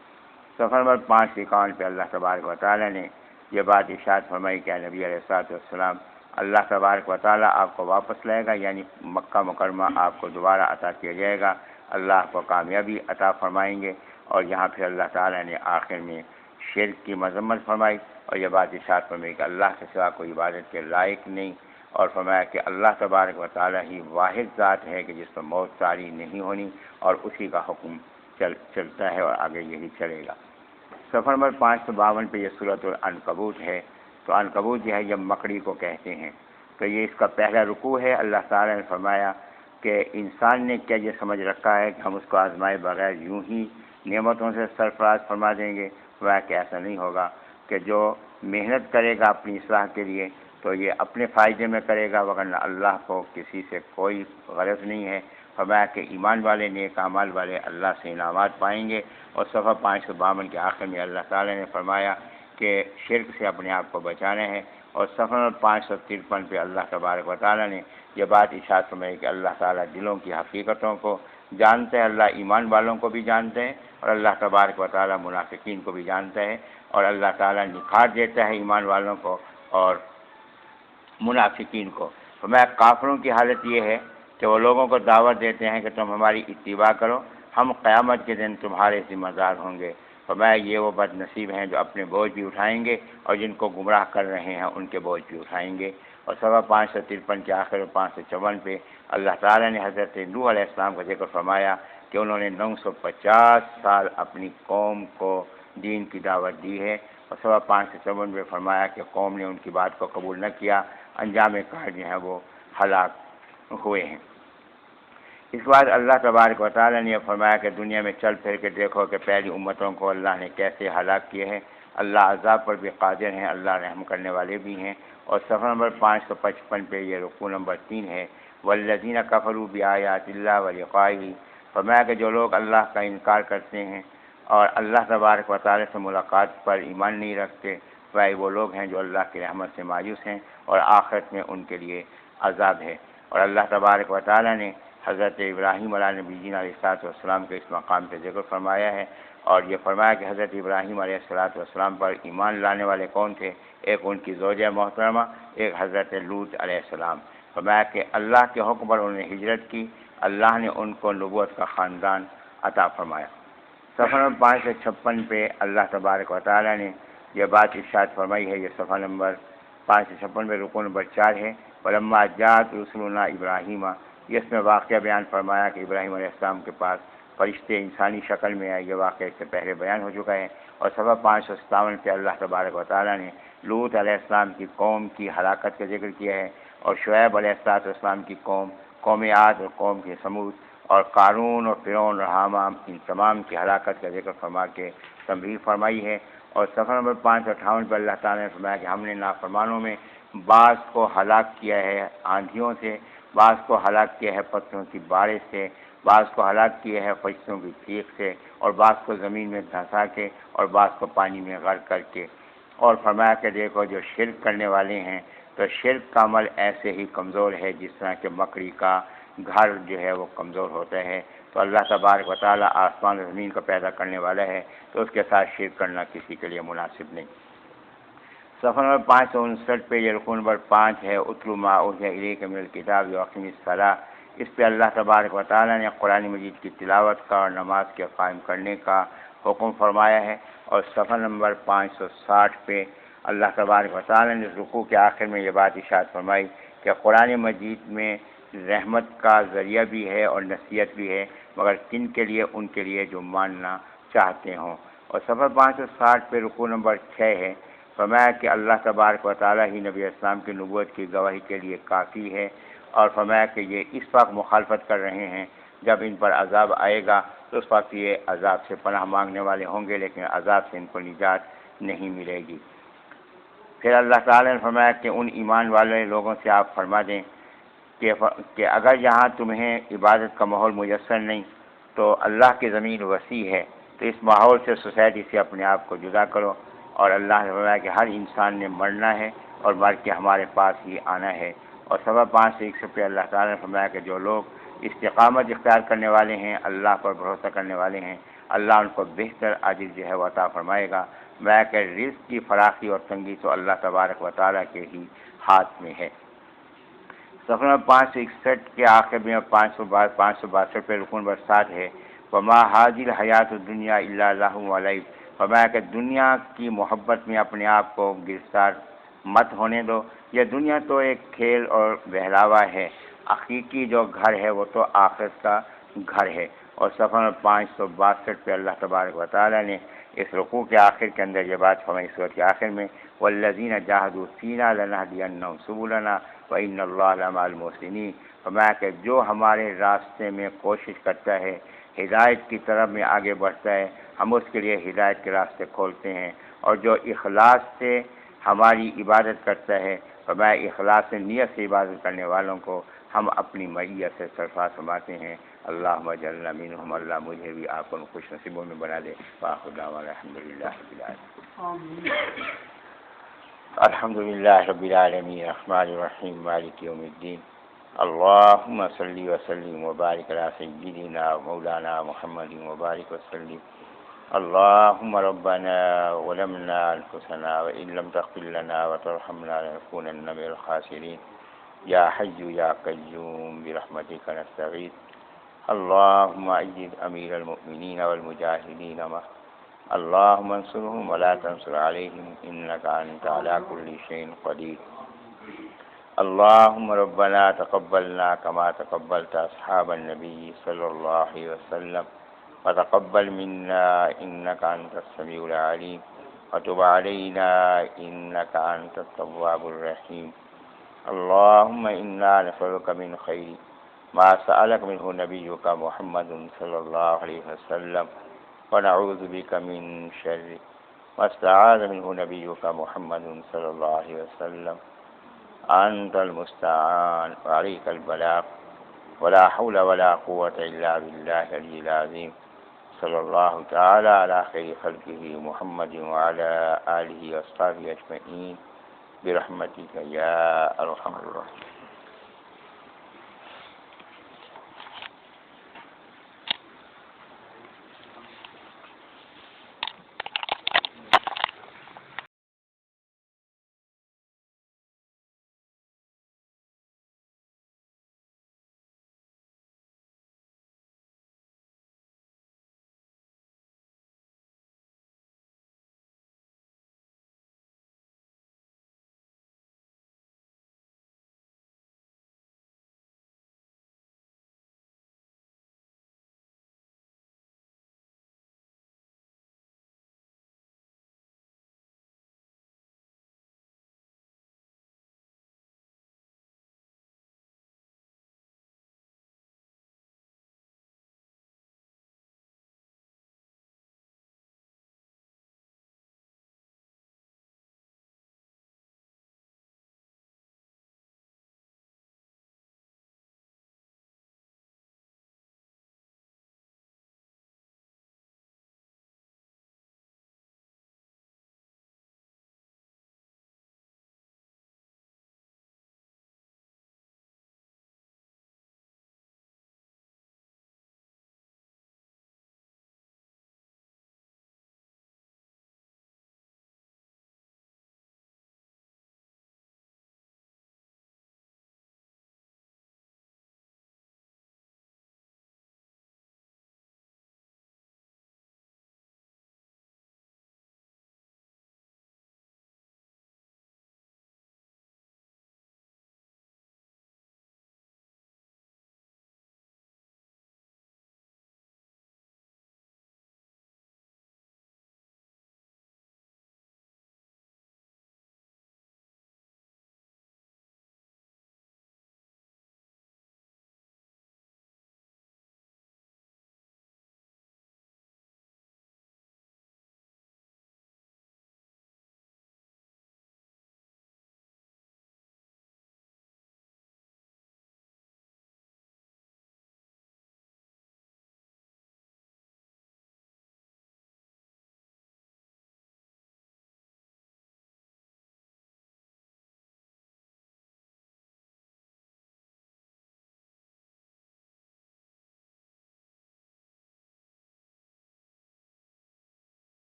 صفحہ نمبر 551 پہ اللہ تبارک و تعالیٰ نے یہ بات ارشاد فرمائی کہ نبی علیہ السلام اللہ تبارک و تعالیٰ آپ کو واپس لائے گا، یعنی مکہ مکرمہ آپ کو دوبارہ عطا کیا جائے گا، اللہ آپ کو کامیابی عطا فرمائیں گے۔ اور یہاں پھر اللہ تعالیٰ نے آخر میں شرک کی مذمت فرمائی اور یہ بات ارشاد فرمائی کہ اللہ کے سوا کوئی عبادت کے لائق نہیں، اور فرمایا کہ اللہ تبارک و تعالیٰ ہی واحد ذات ہے کہ جس پر موت طاری نہیں ہونی، اور اسی کا حکم چلتا ہے اور آگے یہی چلے گا۔ صفحہ نمبر 552 پہ یہ سورۃ العنکبوت ہے۔ تو عنکبوت جو ہے یہ مکڑی کو کہتے ہیں، تو یہ اس کا پہلا رکوع ہے۔ اللہ تعالیٰ نے فرمایا کہ انسان نے کیا یہ سمجھ رکھا ہے کہ ہم اس کو آزمائے بغیر یوں ہی نعمتوں سے سرفراز فرما دیں گے؟ فرمایا کہ ایسا نہیں ہوگا، کہ جو محنت کرے گا اپنی اصلاح کے لیے تو یہ اپنے فائدے میں کرے گا، ورنہ اللہ کو کسی سے کوئی غرض نہیں ہے۔ فرمایا کہ ایمان والے نیک اعمال والے اللہ سے انعامات پائیں گے۔ اور صفحہ 552 کے آخر میں اللہ تعالیٰ نے فرمایا کہ شرک سے اپنے آپ کو بچانا ہے۔ اور صفحہ نمبر 553 پہ اللہ تبارک و تعالیٰ نے یہ بات ارشاد فرمائی کہ اللہ تعالیٰ دلوں کی حقیقتوں کو جانتا ہے، اللہ ایمان والوں کو بھی جانتا ہے اور اللہ تبارک و تعالیٰ منافقین کو بھی جانتا ہے، اور اللہ تعالیٰ نکھار دیتا ہے ایمان والوں کو اور منافقین کو۔ فرمایا کافروں کی حالت یہ ہے کہ وہ لوگوں کو دعوت دیتے ہیں کہ تم ہماری اتباع کرو، ہم قیامت کے دن تمہارے ذمہ دار ہوں گے۔ فرمایا یہ وہ بد نصیب ہیں جو اپنے بوجھ بھی اٹھائیں گے اور جن کو گمراہ کر رہے ہیں ان کے بوجھ بھی اٹھائیں گے۔ اور صفحہ 553 کے آخر 554 پہ اللہ تعالیٰ نے حضرت نوح علیہ السلام کا ذکر فرمایا کہ انہوں نے 950 سال اپنی قوم کو دین کی دعوت دی ہے، اور صفحہ 554 پہ فرمایا کہ قوم نے ان کی بات کو قبول نہ کیا، انجام کار جو ہے وہ ہلاک ہوئے ہیں۔ اس بعد اللہ تبارک و تعالیٰ نے یہ فرمایا کہ دنیا میں چل پھر کے دیکھو کہ پہلی امتوں کو اللہ نے کیسے ہلاک کیے ہیں، اللہ عذاب پر بھی قادر ہیں، اللہ رحم کرنے والے بھی ہیں۔ اور صفحہ نمبر 555 پہ یہ رکوع نمبر 3 ہے، والذین کفروا بآیات اللہ ولقائہ۔ فرمایا کہ جو لوگ اللہ کا انکار کرتے ہیں اور اللہ تبارک و تعالیٰ سے ملاقات پر ایمان نہیں رکھتے، وہ لوگ ہیں جو اللہ کی رحمت سے مایوس ہیں اور آخرت میں ان کے لیے عذاب ہے۔ اور اللہ تبارک و تعالیٰ نے حضرت ابراہیم علیہ نبینا علیہ السلام کے اس مقام پہ ذکر فرمایا ہے، اور یہ فرمایا کہ حضرت ابراہیم علیہ السلام پر ایمان لانے والے کون تھے؟ ایک ان کی زوجہ محترمہ، ایک حضرت لوط علیہ السلام۔ فرمایا کہ اللہ کے حکم پر انہوں نے ہجرت کی، اللہ نے ان کو نبوت کا خاندان عطا فرمایا۔ صفحہ نمبر 556 پہ اللہ تبارک و تعالیٰ نے یہ بات ارشاد فرمائی ہے، یہ صفحہ نمبر 556 میں رکوع نمبر 4 ہے، ولما جاءت رسلنا ابراہیم۔ یہ اس میں واقعہ بیان فرمایا کہ ابراہیم علیہ السلام کے پاس فرشتے انسانی شکل میں آئے، یہ واقعہ اس سے پہلے بیان ہو چکا ہے۔ اور صفحہ 557 پہ اللہ تبارک و تعالیٰ نے لوط علیہ السلام کی قوم کی ہلاکت کا ذکر کیا ہے، اور شعیب علیہ السلام کی قوم عاد اور قوم کی سمود، اور قارون اور فرعون اور حامان، ان تمام کی ہلاکت کا ذکر فرما کے تنبیہ فرمائی ہے۔ اور صفحہ نمبر 558 پر اللہ تعالیٰ نے فرمایا کہ ہم نے نافرمانوں میں بعض کو ہلاک کیا ہے آندھیوں سے، بعض کو ہلاک کیا ہے پتھروں کی بارش سے، بعض کو ہلاک کیا ہے فرشتوں کی چیخ سے، اور بعض کو زمین میں دھنسا کے، اور بعض کو پانی میں غرق کر کے۔ اور فرمایا کہ دیکھو جو شرک کرنے والے ہیں تو شرک کا عمل ایسے ہی کمزور ہے جس طرح کہ مکڑی کا گھر جو ہے وہ کمزور ہوتا ہے۔ تو اللہ تبارک و تعالیٰ آسمان و زمین کو پیدا کرنے والا ہے، تو اس کے ساتھ شرک کرنا کسی کے لیے مناسب نہیں۔ صفحہ نمبر 559 پہ یہ رکوع نمبر 5 ہے، اتلو ما اوحی الیک من الکتاب واقم الصلاۃ۔ اس پہ اللہ تبارک و تعالیٰ نے قرآن مجید کی تلاوت کا اور نماز کے قائم کرنے کا حکم فرمایا ہے۔ اور صفحہ نمبر 560 پہ اللہ تبارک و تعالیٰ نے رکوع کے آخر میں یہ بات ارشاد فرمائی کہ قرآن مجید میں رحمت کا ذریعہ بھی ہے اور نصیحت بھی ہے، مگر کن کے لیے؟ ان کے لیے جو ماننا چاہتے ہوں۔ اور صفحہ 560 پہ رکوع نمبر 6 ہے، فرمایا کہ اللہ تبارک و تعالیٰ ہی نبی اسلام کی نبوت کی گواہی کے لیے کافی ہے، اور فرمایا کہ یہ اس وقت مخالفت کر رہے ہیں، جب ان پر عذاب آئے گا تو اس وقت یہ عذاب سے پناہ مانگنے والے ہوں گے، لیکن عذاب سے ان کو نجات نہیں ملے گی۔ پھر اللہ تعالیٰ نے فرمایا کہ ان ایمان والے لوگوں سے آپ فرما دیں کہ اگر یہاں تمہیں عبادت کا ماحول میسر نہیں تو اللہ کی زمین وسیع ہے، تو اس ماحول سے، سوسائٹی سے اپنے آپ کو جدا کرو۔ اور اللہ نے فرمایا کہ ہر انسان نے مرنا ہے اور مر کے ہمارے پاس ہی آنا ہے۔ اور صفحہ 561 پہ اللہ تعالیٰ نے فرمایا کہ جو لوگ استقامت اختیار کرنے والے ہیں، اللہ پر بھروسہ کرنے والے ہیں، اللہ ان کو بہتر اجر جو ہے وہ عطا فرمائے گا۔ میں کہ رزق کی فراخی اور تنگی تو اللہ تبارک و تعالیٰ کے ہی ہاتھ میں ہے۔ صفحہ نمبر 561 کے آخر میں 562 پہ رکن نمبر 7 ہے، وما حاضر حیات الدنیا الا لہو و لعب، فرمایا کہ دنیا کی محبت میں اپنے آپ کو گرفتار مت ہونے دو، یہ دنیا تو ایک کھیل اور بہلاوا ہے، حقیقی جو گھر ہے وہ تو آخرت کا گھر ہے۔ اور صفحہ نمبر 562 پہ اللہ تبارک و تعالیٰ نے اس رکوع کے آخر کے اندر یہ بات فرمائی، سورۃ کے آخر میں والذین جاہدوا فینا لنہدینہم سبلنا وان اللہ لمع المحسنین، فرمایا کہ جو ہمارے راستے میں کوشش کرتا ہے، ہدایت کی طرف میں آگے بڑھتا ہے، ہم اس کے لیے ہدایت کے راستے کھولتے ہیں، اور جو اخلاص سے ہماری عبادت کرتا ہے، فرمایا اخلاص سے نیت سے عبادت کرنے والوں کو ہم اپنی معیت سے سرفراز فرماتے ہیں۔ اللہم اجعلنا منہم، اللہ مجھے بھی آپ کو خوش نصیبوں میں بنا دے۔ وآخر دعوانا الحمدللہ رب العالمین۔ الحمدللہ رب العالمین الرحمن الرحیم مالک یوم الدین، اللہم صلی وسلم وبارک علی سیدنا مولانا محمد وبارک وسلم۔ اللہم ربنا ظلمنا انفسنا وان لم تغفر لنا وترحمنا لنکونن من الخاسرین، یا حی یا قیوم برحمتک نستغیث۔ اللہم اید امیر المؤمنین والمجاہدین اللہم انصرهم ولا تنصر علیہم انک انت علی کل شیء قدیر۔ اللہم ربنا تقبلنا کما تقبلت اصحاب النبی صلی اللہ علیہ وسلم وتقبل منا انک انت السمیع العلیم وتب علینا انک انت التواب الرحیم۔ اللہم انا نسألک من خیر ما سألک منہ نبیک محمد صلی اللہ علیہ وسلم ونعوذ بک من شر ما استعاذ منہ نبیک محمد صلی اللہ علیہ وسلم، انت المستعان وعلیک البلاغ ولا حول ولا قوة الا باللہ العلی العظیم۔ صلی اللہ تعالی علی خیر خلقہ محمد وعلی آلہ واصحابہ اجمعین برحمتک یا ارحم الراحمین۔